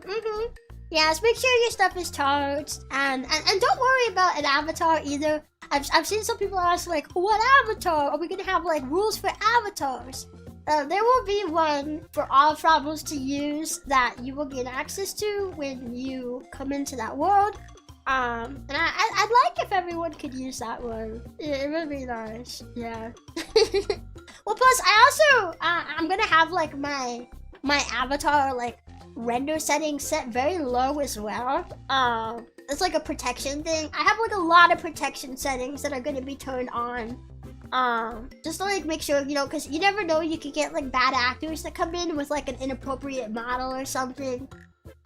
Yes, make sure your stuff is charged, and don't worry about an avatar either. I've seen some people ask like, what avatar? Are we gonna have like rules for avatars? There will be one for all Frabbles to use that you will get access to when you come into that world. And I'd like if everyone could use that one. It would be nice, yeah. Well, plus I also, I'm gonna have like my avatar like render settings set very low as well. It's like a protection thing. I have like a lot of protection settings that are gonna be turned on. Just to like make sure, you know, because you never know, you could get like bad actors that come in with like an inappropriate model or something.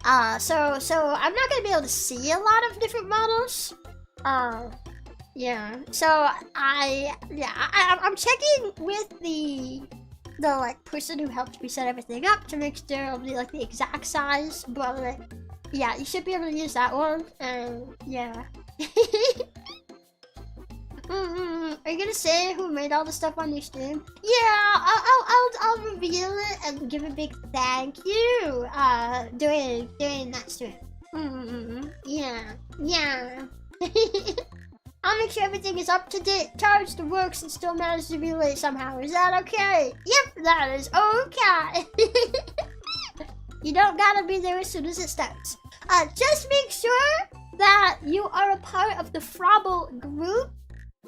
So I'm not gonna be able to see a lot of different models. Yeah. So I'm checking with the like person who helped me set everything up to make sure it'll be like the exact size. But like, yeah, you should be able to use that one. And yeah. Are you gonna say who made all the stuff on your stream? Yeah, I'll reveal it and give a big thank you. During that stream. Yeah. I'll make sure everything is up to date, charged, works, and still manage to be late somehow. Is that okay? Yep, that is okay. You don't gotta be there as soon as it starts. Just make sure that you are a part of the Frabble group.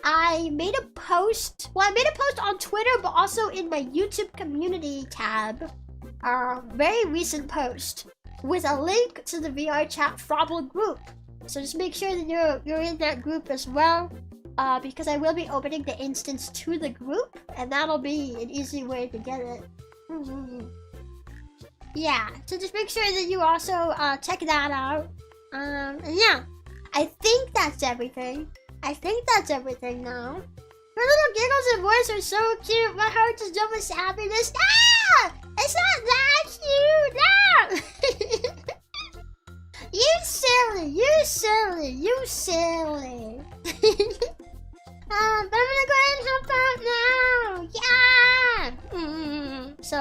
I made a post. Well, I made a post on Twitter, but also in my YouTube community tab. Very recent post with a link to the VR chat Frabble group. So just make sure that you're in that group as well. Because I will be opening the instance to the group, and that'll be an easy way to get it. Yeah, so just make sure that you also check that out. And yeah, I think that's everything. I think that's everything now. Her little giggles and voice are so cute. My heart just jumped with happiness. Ah! It's not that cute! No! You silly! You silly! You silly! But I'm gonna go ahead and help out now! Yeah! So,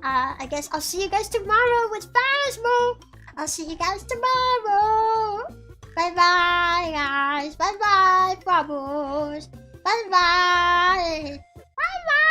I guess I'll see you guys tomorrow with Phasmo! I'll see you guys tomorrow! Bye-bye, guys! Bye-bye, Bubbles! Bye-bye! Bye-bye!